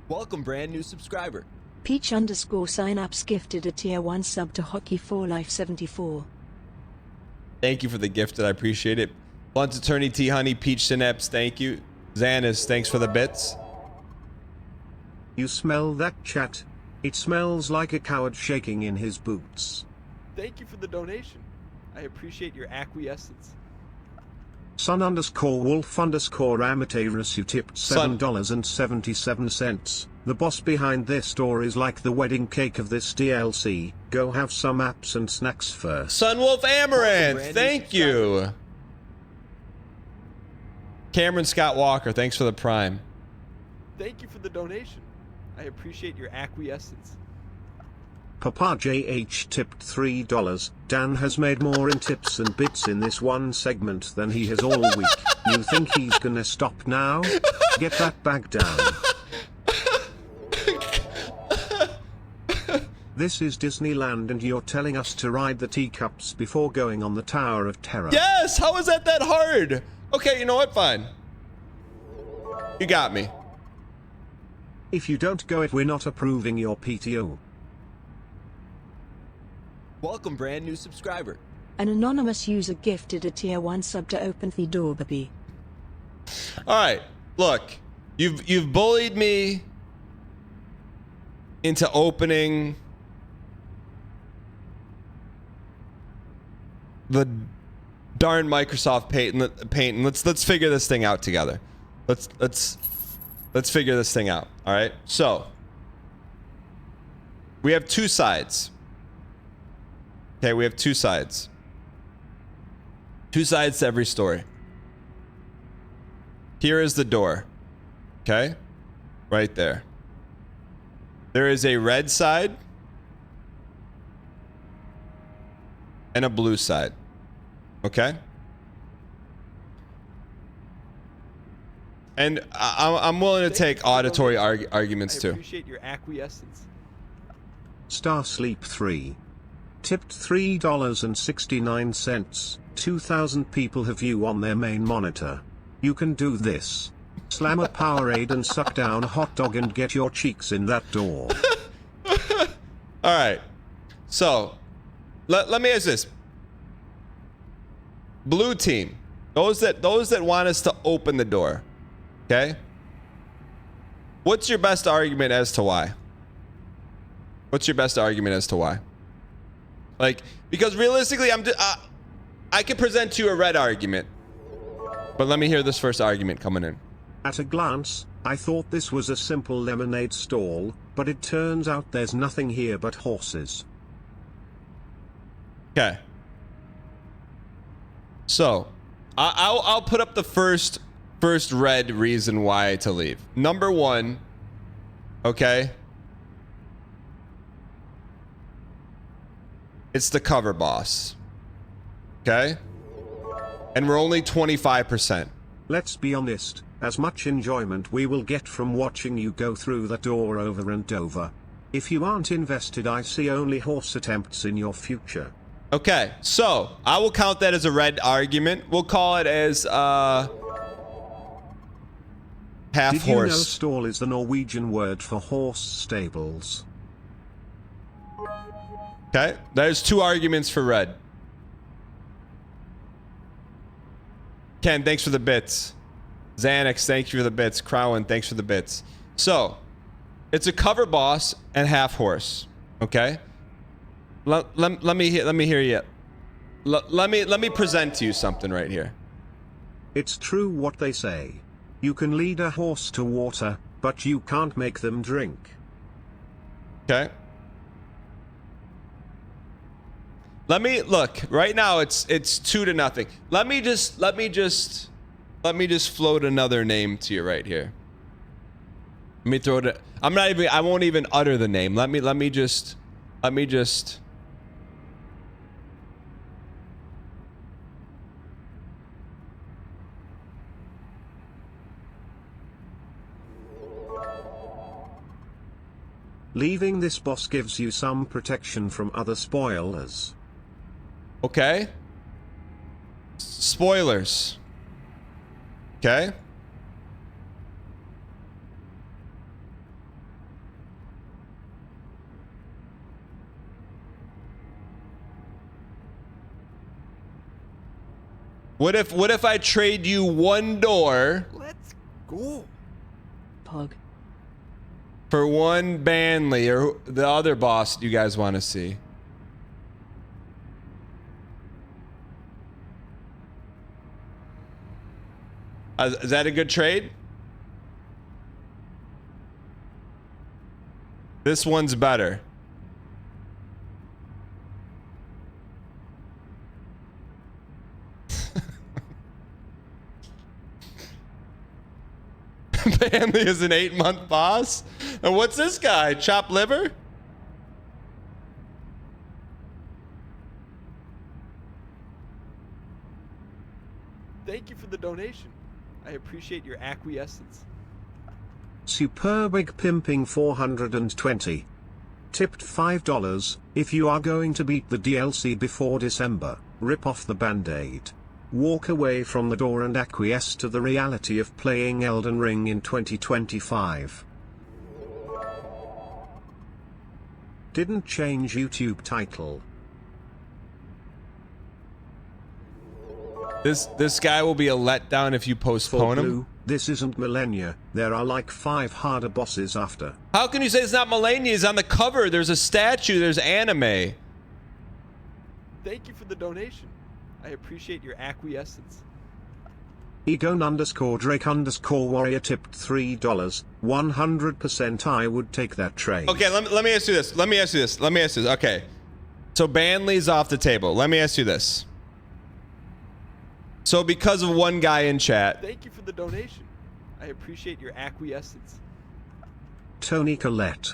Welcome, brand new subscriber. Peach_signups gifted a tier 1 sub to Hockey4Life74. Thank you for the gift. I appreciate it. Blunt Attorney T Honey, Peach Synapse, thank you. Xanis, thanks for the bits. You smell that, chat? It smells like a coward shaking in his boots. Thank you for the donation. I appreciate your acquiescence. Son_wolf_Amateurus, you tipped $7.77. The boss behind this door is like the wedding cake of this DLC. Go have some apps and snacks first. Sunwolf Amaranth, thank you. Cameron Scott Walker, thanks for the prime. Thank you for the donation. I appreciate your acquiescence. Papa JH tipped $3. Dan has made more in tips and bits in this one segment than he has all week. You think he's gonna stop now? Get that bag down. This is Disneyland and you're telling us to ride the teacups before going on the Tower of Terror. Yes! How is that hard? Okay, you know what? Fine. You got me. If you don't go it, we're not approving your PTO. Welcome, brand new subscriber. An anonymous user gifted a tier 1 sub to Open the Door Baby. Alright, look. You've bullied me into opening the darn Microsoft Paint. And let's figure this thing out together. Let's figure this thing out. All right. So we have two sides. Okay, we have two sides. Two sides to every story. Here is the door. Okay? Right there. There is a red side and a blue side. Okay? And I'm willing to take auditory arguments too. I appreciate your acquiescence. Starsleep 3 tipped $3.69. 2,000 people have you on their main monitor. You can do this. Slam a Powerade and suck down a hot dog and get your cheeks in that door. All right. So let me ask this. Blue team, those that want us to open the door, okay? What's your best argument as to why? What's your best argument as to why? Like, because realistically, I can present to you a red argument, but let me hear this first argument coming in. At a glance, I thought this was a simple lemonade stall, but it turns out there's nothing here but horses. Okay. So, I'll put up the first red reason why to leave. Number one, okay? It's the cover boss. Okay? And we're only 25%. Let's be honest, as much enjoyment we will get from watching you go through that door over and over. If you aren't invested, I see only horse attempts in your future. Okay, so I will count that as a red argument. We'll call it as half Did you know horse. stall is the Norwegian word for horse stables? Okay, there's two arguments for red. Ken, thanks for the bits. Xanax, thank you for the bits. Crowan, thanks for the bits. So, it's a cover boss and half horse. Okay. Let me hear you. Let me present to you something right here. It's true what they say. You can lead a horse to water, but you can't make them drink. Okay. Let me look. Right now it's 2-0. Let me just float another name to you right here. Let me throw it. I won't even utter the name. Let me just Leaving this boss gives you some protection from other spoilers. Okay. Spoilers. Okay. What if I trade you one door? Let's go. Pog. For one Banley or the other boss you guys want to see? Is that a good trade? This one's better. Banley is an 8-month boss? And what's this guy? Chopped liver? Thank you for the donation. I appreciate your acquiescence. Superbig Pimping 420. Tipped $5. If you are going to beat the DLC before December, rip off the band-aid. Walk away from the door and acquiesce to the reality of playing Elden Ring in 2025. Didn't change YouTube title. This guy will be a letdown if you postpone him. Blue, this isn't Millennia. There are like 5 harder bosses after. How can you say it's not Millennia? He's on the cover. There's a statue. There's anime. Thank you for the donation. I appreciate your acquiescence. Egon_Drake_Warrior tipped $3. 100% I would take that trade. Okay, let me ask you this. Let me ask you this. Okay. So Banley's off the table. Let me ask you this. So because of one guy in chat. Thank you for the donation. I appreciate your acquiescence. Tony Collette.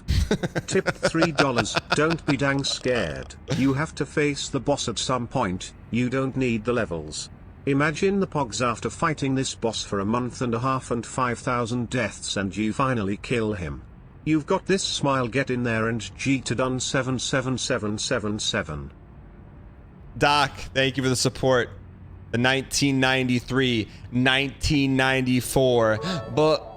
Tipped $3. Don't be dang scared. You have to face the boss at some point. You don't need the levels. Imagine the pogs after fighting this boss for a month and a half and 5,000 deaths and you finally kill him. You've got this smile, get in there and G to done 77777. Doc, thank you for the support. The 1993, 1994, but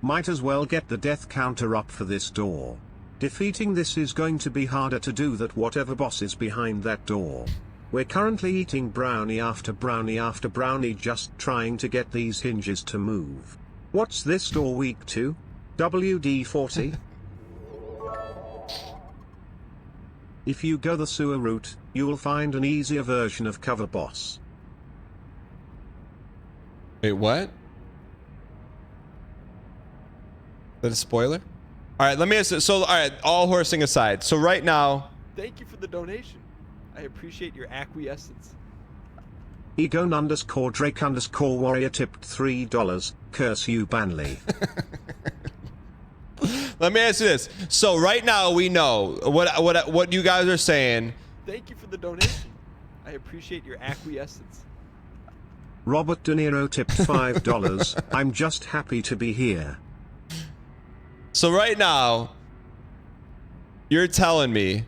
might as well get the death counter up for this door. Defeating this is going to be harder to do than whatever boss is behind that door. We're currently eating brownie after brownie after brownie just trying to get these hinges to move. What's this door weak to? WD-40? If you go the sewer route, you'll find an easier version of cover boss. Wait, what? Is that a spoiler? All right, let me ask you. So, all right, all horsing aside. So right now, Thank you for the donation. I appreciate your acquiescence. Egon_Drake_Warrior tipped $3. Curse you, Banley. let me ask you this. So right now we know what you guys are saying. Thank you for the donation. I appreciate your acquiescence. Robert De Niro tipped $5. I'm just happy to be here. So right now, you're telling me.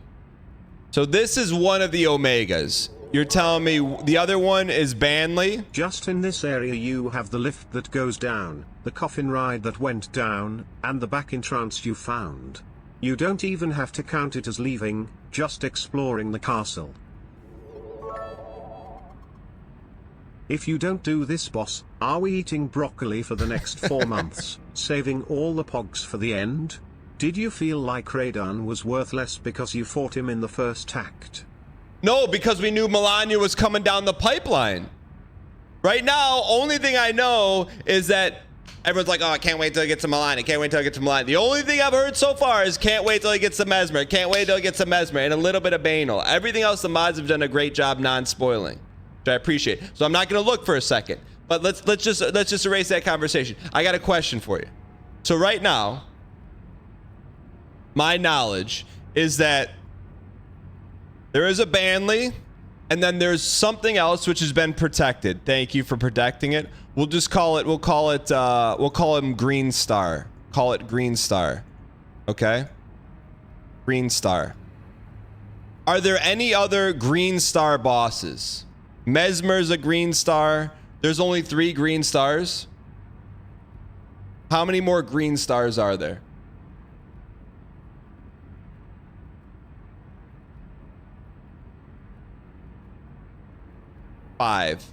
So this is one of the Omegas. You're telling me the other one is Banley? Just in this area you have the lift that goes down, the coffin ride that went down, and the back entrance you found. You don't even have to count it as leaving, just exploring the castle. If you don't do this boss, are we eating broccoli for the next 4 months, saving all the pogs for the end? Did you feel like Radan was worthless because you fought him in the first act? No, because we knew Melania was coming down the pipeline. Right now, only thing I know is that everyone's like, oh, I can't wait till he gets to Melania. Can't wait till he gets to Melania. The only thing I've heard so far is can't wait till he gets to Mesmer. Can't wait till he gets to Mesmer. And a little bit of Banal. Everything else, the mods have done a great job non-spoiling, which I appreciate. So I'm not going to look for a second. But let's just erase that conversation. I got a question for you. So right now, my knowledge is that there is a Banley, and then there's something else which has been protected. Thank you for protecting it. We'll just call it. We'll call him Green Star. Call it Green Star. Okay. Green Star. Are there any other Green Star bosses? Mesmer's a Green Star. There's only 3 Green Stars. How many more Green Stars are there? 5.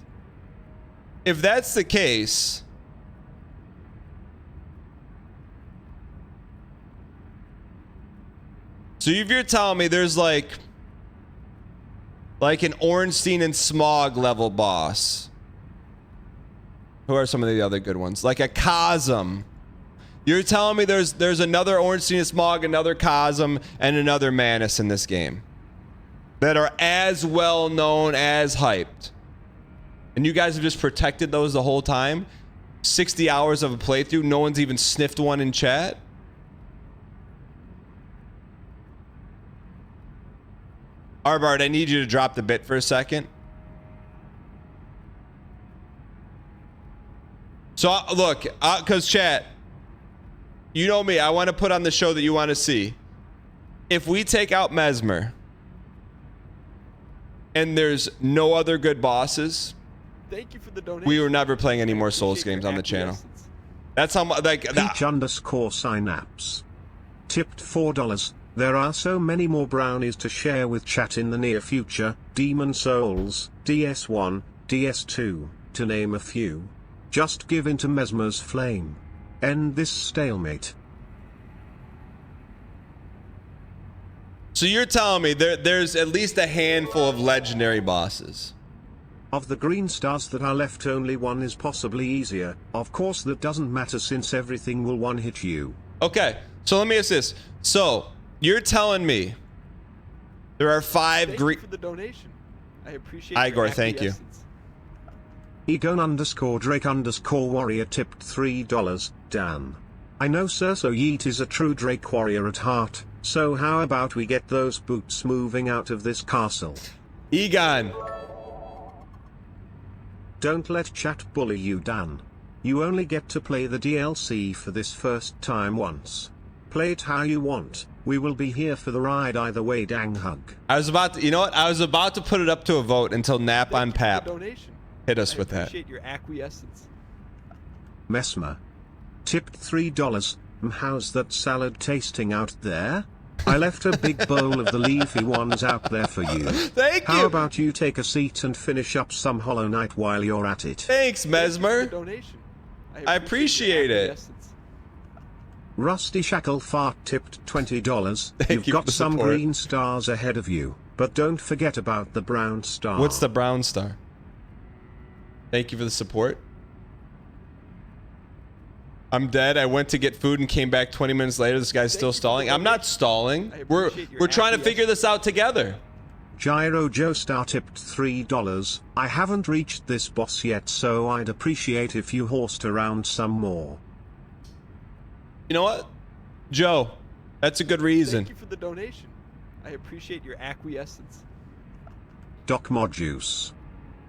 If that's the case, so if you're telling me there's like an Ornstein and Smog level boss, who are some of the other good ones? Like a Chasm. You're telling me there's another Ornstein and Smog, another Chasm, and another Manus in this game that are as well known, as hyped. And you guys have just protected those the whole time? 60 hours of a playthrough, no one's even sniffed one in chat? Arbard, I need you to drop the bit for a second. So, look, because chat, you know me, I want to put on the show that you want to see. If we take out Mesmer, and there's no other good bosses, thank you for the donation. We were never playing any more Souls games on the channel. That's how much, like, Peach_synapse tipped $4. There are so many more brownies to share with chat in the near future. Demon Souls, DS1, DS2, to name a few. Just give in to Mesmer's flame. End this stalemate. So you're telling me there's at least a handful of legendary bosses. Of the green stars that are left, only one is possibly easier. Of course that doesn't matter since everything will one-hit you. Okay, so let me ask this. So, you're telling me there are 5 green... Thank you for the donation. I appreciate Igor, thank you. Egon_Drake_Warrior tipped $3. Dan. I know Cerso Yeet is a true Drake warrior at heart, so how about we get those boots moving out of this castle? Egon. Don't let chat bully you, Dan. You only get to play the DLC for this first time once. Play it how you want. We will be here for the ride either way, dang hug. I was about to, you know what? I was about to put it up to a vote until Nap on Pap hit us with that. I appreciate your acquiescence. Mesmer tipped $3. How's that salad tasting out there? I left a big bowl of the leafy ones out there for you. Thank you. How about you take a seat and finish up some Hollow Knight while you're at it? Thanks, Mesmer. Donation. I appreciate it. Rusty Shackle Fart tipped $20. You've you for got the some support. green stars ahead of you, but don't forget about the brown star. What's the brown star? Thank you for the support. I'm dead. I went to get food and came back 20 minutes later. This guy's still stalling. I'm not stalling. We're trying to figure this out together. Gyro Joestar tipped $3. I haven't reached this boss yet, so I'd appreciate if you horsed around some more. You know what? Joe, that's a good reason. Thank you for the donation. I appreciate your acquiescence. Doc Moduce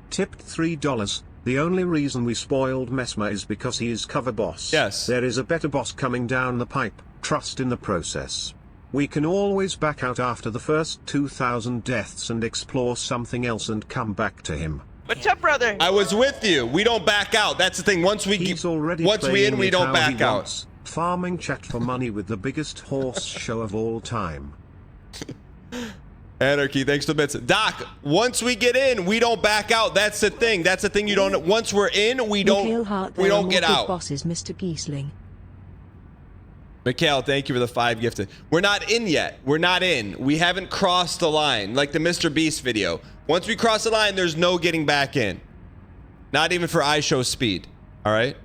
tipped $3. The only reason we spoiled Mesmer is because he is cover boss. Yes. There is a better boss coming down the pipe. Trust in the process. We can always back out after the first 2,000 deaths and explore something else and come back to him. What's up, brother? I was with you. We don't back out. That's the thing. Once we He's already once we playing in, we it don't how back he out. wants. Farming chat for money with the biggest horse show of all time. Anarchy, thanks for the bits. Doc, once we get in, we don't back out. That's the thing. That's the thing you don't. Once we're in, we don't get out. Bosses, Mr. Giesling. Mikhail, thank you for the 5 gifted. We're not in yet. We're not in. We haven't crossed the line, like the Mr. Beast video. Once we cross the line, there's no getting back in. Not even for iShow speed. All right?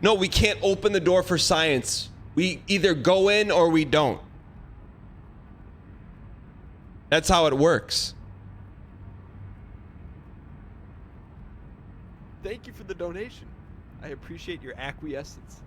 No, we can't open the door for science. We either go in or we don't. That's how it works. Thank you for the donation. I appreciate your acquiescence.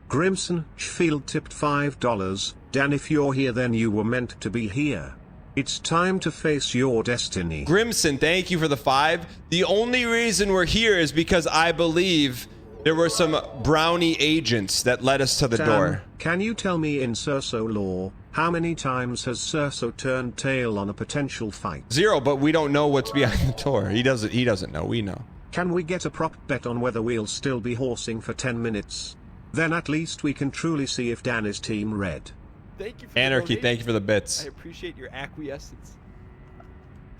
Grimson Shfield tipped $5. Dan, if you're here, then you were meant to be here. It's time to face your destiny. Grimson, thank you for the 5. The only reason we're here is because I believe there were some brownie agents that led us to the Dan, door. Can you tell me in Cerso lore, how many times has Cerso turned tail on a potential fight? 0, but we don't know what's behind the door. He doesn't know. We know. Can we get a prop bet on whether we'll still be horsing for 10 minutes? Then at least we can truly see if Dan is team red. Thank you for Anarchy, the thank you for the bits. I appreciate your acquiescence.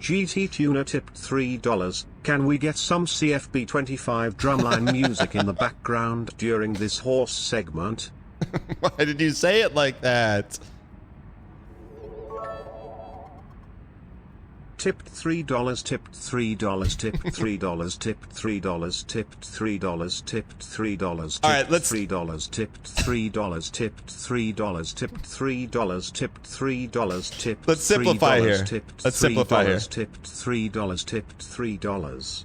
GT Tuner tipped $3. Can we get some CFB 25 drumline music in the background during this horse segment? Why did you say it like that? Tipped $3, tipped $3, tipped $3, tipped $3, tipped $3, tipped $3. All right, let's $3, tipped $3, tipped $3, tipped $3, tipped $3, tipped. Let's simplify here. Let's simplify here. Tipped $3, tipped $3.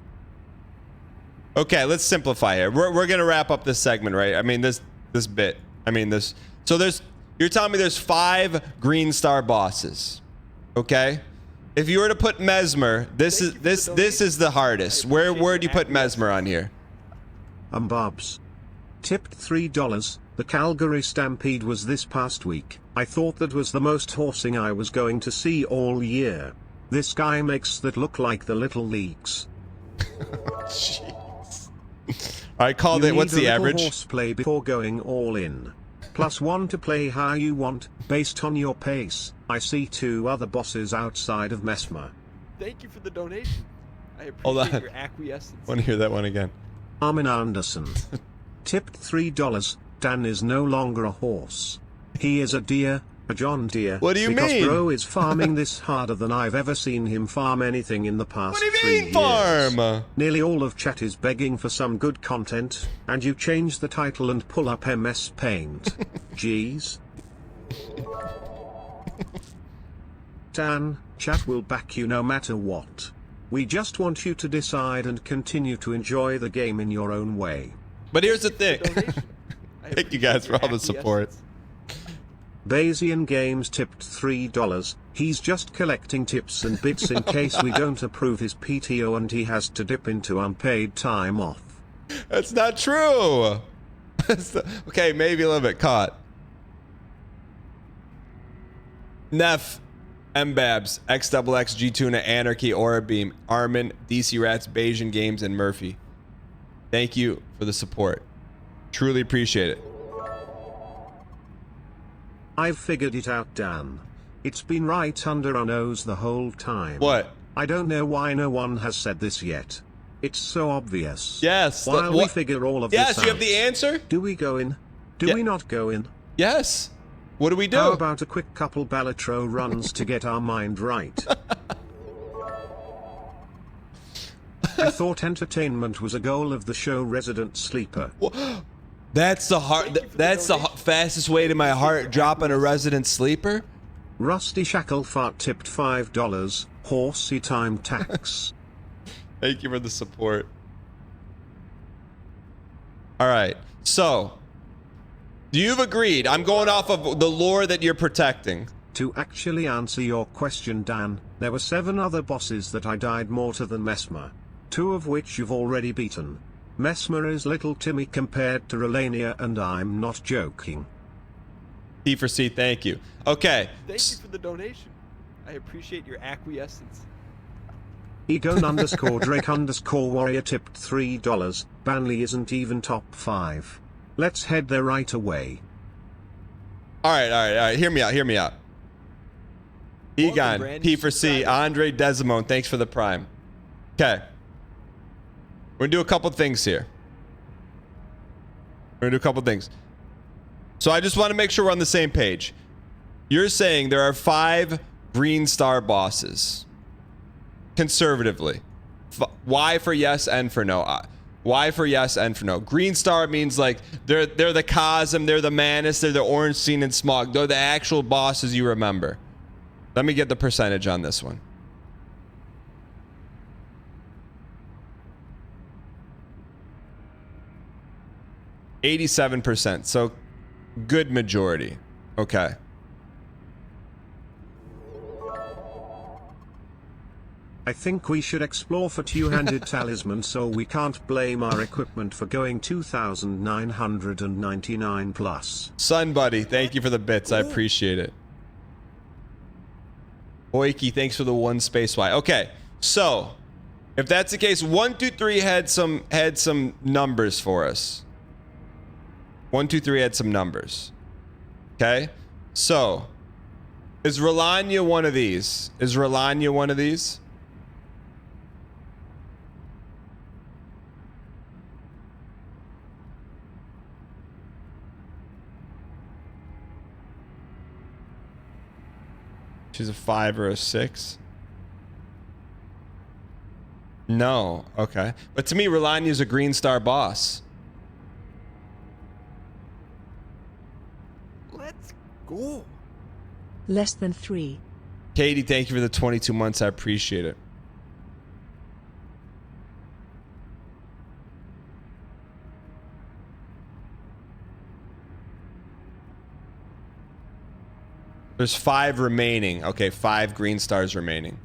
Okay, let's simplify here. We're gonna wrap up this segment, right? I mean this bit. I mean this. So you're telling me there's 5 green star bosses, okay? If you were to put Mesmer, this is the hardest. Where do you put Mesmer on here? Bobs. Tipped $3. The Calgary Stampede was this past week. I thought that was the most horsing I was going to see all year. This guy makes that look like the little leagues. Jeez. I called it. What's the average? Horseplay before going all in. +1 to play how you want, based on your pace. I see 2 other bosses outside of Mesmer. Thank you for the donation. I Hold appreciate on. your acquiescence. Want to hear that one again? Armin Anderson. Tipped $3. Dan is no longer a horse. He is a deer, a John Deere. What do you because mean? Bro is farming this harder than I've ever seen him farm anything in the past What do you 3 mean years. farm? Nearly all of chat is begging for some good content, and you change the title and pull up MS Paint. Jeez. Dan, chat will back you no matter what. We just want you to decide and continue to enjoy the game in your own way. But here's the thing. Thank you guys for all the support. Bayesian Games tipped $3. He's just collecting tips and bits in case we don't approve his PTO and he has to dip into unpaid time off. That's not true. Okay, maybe a little bit caught. Neff, Mbabs, XXX, G-Tuna, Anarchy, Aura Beam, Armin, DC Rats, Bayesian Games, and Murphy. Thank you for the support. Truly appreciate it. I've figured it out, Dan. It's been right under our nose the whole time. What? I don't know why no one has said this yet. It's so obvious. Yes. While we figure all of this out. Yes, you have the answer? Do we go in? Do we not go in? Yes. What do we do? How about a quick couple Balatro runs to get our mind right? I thought entertainment was a goal of the show Resident Sleeper. That's the fastest way to my heart, dropping a Resident Sleeper. Rusty Shacklefart tipped $5. Horsey time tax. Thank you for the support. All right. So, you've agreed. I'm going off of the lore that you're protecting. To actually answer your question, Dan, there were 7 other bosses that I died more to than Mesmer. 2 of which you've already beaten. Mesmer is little Timmy compared to Relania, and I'm not joking. P for C, thank you. Okay. Thank you for the donation. I appreciate your acquiescence. Egon _Drake _Warrior tipped $3. Banley isn't even top 5. Let's head there right away. All right. Hear me out. Egon, P for C, Andre Desimone, thanks for the prime. Okay. We're going to do a couple things here. So I just want to make sure we're on the same page. You're saying there are 5 green star bosses. Conservatively. Y for yes, N for no. Y for yes, N for no. Green star means like they're the Cosm, they're the Manus, they're the Ornstein and Smog. They're the actual bosses you remember. Let me get the percentage on this one. %, so good majority. Okay. I think we should explore for two-handed talisman so we can't blame our equipment for going 2,999 plus. Sun Buddy, thank you for the bits. I appreciate it. Oiki, thanks for the 1 space Y. Okay, so if that's the case, 1, 2, 3 had some numbers for us. 1, 2, 3 had some numbers. Okay, so is Relania one of these? She's a 5 or a 6. No, okay. But to me, Relania's a green star boss. Let's go. Less than 3. Katie, thank you for the 22 months. I appreciate it. There's 5 remaining. Okay, 5 green stars remaining.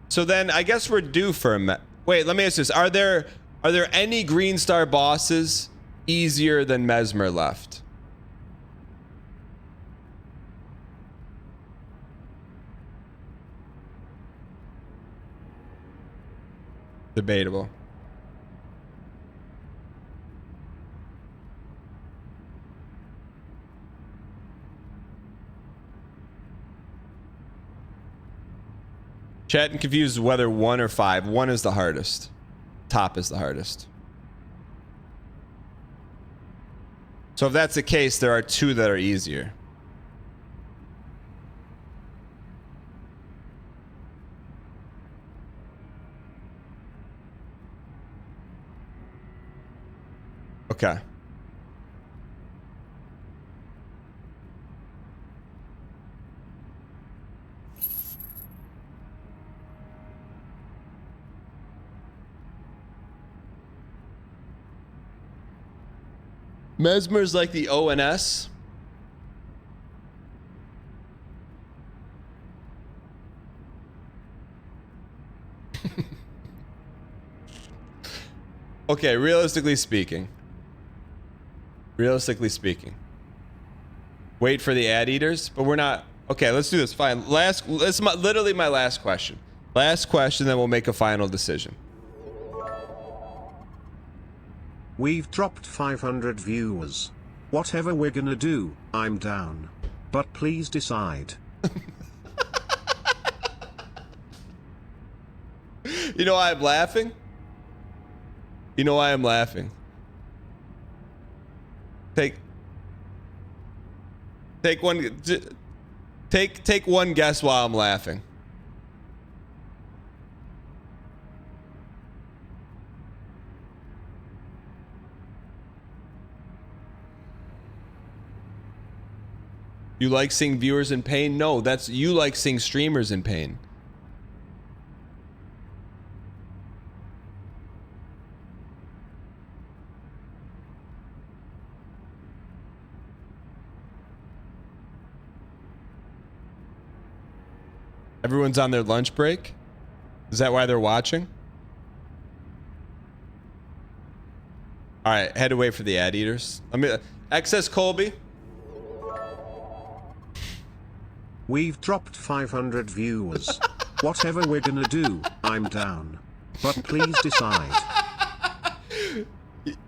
So then I guess we're due for a wait, let me ask this. Are there any green star bosses easier than Mesmer left? Debatable. Chat and confused whether 1 or 5. 1 is the hardest. Top is the hardest. So if that's the case, there are 2 that are easier. Okay. Mesmer's like the ONS. Okay, realistically speaking. Wait for the ad eaters, but we're not. Okay, let's do this. Fine. Literally my last question. Last question, then we'll make a final decision. We've dropped 500 viewers. Whatever we're gonna do, I'm down. But please decide. You know why I'm laughing? You know why I'm laughing? Take one guess while I'm laughing. You like seeing viewers in pain? No, that's you like seeing streamers in pain. Everyone's on their lunch break? Is that why they're watching? All right, head away for the ad eaters. Excess Colby. We've dropped 500 viewers. Whatever we're gonna do, I'm down. But please decide.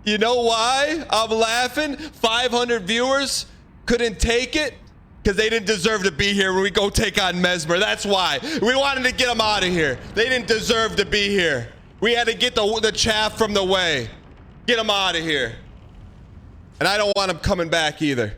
You know why I'm laughing? 500 viewers couldn't take it because they didn't deserve to be here when we go take on Mesmer. That's why. We wanted to get them out of here. They didn't deserve to be here. We had to get the chaff from the way. Get them out of here. And I don't want them coming back either.